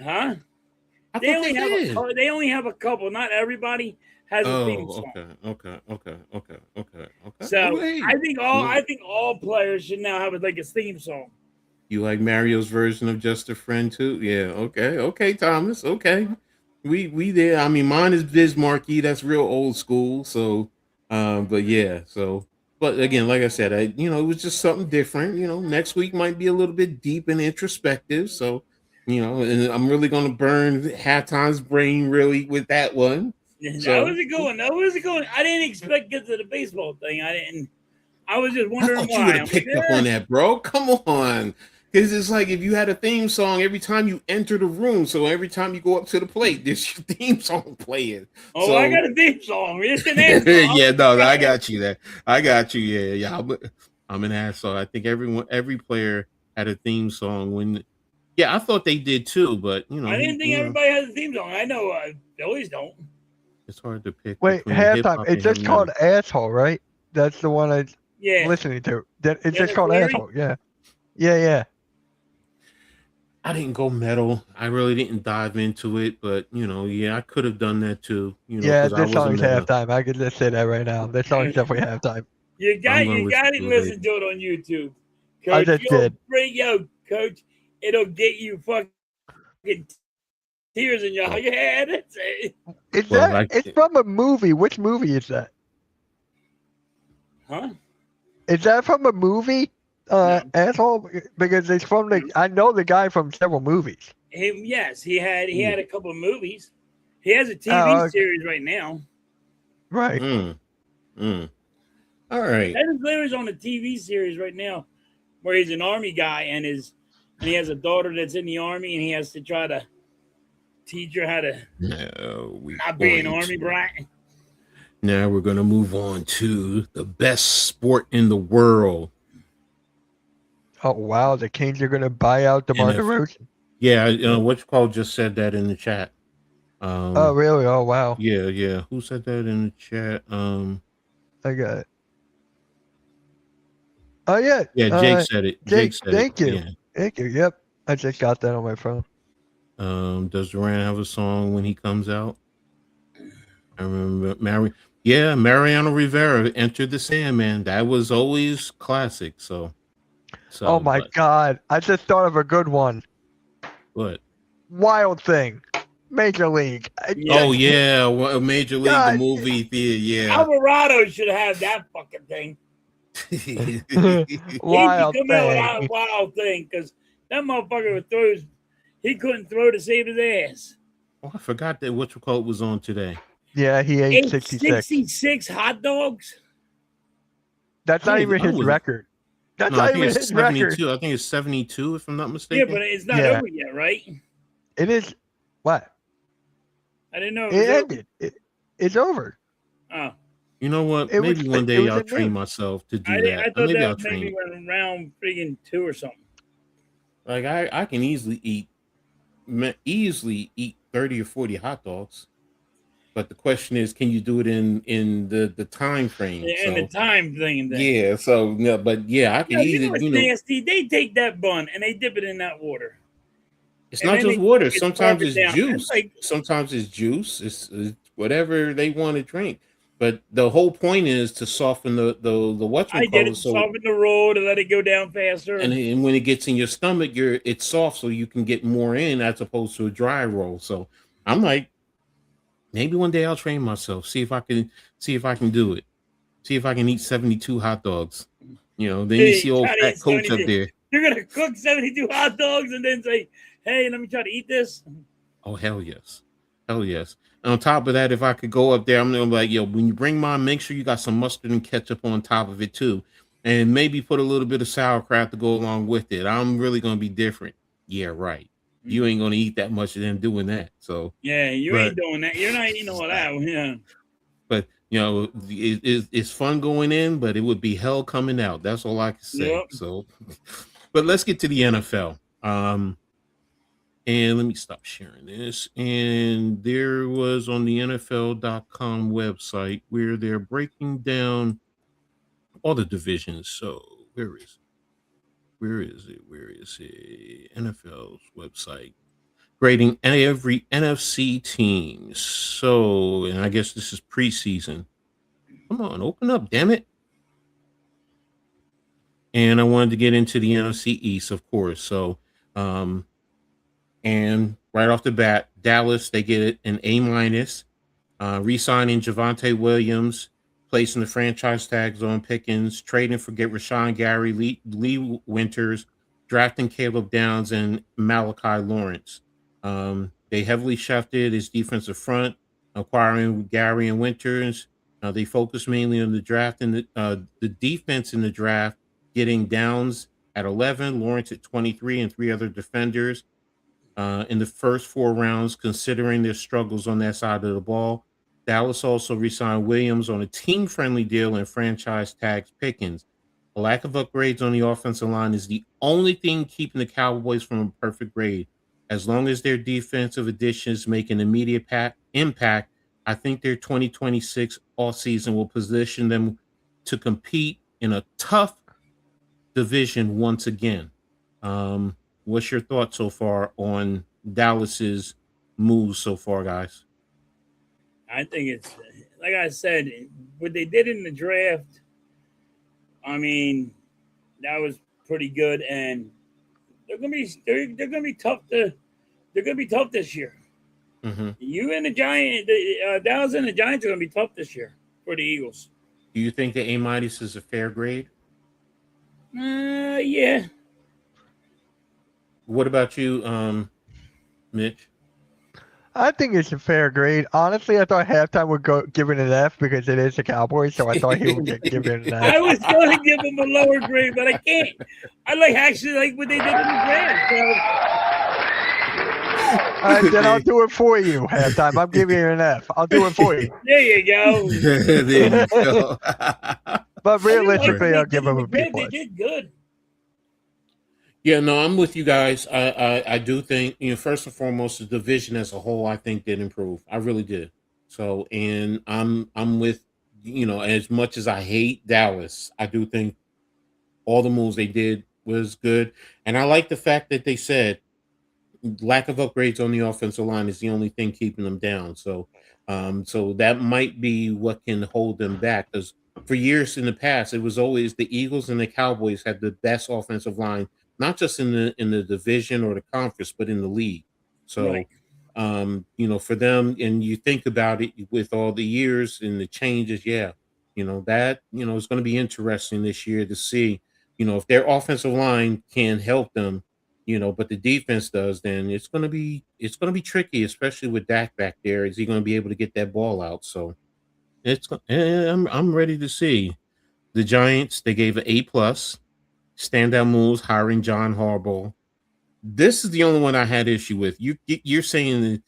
Huh? I They thought only they have did. they only have a couple. Not everybody has a theme song. Okay. So Wait. I think all players should now have like a theme song. You like Mario's version of Just a Friend too? Yeah. Okay, Thomas. Okay. We there. I mean, mine is Bismarcky. That's real old school. So, but yeah. So, but again, like I said, it was just something different. Next week might be a little bit deep and introspective. So, and I'm really gonna burn Halftime's brain really with that one. That was a good one. I didn't expect to get to the baseball thing. I was just I wondering thought why. you would have picked up on that, bro. Come on. Because it's like if you had a theme song every time you enter the room, so every time you go up to the plate, there's your theme song playing. Oh, so, I got a theme song. It's an asshole. Yeah, no, I got you there. I got you. Yeah. I'm an asshole. I think every player had a theme song when. Yeah, I thought they did too, but I didn't think everybody has a theme song. I know Phillies don't. It's hard to pick. Wait, halftime. It's just called Asshole, right? That's the one I'm listening to. It's just called Asshole. Yeah. I didn't go metal. I really didn't dive into it, but I could have done that too. Yeah, this song's halftime. I could just say that right now. This song's definitely halftime. You got to listen to it on YouTube. Coach, I just did. Coach, it'll get you fucking tears in your head. It's from a movie. Which movie is that? Huh? Is that from a movie? No. Asshole, because it's from I know the guy from several movies. Yes, he had a couple of movies. He has a TV series right now. Right. All right. Dennis Leary's on a TV series right now, where he's an army guy and he has a daughter that's in the army, and he has to try to teach her how to not be an army brat. Now we're gonna move on to the best sport in the world. Oh wow, the Kings are gonna buy out DeMar DeRozan. Yeah, what you call just said that in the chat. Oh really? Oh wow. Yeah. Who said that in the chat? I got it. Oh yeah. Yeah, Jake said it. Jake said thank it. you. Yeah. Thank you. Yep. I just got that on my phone. Does Durant have a song when he comes out? I remember Yeah, Mariano Rivera entered the Sandman. That was always classic. So Oh my but God! I just thought of a good one. what? Wild Thing, Major League. Oh Yeah. yeah, well, Major League the God, movie theater. Alvarado should have that fucking thing. Yeah. He should Wild come out with a Thing. wild thing because that motherfucker would throw his, he couldn't throw to save his ass. Oh, I forgot that what you call it was on today. Yeah, he ate Ate 66. 66 hot dogs. That's not even I his was record. That's no, I not think even it's his record. 72. I think it's 72 if I'm not Yeah, mistaken. but it's not Yeah. over yet, right? It is. What? I didn't know it It was over. ended. It's over. Oh, You know what? It was. Maybe one It day was I'll in train news. myself to I do that. thought Maybe that I'll was train. maybe around freaking 2 or something. Like I can easily eat 30 or 40 hot dogs. But the question is, can you do it in the time frame? And the So time thing. yeah, so yeah, but yeah, I can Yeah, eat you know it. what's nasty? They take that bun and they dip it in that water. It's And not then just they water. fucking carve Sometimes it it's down. That's juice. like, Sometimes it's juice. It's whatever they want to drink. But the whole point is to soften the I did whatchamacallit. it to So soften the roll to let it go down faster. and when it gets in your stomach, it's soft, so you can get more in as opposed to a dry roll. So I'm like, maybe one day I'll train myself, see if I can do it, see if I can eat 72 hot dogs. Then you see Hey, old try to fat eat coach up 72. there. You're going to cook 72 hot dogs and then say, hey, let me try to eat this. Oh hell yes, hell yes. And on top of that, if I could go up there, I'm gonna be like, yo, when you bring mine, make sure you got some mustard and ketchup on top of it too, and maybe put a little bit of sauerkraut to go along with it. I'm really gonna be different. Yeah, right. You ain't gonna eat that much of them doing that. So, Yeah, you but ain't doing that. You're not eating all that. Yeah. but it's fun going in, but it would be hell coming out. That's all I can say. Yep. So, but let's get to the NFL. And let me stop sharing this. And there was on the NFL.com website where they're breaking down all the divisions. So where is it? Where is it? Where is it? NFL's website. Grading every NFC team. So, and I guess this is preseason. Come on, open up, damn it. And I wanted to get into the NFC East, of course. So, and right off the bat, Dallas, they get it an A minus. Re-signing Javonte Williams, placing the franchise tags on Pickens, trading for get Rashawn Gary, Lee Winters, drafting Caleb Downs and Malachi Lawrence. They heavily shifted his defensive front, acquiring Gary and Winters. They focused mainly on the draft and the defense in the draft, getting Downs at 11, Lawrence at 23, and 3 other defenders in the first 4 rounds, considering their struggles on that side of the ball. Dallas also re-signed Williams on a team-friendly deal and franchise tags Pickens. A lack of upgrades on the offensive line is the only thing keeping the Cowboys from a perfect grade. As long as their defensive additions make an immediate impact, I think their 2026 offseason will position them to compete in a tough division once again. What's your thoughts so far on Dallas's moves so far, guys? I think it's, like I said, what they did in the draft, I mean, that was pretty good. And they're gonna be tough this year. Mm-hmm. You and the Giants, Dallas and the Giants are gonna be tough this year for the Eagles. Do you think the A minus is a fair grade? Yeah. What about you, Mitch? I think it's a fair grade. Honestly, I thought halftime would give it an F because it is the Cowboys, so I thought he would give it an I F. was going to give them a lower grade, but I can't. I actually like what they did in the draft. So. All right, then I'll do it for you. Halftime, I'm giving you an F. I'll do it for you. There you go. There you go. But realistically, I'll They give did in them the a B draft. They plus. did good. Yeah, no, I'm with you guys. I do think, first and foremost, the division as a whole, I think did improve. I really did. So, and I'm with, as much as I hate Dallas, I do think all the moves they did was good. And I like the fact that they said lack of upgrades on the offensive line is the only thing keeping them down. So, So that might be what can hold them back. Because for years in the past, it was always the Eagles and the Cowboys had the best offensive line, not just in the division or the conference, but in the league. Right. So, for them, and you think about it with all the years and the changes, yeah, that it's going to be interesting this year to see, if their offensive line can help them, but the defense does, then it's gonna be tricky, especially with Dak back there. Is he gonna be able to get that ball out? So I'm ready to see. The Giants, they gave an A+, standout moves, hiring John Harbaugh. This is the only one I had issue with. You're saying that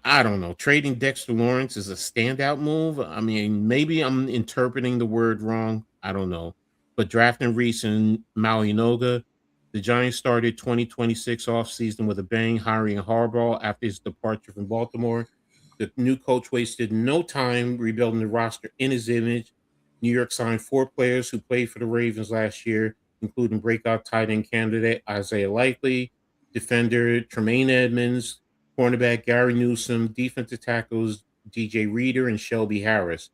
I don't know, trading Dexter Lawrence is a standout move. I mean, maybe I'm interpreting the word wrong. I don't know. But drafting Reese and Malinoga, the Giants started 2026 offseason with a bang, hiring Harbaugh after his departure from Baltimore. The new coach wasted no time rebuilding the roster in his image. New York signed 4 players who played for the Ravens last year, including breakout tight end candidate Isaiah Likely, defender Tremaine Edmonds, cornerback Gary Newsom, defensive tackles DJ Reader and Shelby Harris.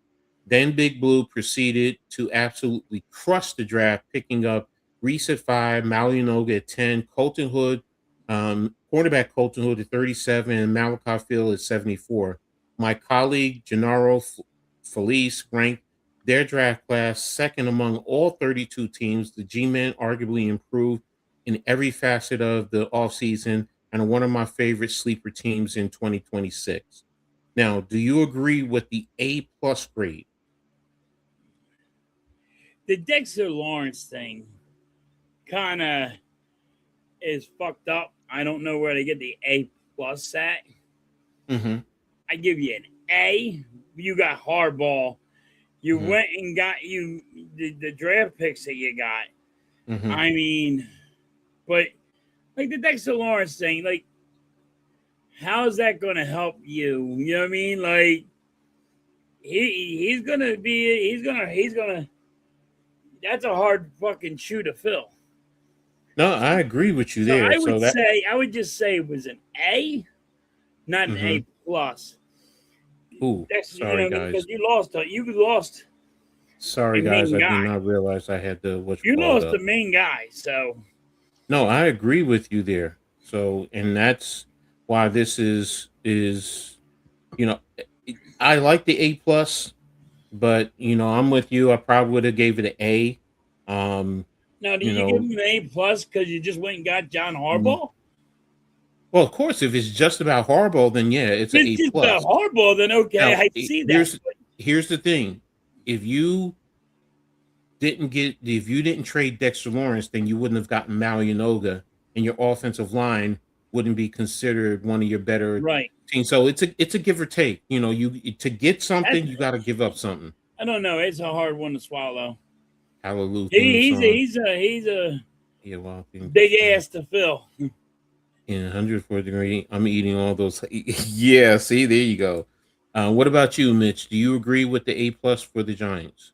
Then Big Blue proceeded to absolutely crush the draft, picking up Reese at 5, Malinoga at 10, Colton Hood, cornerback Colton Hood at 37, and Malachi Field at 74. My colleague Gennaro Felice ranked their draft class second among all 32 teams. The G-Men arguably improved in every facet of the offseason and are one of my favorite sleeper teams in 2026. Now, do you agree with the A+ grade? The Dexter Lawrence thing kind of is fucked up. I don't know where they get the A+ at. Mm-hmm. I give you an A. You got Harbaugh. You Mhm. went and got the draft picks that you got. Mm-hmm. I mean, but like the Dexter Lawrence thing, like, how is that going to help you? You know what I mean? Like, he's gonna. That's a hard fucking shoe to fill. No, I agree with you So there. So that I would just say it was an A, not an Mhm. A+. Ooh, That's, sorry because guys. you lost Sorry a guys, main I did guy. not realize I had the what you You called lost the up. main guy. So No, I agree with you there. So, and that's why this is you know I like the A+, but I'm with you. I probably would have gave it an A. Um, now, do you you give know, him an A+ because you just went and got John mm, Harbaugh? well, of course, if it's just about Harbaugh, then yeah, it's an If it's A just plus. about Harbaugh, then okay, Now, I see that. here's the thing: if you didn't trade Dexter Lawrence, then you wouldn't have gotten Malinoga, and your offensive line wouldn't be considered one of your better Right. teams. So it's a give or take. You to get That's, something, you got to give up something. I don't know. It's a hard one to swallow. Hallelujah theme He's song. a Yeah, well, big ass to fill. in 104 degree. I'm eating all those. Yeah, see, there you go. What about you, Mitch? Do you agree with the A+ for the Giants?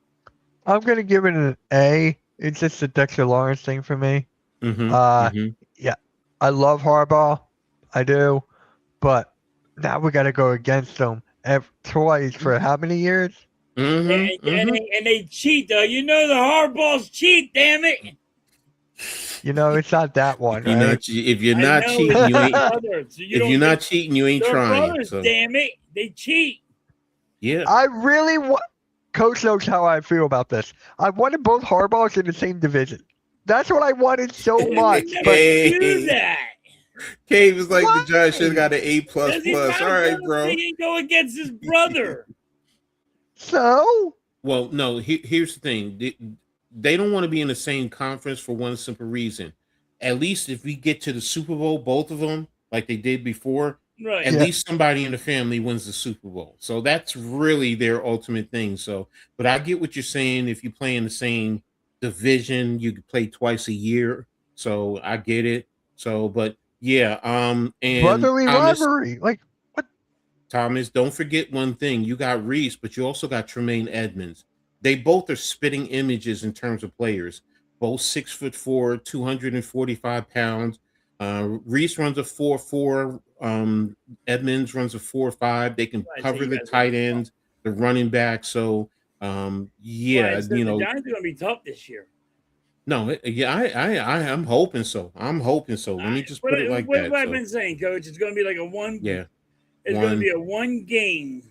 I'm gonna give it an A. It's just the Dexter Lawrence thing for me. Mm-hmm. Uh, Mm-hmm. yeah, I love Harbaugh, I do, but now we got to go against them twice for how many years? Mm-hmm. Mm-hmm. And they cheat though. You know the Hardballs cheat. Damn it! It's not that one, right? If you're I not know cheating, it's you their ain't. brother. So you If you're don't not get cheating, you ain't their trying. brothers. So Damn it! They cheat. yeah. I really want. Coach knows how I feel about this. I wanted both Harbaughs in the same division. That's what I wanted so They would much. never But do Cave. that Cave is like the Giants should have why? got an A plus because he's plus. not All right, gonna bro. freaking go against his brother. So Well, no. Here's the thing: they don't want to be in the same conference for one simple reason. At least if we get to the Super Bowl, both of them, like they did before, Right. at yeah, least somebody in the family wins the Super Bowl. So that's really their ultimate thing. So, but I get what you're saying. If you play in the same division, you could play twice a year. So I get it. So, but yeah, and brotherly Thomas, rivalry. Like what? Thomas, don't forget one thing. You got Reese, but you also got Tremaine Edmonds. They both are spitting images in terms of players. Both 6'4", 245 pounds. Reese runs a 4.4. Edmonds runs a 4.5. They can I'd say cover you the guys tight ends, the running back. So, well, yeah, I said the Giants are going to be tough this year. no, yeah, I'm hoping so. I'm hoping so. Let me just put it like What have that. I So, been saying, Coach? It's going to be like a one. yeah, It's going to be one, a one game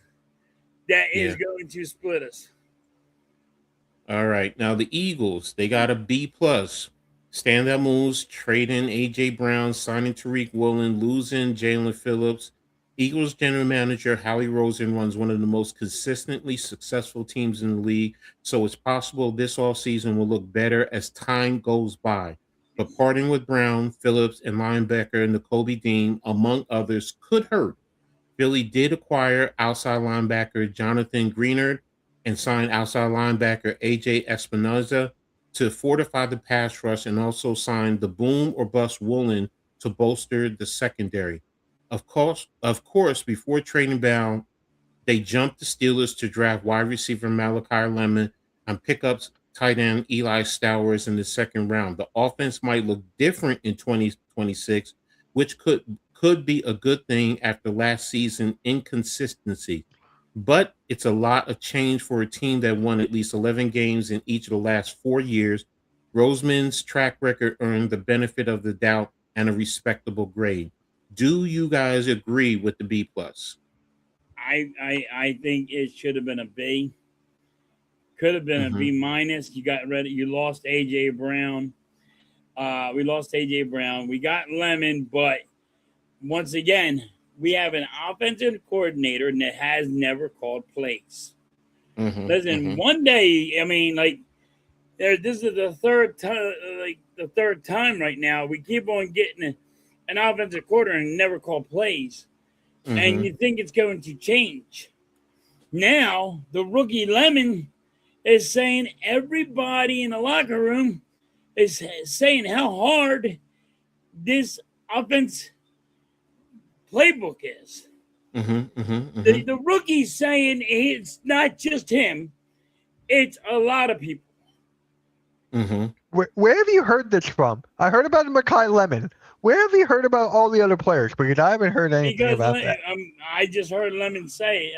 that is yeah. going to split us. All right. Now the Eagles, they got a B plus. Standout moves, trading AJ Brown, signing Tariq Woolen, losing Jalen Phillips. Eagles general manager Howie Roseman runs one of the most consistently successful teams in the league, so it's possible this offseason will look better as time goes by. But parting with Brown, Phillips, and linebacker N'Kobe Dean, among others, could hurt. Philly did acquire outside linebacker Jonathan Greenard and signed outside linebacker AJ Espinoza to fortify the pass rush, and also signed the boom or bust Woolen to bolster the secondary. Of course, before trading Brown, they jumped the Steelers to draft wide receiver Malachi Lemon and pick up tight end Eli Stowers in the second round. The offense might look different in 2026, which could be a good thing after last season inconsistency. But it's a lot of change for a team that won at least 11 games in each of the last 4 years. Roseman's track record earned the benefit of the doubt and a respectable grade. Do you guys agree with the B plus? I think it should have been a B. Could have been a Mm-hmm. B minus. You got ready. You lost AJ Brown. We lost AJ Brown. We got Lemon, but once again, we have an offensive coordinator that has never called plays. Mm-hmm. Listen, Mm-hmm. one day, I mean, like, this is the third time, like the third time right now. We keep on getting an offensive coordinator and never call plays, and you think it's going to change. Now the rookie Lemon is saying everybody in the locker room is saying how hard this offense playbook is. Mm-hmm. Mm-hmm. The rookie's saying it's not just him, it's a lot of people. Mm-hmm. Where have you heard this from? I heard about Makai Lemon. Where have you heard about all the other players? Because I haven't heard anything Because about that. I just heard Lemon say.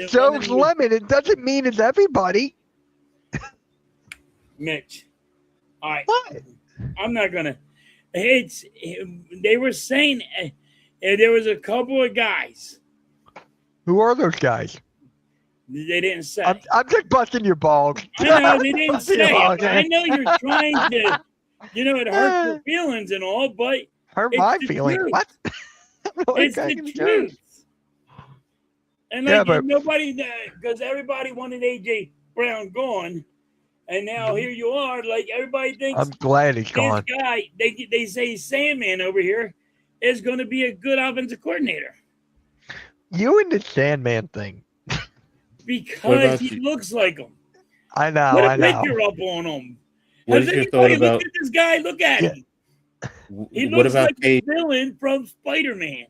So it's Lemon. It doesn't mean it's everybody. Mitch. All right. What? I'm not gonna. They were saying there was a couple of guys. Who are those guys? They didn't say. I'm just busting your balls. I know they didn't Busting say. your balls, I man. know you're trying to. It hurts your feelings and all, but Hurt it's my the feelings. truth. What? It's the truth. And like Yeah, but- nobody, because everybody wanted AJ Brown gone, and now here you are. Like everybody thinks I'm glad he's this gone. guy, they say Sandman over here is going to be a good offensive coordinator You and the Sandman thing. because he looks like him. I know. Put a I know. picture up on him. What Has is your thought anybody about? looked at this guy? Look at Yeah. him. He What looks about like the villain from Spider-Man.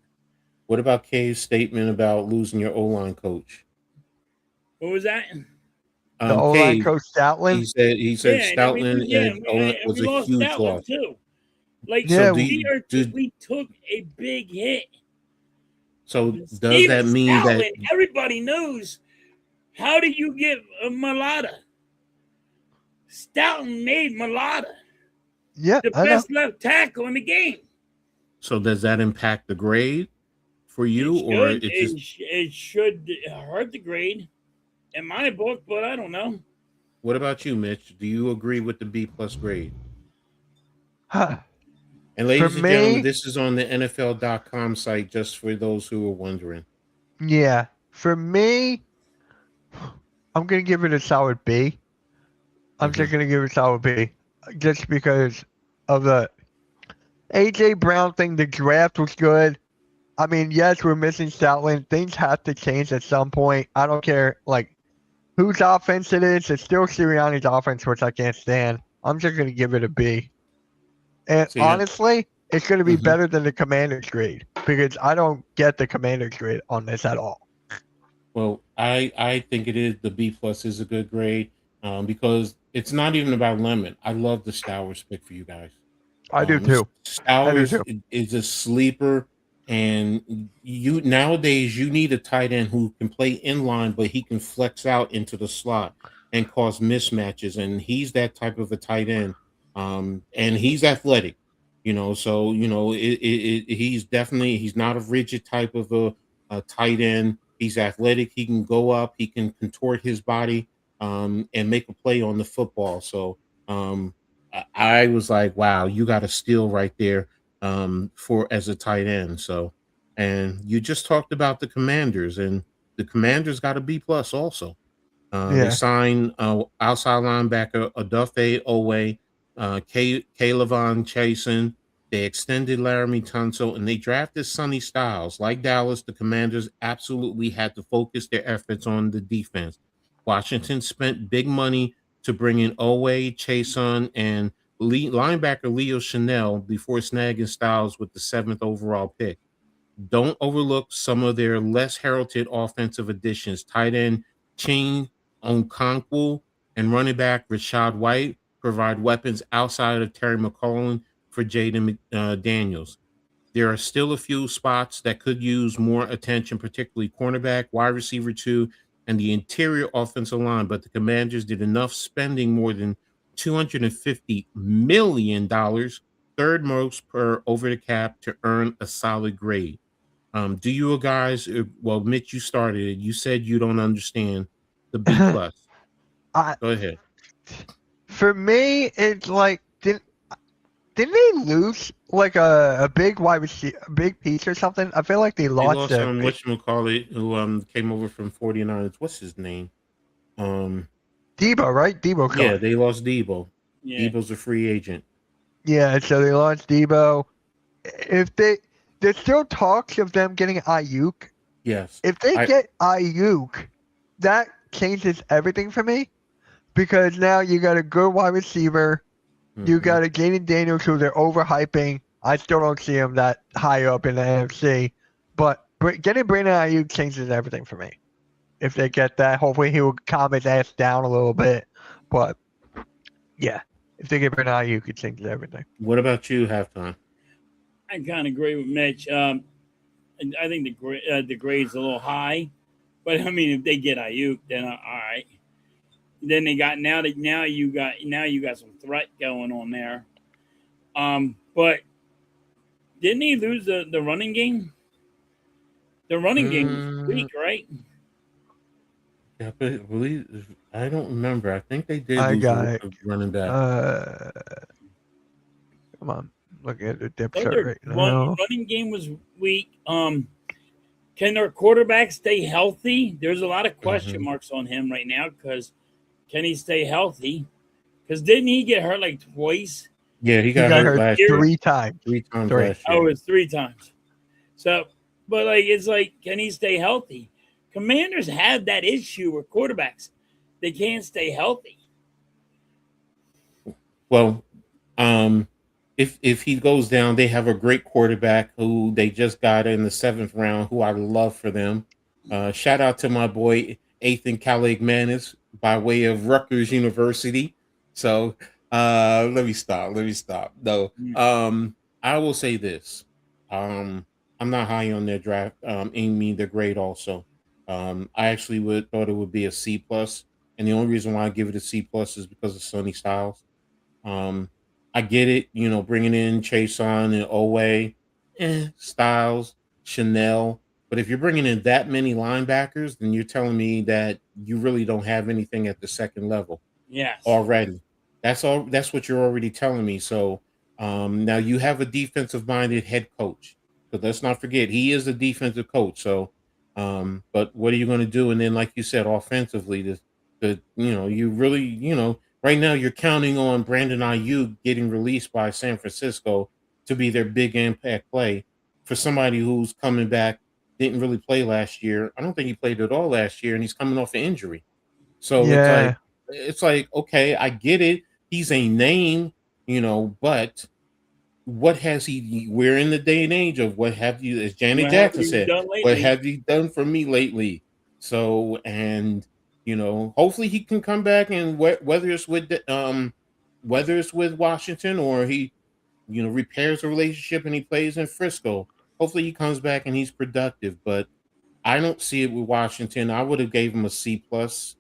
What about Kay's statement about losing your O-line coach? What was that? The O-line Kay, coach Stoutland. he said Stoutland and was we a lost huge Stoutland loss. too. Like Yeah, we took a big hit. So does Steven that mean Stoutland, that everybody knows? How do you get a Mulata? Stoughton made Mulata Yeah, the I know. best left tackle in the game. so does that impact the grade for you, or it just it should hurt the grade in my book, but I don't know. what about you, Mitch? Do you agree with the B plus grade? Huh. And ladies For and gentlemen, me- this is on the NFL.com site, just for those who are wondering. Yeah. For me, I'm gonna give it a solid B. I'm just gonna give it a solid B, just because of the AJ Brown thing. The draft was good. I mean, yes, we're missing Stoutland. Things have to change at some point. I don't care like whose offense it is. It's still Sirianni's offense, which I can't stand. I'm just gonna give it a B. And See, honestly, it's gonna be Mhm. better than the Commander's grade because I don't get the Commander's grade on this at all. Well, I think it is the B plus is a good grade because it's not even about Lemon. I love the Stowers pick for you guys. I do too. Stowers is a sleeper, and you nowadays you need a tight end who can play in line, but he can flex out into the slot and cause mismatches. And he's that type of a tight end. And he's athletic, So he's definitely he's not a rigid type of a tight end. He's athletic. He can go up. He can contort his body and make a play on the football. So I was like, wow, you got a steal right there for as a tight end. So, and you just talked about the Commanders, and the Commanders got a B plus also. They Yeah. signed outside linebacker Odafe Owe, Calevon Chasen. They extended Laramie Tunsil, and they drafted Sonny Styles. Like Dallas, the Commanders absolutely had to focus their efforts on the defense. Washington spent big money to bring in Owe, Chasen, and linebacker Leo Chanel before snagging Styles with the 7th overall pick. Don't overlook some of their less heralded offensive additions. Tight end Ching Okonkwo and running back Rashad White provide weapons outside of Terry McCollum for Jaden Daniels. There are still a few spots that could use more attention, particularly cornerback, wide receiver 2, and the interior offensive line, but the Commanders did enough spending more than $250 million, third most per over the cap, to earn a solid grade. Do you guys? Well, Mitch, you started it. You said you don't understand the B plus. I, Go ahead. for me, it's like didn't they lose like a big wide receiver, a big piece or something? I feel like they They lost lost a big, whatchamacallit, who came over from 49ers. What's his name? Debo, right? Debo Yeah, gone. they lost Debo. Yeah. Debo's a free agent. Yeah, so they lost Debo. If there's still talks of them getting Ayuk. Yes. If they get Ayuk, that changes everything for me because now you got a good wide receiver. You got a Jaden Daniels who they're overhyping. I still don't see him that high up in the NFC, but getting Brandon Ayuk changes everything for me. If they get that, hopefully he will calm his ass down a little bit. But yeah, if they get Brandon Ayuk, it changes everything. What about you, halftime? I kind of agree with Mitch. And I think the grade's a little high, but I mean, if they get Ayuk, then all right. Then they got now you got some threat going on there. But didn't he lose the running game? The running game was weak, right? Yeah, I believe I don't remember. I think they did I lose got a it. running back. Come on, looking at the depth But chart their right now. running game was weak. Can their quarterback stay healthy? There's a lot of question marks on him right now because can he stay healthy? Because didn't he get hurt like twice? Yeah, he got hurt last year. 3 times. 3 times Three. last year. Oh, it's 3 times. So, but it's like, can he stay healthy? Commanders have that issue with quarterbacks. They can't stay healthy. Well, if he goes down, they have a great quarterback who they just got in the 7th round, who I love for them. Shout out to my boy Ethan Caligmanis by way of Rutgers University. So let me stop. No, I will say this. I'm not high on their draft. Their grade also. I actually thought it would be a C plus, and the only reason why I give it a C plus is because of Sonny Styles. I get it, bringing in Chason and Owe, Styles, Chanel. But if you're bringing in that many linebackers, then you're telling me that you really don't have anything at the second level Yes. already. That's all. That's what you're already telling me. So now you have a defensive-minded head coach. But let's not forget, he is a defensive coach. So, but what are you going to do? And then, like you said, offensively, you really, right now you're counting on Brandon Ayuk getting released by San Francisco to be their big impact play for somebody who's coming back, didn't really play last year. I don't think he played at all last year, and he's coming off an injury. So Yeah. it's like, okay, I get it. He's a name, but what has he? We're in the day and age of what have you, as Janet Jackson said, what have you done for me lately? So, and hopefully he can come back, and whether it's with Washington or he repairs the relationship and he plays in Frisco. Hopefully he comes back and he's productive. But I don't see it with Washington. I would have gave him a C plus,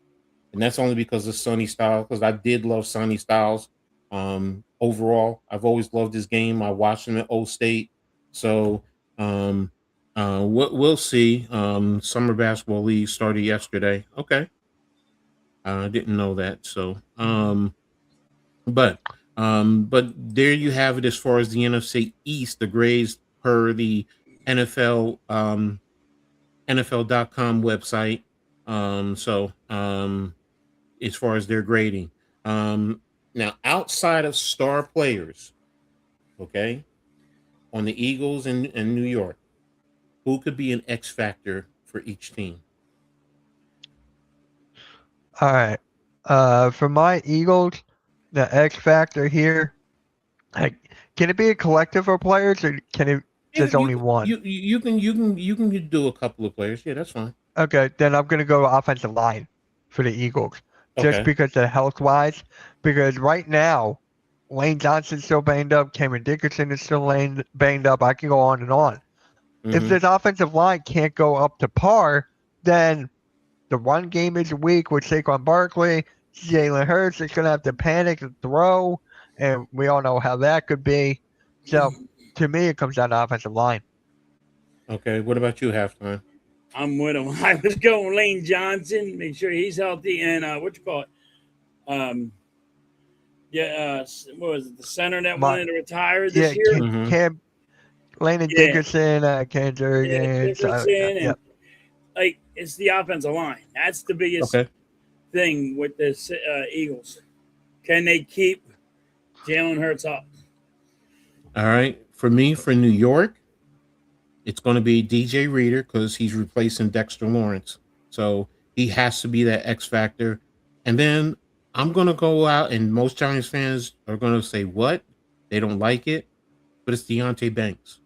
and that's only because of Sonny Styles. Because I did love Sonny Styles. Overall, I've always loved his game. I watched him at O State, so we'll see. Summer basketball league started yesterday. Okay, I didn't know that. So, but there you have it as far as the NFC East, the grades per the NFL NFL.com website. As far as their grading. Now, outside of star players, okay, on the Eagles and New York, who could be an X factor for each team? All right. For my Eagles, the X factor here, like, can it be a collective of players or can it just only one? You can do a couple of players. Yeah, that's fine. Okay, then I'm gonna go offensive line for the Eagles, just Okay. because of health wise. Because right now, Lane Johnson's still banged up, Cameron Dickerson is still banged up. I can go on and on. If Mhm. this offensive line can't go up to par, then the run game is weak with Saquon Barkley. Jalen Hurts is gonna have to panic and throw, and we all know how that could be. So to me, it comes down to offensive line. Okay. What about you, halftime? I'm with him. I was going Lane Johnson, make sure he's healthy, and what you call it? What was it? The center that wanted to retire this year. Cam, Landon Dickerson, Ken Jurgens, Dickerson, and it's the offensive line. That's the biggest thing with the Eagles. Can they keep Jalen Hurts up? All right. For me, for New York, it's going to be DJ Reader because he's replacing Dexter Lawrence. So he has to be that X factor. And then I'm going to go out, and most Giants fans are going to say, what? They don't like it. But it's Deonte Banks.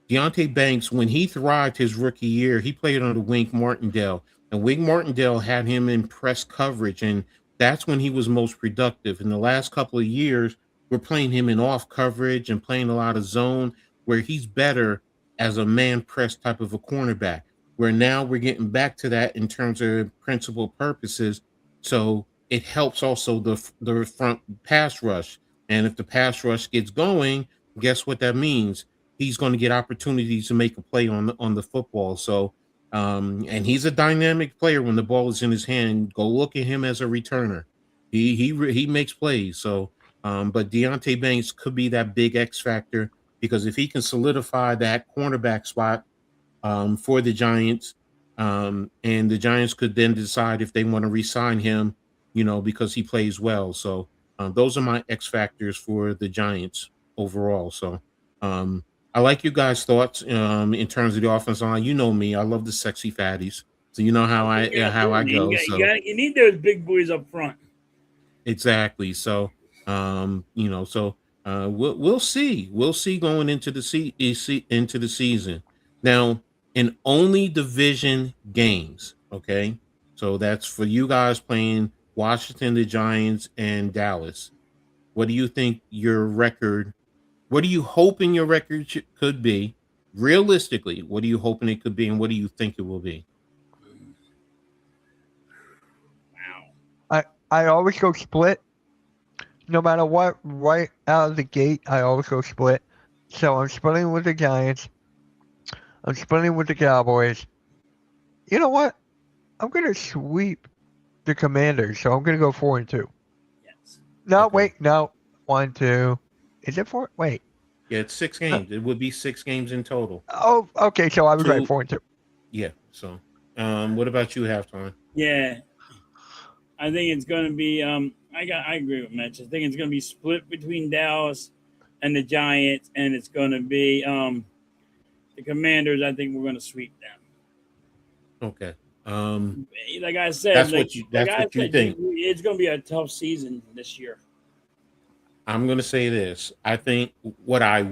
Deonte Banks, when he thrived his rookie year, he played under Wink Martindale. And Wink Martindale had him in press coverage. And that's when he was most productive. In the last couple of years, we're playing him in off coverage and playing a lot of zone where he's better as a man press type of a cornerback, where now we're getting back to that in terms of principal purposes. So it helps also the front pass rush. And if the pass rush gets going, guess what that means? He's going to get opportunities to make a play on the football. So, and he's a dynamic player when the ball is in his hand. Go look at him as a returner. He makes plays. So, but Deonte Banks could be that big X factor because if he can solidify that cornerback spot for the Giants, and the Giants could then decide if they want to re-sign him, because he plays well. So those are my X factors for the Giants overall. So I like you guys' thoughts in terms of the offensive line. You know me, I love the sexy fatties. So you know how I go. You need those big boys up front. Exactly. So we'll see. We'll see going into the season. Now, in only division games, okay? So that's for you guys playing Washington, the Giants, and Dallas. What do you think your record? What are you hoping your record could be? Realistically, what are you hoping it could be, and what do you think it will be? Wow. I always go split. No matter what, right out of the gate, I always go split. So I'm splitting with the Giants. I'm splitting with the Cowboys. You know what? I'm going to sweep the Commanders, so I'm going to go 4-2. Yes. No, wait, no. 1-2. Is it 4? Wait. Yeah, it's 6 games. It would be 6 games in total. Oh, okay. So I was right, 4-2. Yeah. So, what about you, halftime? Yeah, I think it's going to be. I agree with Mitch. I think it's going to be split between Dallas and the Giants, and it's going to be the Commanders. I think we're going to sweep them. Okay. Like I said, that's what you think. It's going to be a tough season this year. I'm going to say this. I think what I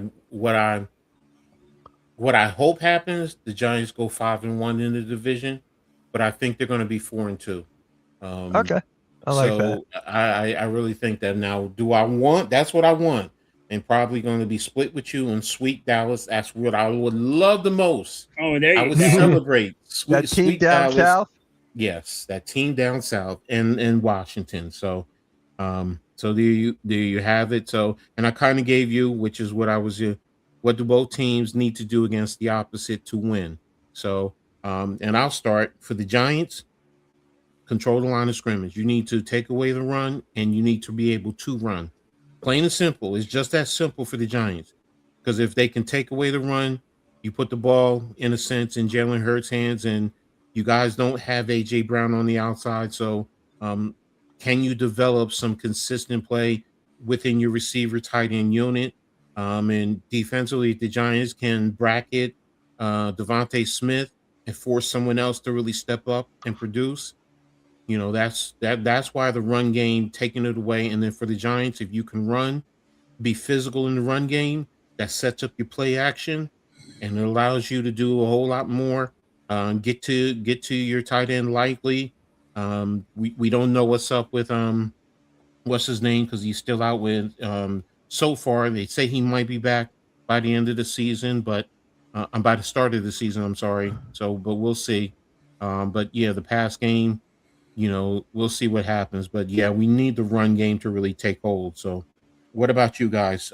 hope happens, the Giants go 5-1 in the division, but I think they're going to be 4-2. Okay. I like that. I really think that. Now, do I want? That's what I want. and probably going to be split with you and sweep Dallas. That's what I would love the most. Oh, there I you would go. celebrate That team sweep down Dallas. south. Yes, that team down south in Washington. So, so there you have it. So, and I kind of gave you, which is what I was, what do both teams need to do against the opposite to win? So, and I'll start for the Giants. Control the line of scrimmage. You need to take away the run, and you need to be able to run. Plain and simple. It's just that simple for the Giants. Because if they can take away the run, you put the ball, in a sense, in Jalen Hurts' hands, and you guys don't have A.J. Brown on the outside. So um, can you develop some consistent play within your receiver tight end unit? And defensively, the Giants can bracket Devontae Smith and force someone else to really step up and produce. That's why the run game taking it away. And then for the Giants, if you can run, be physical in the run game, that sets up your play action and it allows you to do a whole lot more. Get to your tight end likely. We don't know what's up with what's his name because he's still out with so far. They say he might be back by the end of the season, but by the start of the season, I'm sorry. So, but we'll see. But yeah, the pass game, we'll see what happens. But yeah, we need the run game to really take hold. So, what about you guys?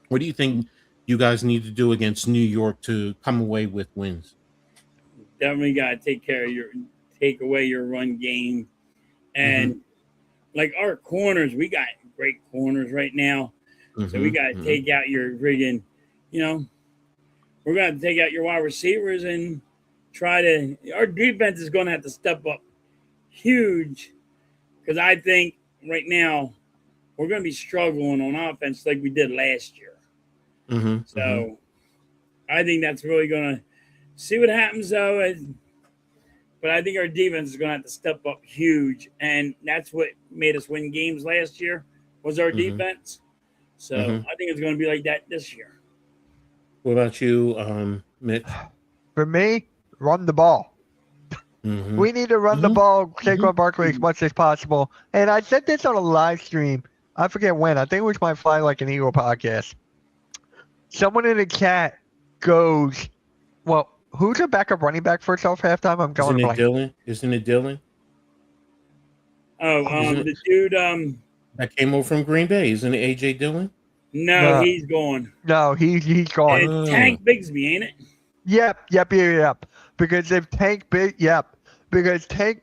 What do you think you guys need to do against New York to come away with wins? Definitely got to take away your run game, and like our corners, we got great corners right now. So we got to take out your friggin', we're going to take out your wide receivers and our defense is going to have to step up huge because I think right now we're going to be struggling on offense like we did last year. So I think that's really going to see what happens though. But I think our defense is going to have to step up huge. And that's what made us win games last year was our defense. So I think it's going to be like that this year. What about you, Mitch? For me, run the ball. We need to run the ball, Saquon Barkley as much as possible. And I said this on a live stream. I forget when. I think it was my Fly Like an Eagle podcast. Someone in the chat goes, well, who's a backup running back for itself halftime? I'm going blank. Isn't it Dylan? The dude that came over from Green Bay. Isn't it A.J. Dillon? No, he's gone. No, he's gone. It's Tank Bigsby, ain't it? Yep. Because Tank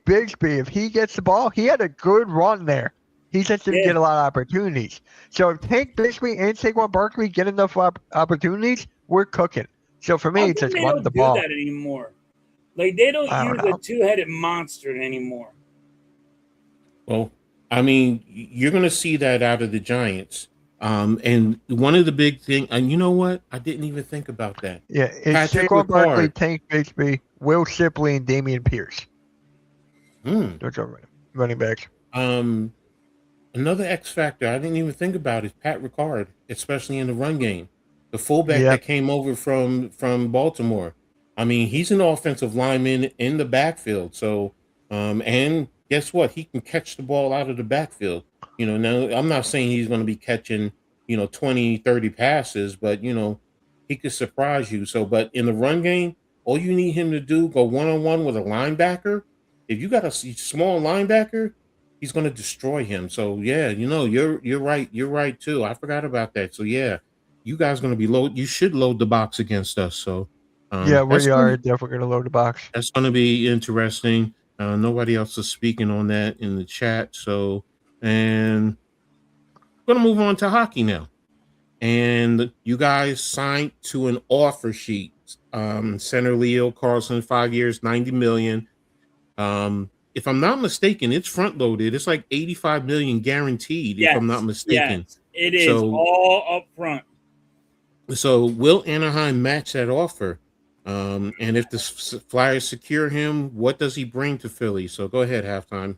Bigsby, if he gets the ball, he had a good run there. He just didn't get a lot of opportunities. So if Tank Bigsby and Saquon Barkley get enough opportunities, we're cooking. So for me, it's just run the ball. They don't do that anymore. Like they don't use a two-headed monster anymore. Well, I mean, you're going to see that out of the Giants. And one of the big things, and you know what? I didn't even think about that. Yeah, it's Saquon Barkley, Tank Bigsby, Will Shipley, and Damian Pierce. Those are running backs. Another X factor I didn't even think about is Pat Ricard, especially in the run game. The fullback that came over from Baltimore. I mean, he's an offensive lineman in the backfield. So, and guess what? He can catch the ball out of the backfield. Now I'm not saying he's going to be catching, 20, 30 passes, but, he could surprise you. So, but in the run game, all you need him to do, go one-on-one with a linebacker. If you got a small linebacker, he's going to destroy him. So, yeah, you're right. You're right, too. I forgot about that. So, yeah, you guys going to be you should load the box against us. So, we are definitely going to load the box. That's going to be interesting. Nobody else is speaking on that in the chat. So, and we're going to move on to hockey now. And you guys signed to an offer sheet. Center Leo Carlson, 5 years, $90 million. If I'm not mistaken, it's front loaded. It's like $85 million guaranteed. If I'm not mistaken, yes, it is all up front. So will Anaheim match that offer? And if the Flyers secure him, what does he bring to Philly? So go ahead, halftime.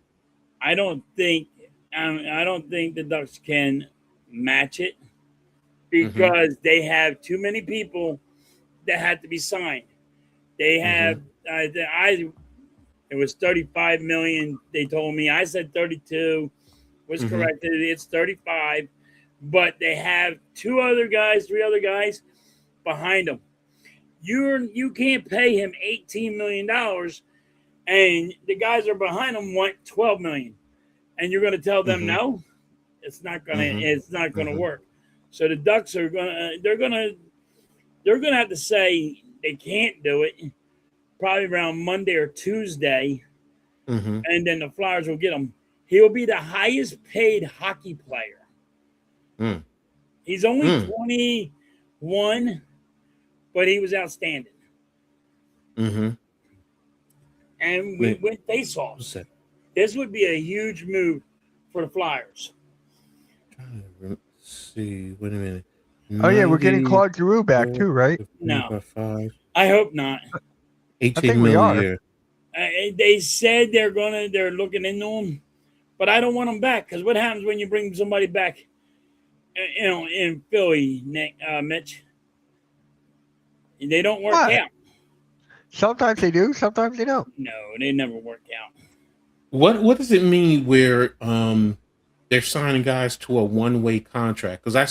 I don't think the Ducks can match it because they have too many people that had to be signed. They have it was $35 million. They told me. I said 32 was corrected. It's 35 but they have 3 other guys behind them. You can't pay him $18 million, and the guys are behind him want $12 million, and you're going to tell them no? It's not gonna. It's not gonna work. So the Ducks are gonna. They're gonna have to say they can't do it. Probably around Monday or Tuesday, and then the Flyers will get him. He will be the highest paid hockey player. He's only 21, but he was outstanding. And we went face-offs. This would be a huge move for the Flyers. Let's see. Wait a minute. Oh yeah, we're getting Claude Giroux back too, right? No, I hope not. 18 million a year. They said they're looking into him, but I don't want him back because what happens when you bring somebody back? In Philly, Mitch, they don't work out. Sometimes they do, sometimes they don't. No, they never work out. What does it mean where they're signing guys to a one-way contract? Because I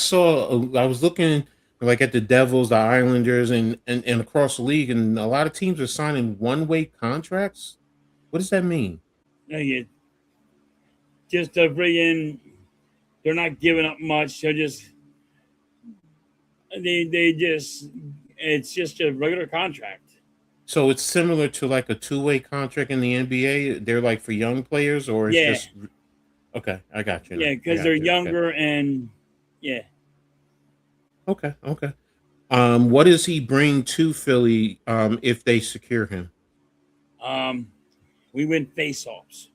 was looking like at the Devils, the Islanders, and across the league, and a lot of teams are signing one-way contracts. What does that mean? Just to bring in, they're not giving up much. They're just it's just a regular contract. So it's similar to like a two-way contract in the NBA. They're like for young players, or it's just okay. I got you. Yeah, because they're younger and Okay. What does he bring to Philly if they secure him? We win face-offs.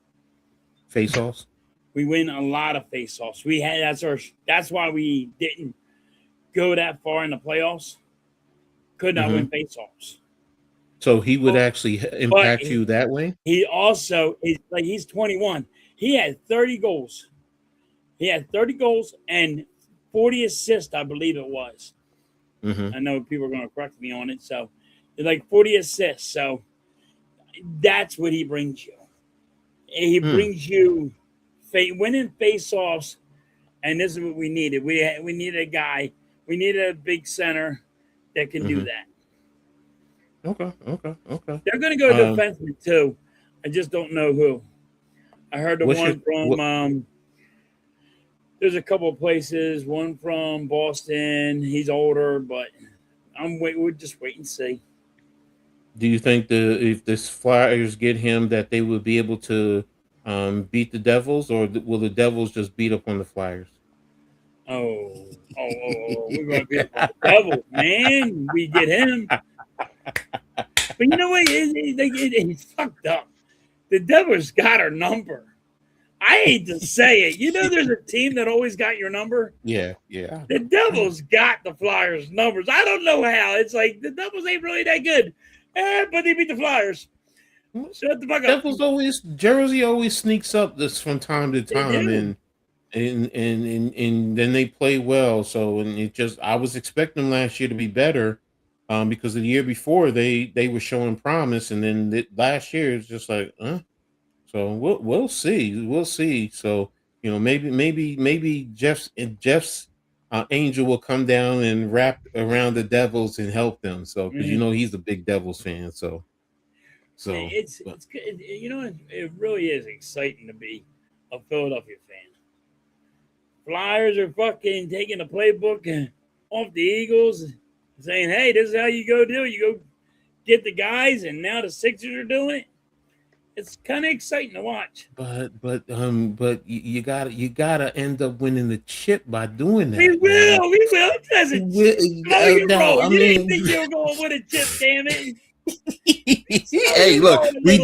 Face-offs? We win a lot of face-offs. That's why we didn't go that far in the playoffs. Could not win face-offs. So he would actually impact you that way? He also he's 21. He had 30 goals. He had 30 goals and 40 assists, I believe it was. I know people are going to correct me on it. So it's like 40 assists. So that's what he brings you. He brings you winning face-offs, and this is what we needed. We needed a guy. We needed a big center that can do that. Okay. They're going to go defenseman too. I just don't know who. I heard from there's a couple of places. One from Boston. He's older, but we'll just wait and see. Do you think if this Flyers get him that they will be able to beat the Devils, or will the Devils just beat up on the Flyers? Oh, we're going to beat up on the Devils, man. We get him. But you know what? He's fucked up. The Devils got our number. I hate to say it. You know, there's a team that always got your number. Yeah. The Devils got the Flyers' numbers. I don't know how. It's like the Devils ain't really that good, but they beat the Flyers. Shut the fuck up. Jersey always sneaks up this from time to time, and then they play well. So I was expecting them last year to be better. Because the year before they were showing promise, and then last year it's just like, So we'll see. So maybe Jeff's angel will come down and wrap around the Devils and help them. So because he's a big Devils fan. So it's good. It really is exciting to be a Philadelphia fan. Flyers are fucking taking the playbook off the Eagles. Saying, hey, this is how you go do it. You go get the guys, and now the Sixers are doing it. It's kind of exciting to watch. But you gotta end up winning the chip by doing that. We will. It doesn't. You didn't think you were going to win a chip, damn it. Hey, look, we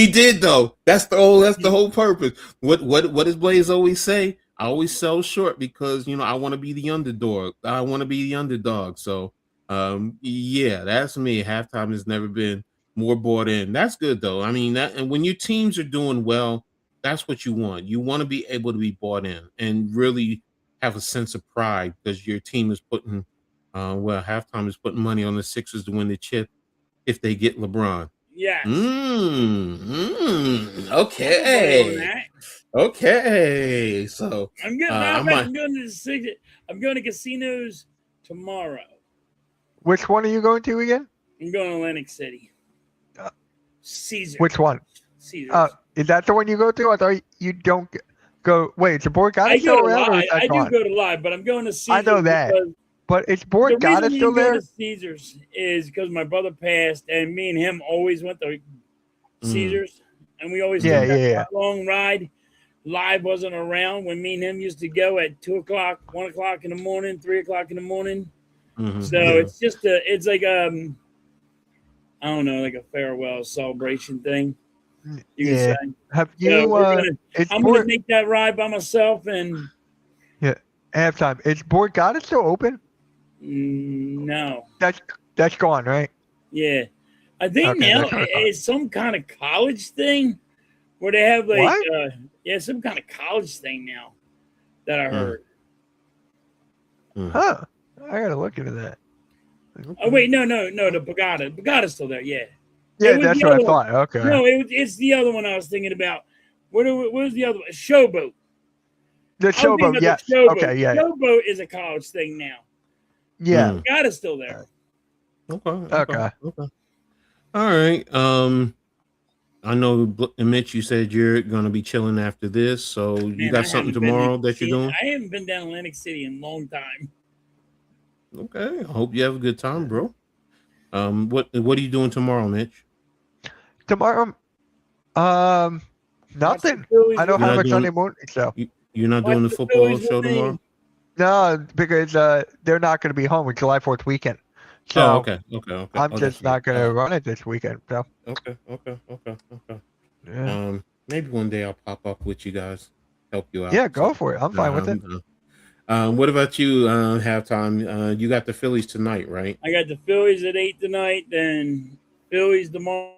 did though. That's the whole purpose. What does Blaze always say? I always sell short because I want to be the underdog. So that's me. Halftime has never been more bought in. That's good though. I mean and when your teams are doing well, that's what you want. You want to be able to be bought in and really have a sense of pride because your team is putting halftime is putting money on the Sixers to win the chip if they get LeBron. Yes. Okay. Okay, so I'm getting. I Matter of fact, might. I'm going to casinos tomorrow. Which one are you going to again? I'm going to Atlantic City. Uh, Caesars. Which one? Caesars. Is that the one you go to? I thought you don't go. Wait, is the I Borgata still go to around, or live. is that I do gone? go to live, but I'm going to Caesars. I know that. because But is the Borgata reason still we go there? to Caesars is because my brother passed, and me and him always went to Caesars, and we always Yeah, took that yeah. long ride. Live wasn't around when me and him used to go at 2 o'clock, 1 o'clock in the morning, 3 o'clock in the morning. So it's just it's like I don't know, like a farewell celebration thing. You can say. Have So you? I'm gonna make that ride by myself, and Halftime. Is Borgata still open? no, That's gone, right? yeah, I think Okay, now that's what I thought. it's some kind of college thing where they have like What? some kind of college thing now that I heard. Huh? I gotta look into that. Oh wait, no, the Pagada's still there. Yeah, Yeah, It was that's the what I other one. thought. Okay. No, it's the other one I was thinking about. What was the other one? Showboat. The I was thinking Showboat. about Yes. the Showboat. Okay. Yeah. Showboat is a college thing now. Yeah. Pagada's still there. Okay. All right. I know, Mitch, you said you're gonna be chilling after this, so you Man, got something tomorrow that you're doing? I haven't been down Atlantic City in a long time. Okay. I hope you have a good time, bro. What are you doing tomorrow, Mitch? Tomorrow. Nothing. I don't You're have not a doing Sunday morning show. you're not doing the Watch the football Phillies show win. tomorrow? No, because they're not going to be home with July 4th weekend. So Oh, okay. I'm Oh, just that's right. not going to run it this weekend. So Okay. yeah, Maybe one day I'll pop up with you guys, help you out. yeah, go for it. I'm fine with it. What about you, halftime? You got the Phillies tonight, right? I got the Phillies at 8 tonight, then Phillies tomorrow.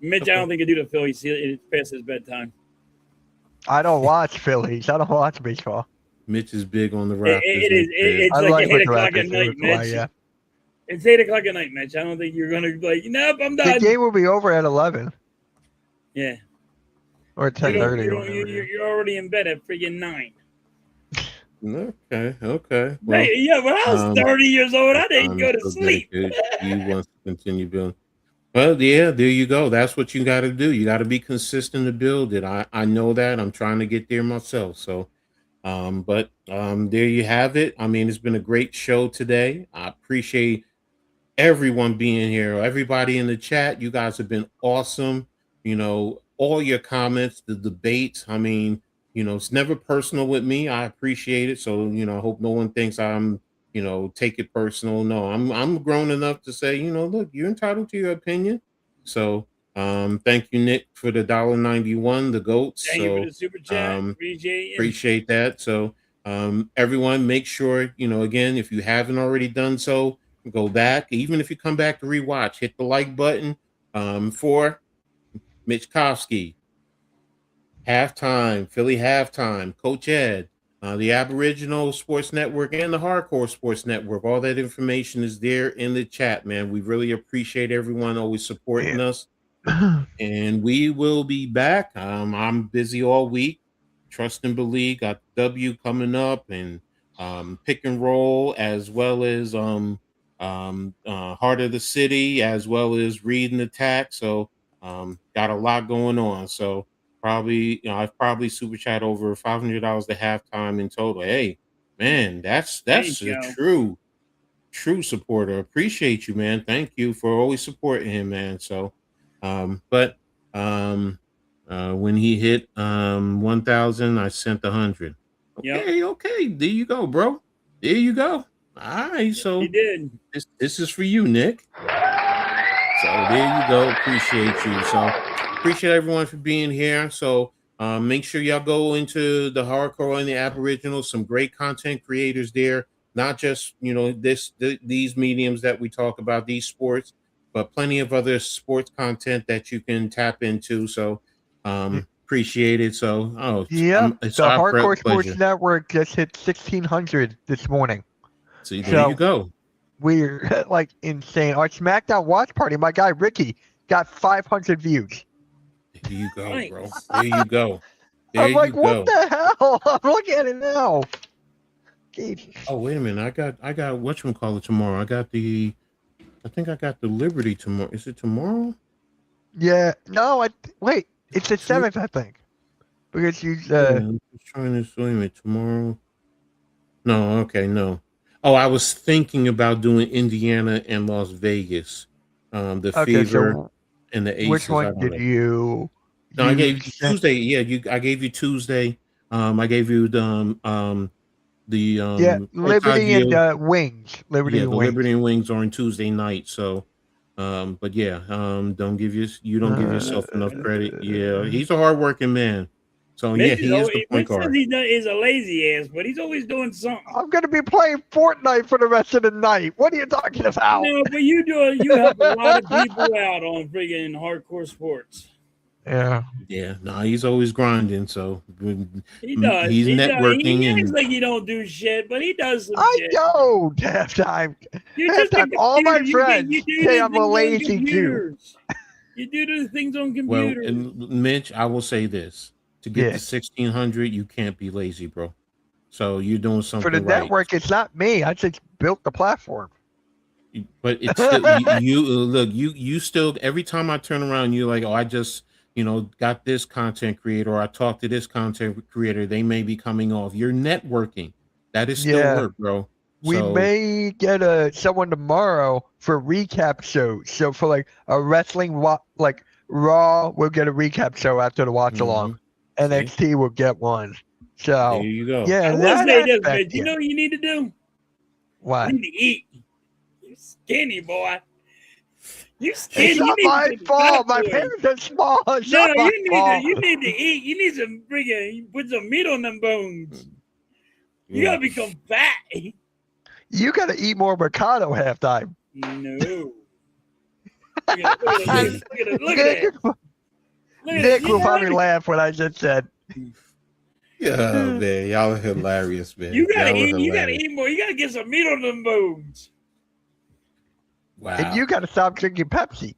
Mitch, Okay. I don't think he'll do the Phillies. It's past his bedtime. I don't watch Phillies. I don't watch baseball. Mitch is big on the It Raptors. is. It's I like like 8 what the o'clock Raptors at do. night, That's why, Mitch. yeah. It's 8 o'clock at night, Mitch. I don't think you're gonna be like, nope, I'm The done. game will be over at 11 Yeah. or 10:30. You're already in bed at freaking 9. Okay. Well, Yeah, when I was 30 years old, I didn't go to so sleep. He wants to continue building. Well, yeah, there you go. That's what you got to do. You got to be consistent to build it. I know that. I'm trying to get there myself. So, but there you have it. I mean, it's been a great show today. I appreciate everyone being here, everybody in the chat. You guys have been awesome. You know, all your comments, the debates. I mean, you know, it's never personal with me. I appreciate it. So, you know, I hope no one thinks I'm, you know, take it personal. No, I'm grown enough to say, you know, look, you're entitled to your opinion. So, thank you, Nick, for the $1.91, the goats. Thank you for the super chat. Appreciate that. So, everyone, make sure, you know, again, if you haven't already done so, go back. Even if you come back to rewatch, hit the like button. For Mitch Kofsky, halftime, Philly halftime, Coach Ed, the Aboriginal Sports Network, and the Hardcore Sports Network. All that information is there in the chat, man. We really appreciate everyone always supporting us. And we will be back. I'm busy all week. Trust and Believe got W coming up, and Pick and Roll, as well as Heart of the City, as well as Read and Attack. So got a lot going on. So probably, you know, I've probably super chat over $500 to halftime in total. Hey, man, that's a true supporter. Appreciate you, man. Thank you for always supporting him, man. So when he hit 1,000, I sent 100. Okay, there you go, bro. There you go. All right, so you did. This is for you, Nick. So there you go. Appreciate you. So appreciate everyone for being here. So make sure y'all go into the Hardcore and the Aboriginal. Some great content creators there. Not just, you know, these mediums that we talk about, these sports, but plenty of other sports content that you can tap into. So appreciate it. So it's the our Hardcore pleasure. Sports Network just hit 1,600 this morning. See, there you go. We're like insane. Our SmackDown watch party, my guy Ricky got 500 views. There you go, Nice. bro. There you go. There I'm like, you what go. the hell? I'm looking at it now. Jesus. Oh, wait a minute. I got whatchamacallit tomorrow. I think I got the Liberty tomorrow. Is it tomorrow? Yeah. No, wait. It's the Tu- 7th, I think. Because you, Yeah, I'm just trying to swim it tomorrow. No, okay, no. Oh, I was thinking about doing Indiana and Las Vegas. The okay, Fever so and the which Aces. I one don't did know. you No, I gave you use? Tuesday. Yeah, I gave you Tuesday. I gave you the Yeah, Liberty and Portaggio. Wings. Liberty Yeah, and the Wings. Liberty and Wings are on Tuesday night. So, but yeah, you don't give Uh, yourself enough credit. Yeah, he's a hardworking man. So yeah, Mitch is he is always, the point Mitch says guard. is a lazy ass, but he's always doing something. I'm gonna be playing Fortnite for the rest of the night. What are you talking about? No, but you help a lot of people out on friggin' hardcore sports. Yeah. Yeah, no, he's always grinding. So He does. he's He does. networking He acts and like he don't do shit, but he does some I shit. don't halftime. You're just a Halftime. All my computer. friends You do say the I'm a things on lazy Jew. computers. You do the things on well, computers. and Mitch, I will say this: to get Yeah. to 1600, you can't be lazy, bro. So you're doing For the something right. network, it's not me. I just built the platform. But it's still you look you still every time I turn around, you're like, oh, I just got this content creator, or I talked to this content creator, they may be coming off. You're networking. That is still Yeah. work, bro. We So may get someone tomorrow for recap shows. So for like a wrestling like Raw, we'll get a recap show after the watch along. see, NXT will get one. there So you go. yeah, I in will that say this, aspect, Mitch. You yeah. know what you need to do? What? You need to eat. You skinny boy. You It's skinny. not You my need to fault. My boy. parents are small. It's No, not my fault. you need to eat. You need some friggin' put some meat on them bones. You Yeah. gotta become fat. You got to eat more Mercado halftime. No. Look at it. Look at Nick, that. Look at Nick it. will probably laugh what I just said. Yeah, man, y'all are hilarious, man. You gotta Y'all are eat. You gotta hilarious. eat more. You gotta get some meat on them bones. Wow. And you got to stop drinking Pepsi.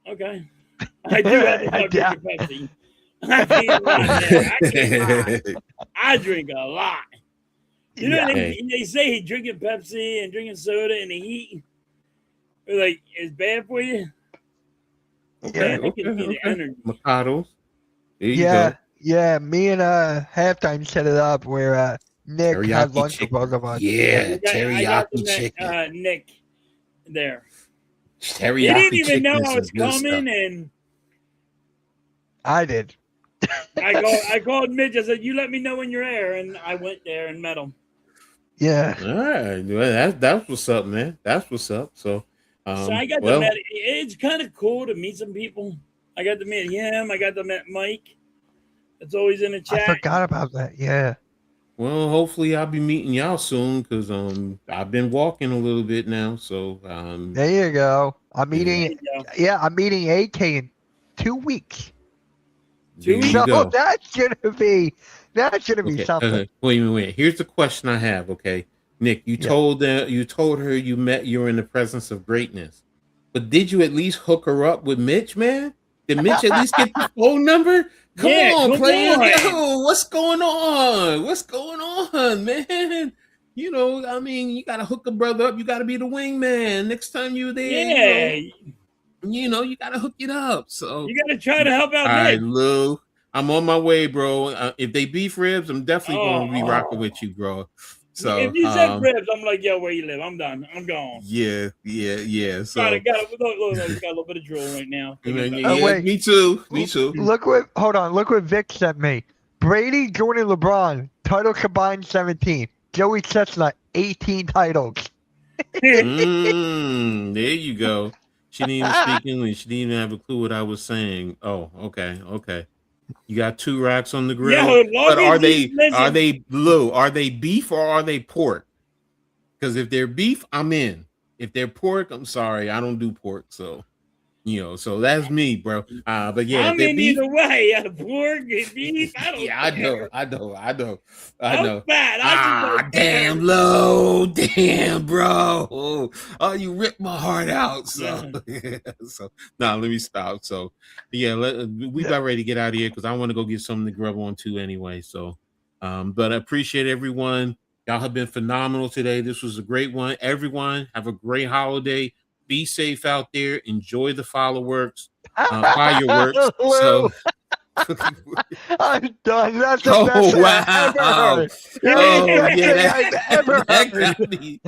Okay. I do have to stop drinking Pepsi. I can't lie. I can't lie. I drink a lot. You know, they say he drinking Pepsi and drinking soda in the heat. They're like, it's bad for you. Okay, Man, it can be the energy. Mikados. There you Yeah, go. yeah. Me and halftime set it up where Nick had Teriyaki lunch chicken. with both of us. Yeah, I got teriyaki chicken. Nick there. Teriyaki He didn't even chicken know is I was some good stuff. coming, and I did. I called Mitch. I said, "You let me know when you're there," and I went there and met him. Yeah. All right, well, that's what's up, man. That's what's up. So, So I got to meet. It's kind of cool to meet some people. I got to meet him. I got to meet Mike. It's always in the chat. I forgot about that. Yeah. Well, hopefully I'll be meeting y'all soon because I've been walking a little bit now. So There you go. I'm meeting. There you go. Yeah, I'm meeting AK in 2 weeks. there you So go. that's gonna be Okay, something. wait. Here's the question I have. Okay, Nick, you told her you were in the presence of greatness, but did you at least hook her up with Mitch, man? Did Mitch at least get the phone number? Come on, player. Yo, what's going on? What's going on, man? I mean, you gotta hook a brother up. You gotta be the wingman. Next time you're there, you gotta hook it up. So you gotta try to help out all right, Nick. Lou. I'm on my way, bro. If they beef ribs, I'm definitely going to be rocking with you, bro. So if you said ribs, I'm like, yo, where you live? I'm done. I'm gone. Yeah. So got a little bit of drool right now. wait, me too. Hold on. Look what Vic sent me. Brady, Jordan, LeBron, title combined 17. Joey Chestnut, 18 titles. There you go. She didn't even speak English. She didn't even have a clue what I was saying. Oh, okay. You got 2 racks on the grill. But are they Lou? Are they beef or are they pork? Because if they're beef, I'm in. If they're pork, I'm sorry, I don't do pork. So, You know, so that's me, bro. But yeah, I'm in either way. Pork, beef, I don't yeah, care. I know. I'm fat. I should go Damn, down. low, damn, bro. Oh, you ripped my heart out. So, so now let me stop. So, yeah, we got ready to get out of here because I want to go get something to grub on too, anyway. So, but I appreciate everyone. Y'all have been phenomenal today. This was a great one. Everyone, have a great holiday. Be safe out there. Enjoy the fireworks. Fireworks. So. I'm done. That's the best thing I've ever heard.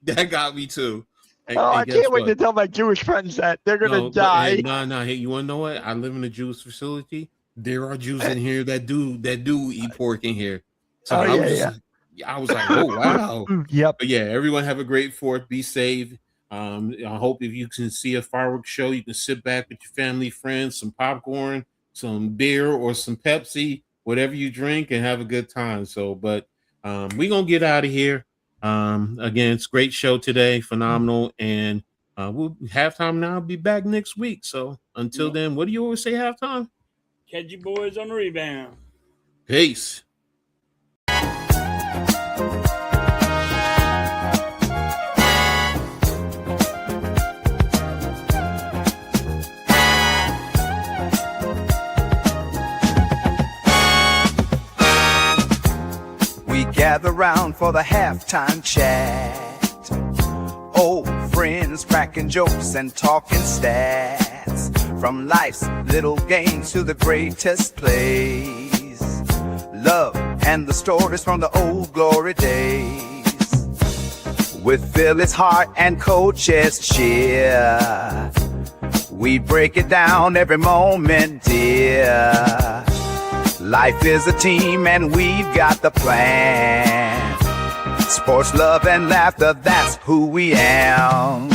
That got me too. I can't wait to tell my Jewish friends that they're gonna die. Hey, you wanna know what? I live in a Jewish facility. There are Jews in here that do eat pork in here. So I was like, oh wow. Yep. But yeah, everyone have a great 4th. Be safe. I hope if you can see a fireworks show, you can sit back with your family, friends, some popcorn, some beer or some Pepsi, whatever you drink, and have a good time. So, but we're gonna get out of here. Again, it's a great show today, phenomenal, and we'll halftime now. Be back next week. So until then, what do you always say halftime? Catch you boys on the rebound. Peace. Gather round for the halftime chat. Old friends cracking jokes and talking stats. From life's little games to the greatest plays. Love and the stories from the old glory days. With Phillies heart and coach's cheer, we break it down every moment, dear. Life is a team and we've got the plan. Sports, love, and laughter, that's who we am.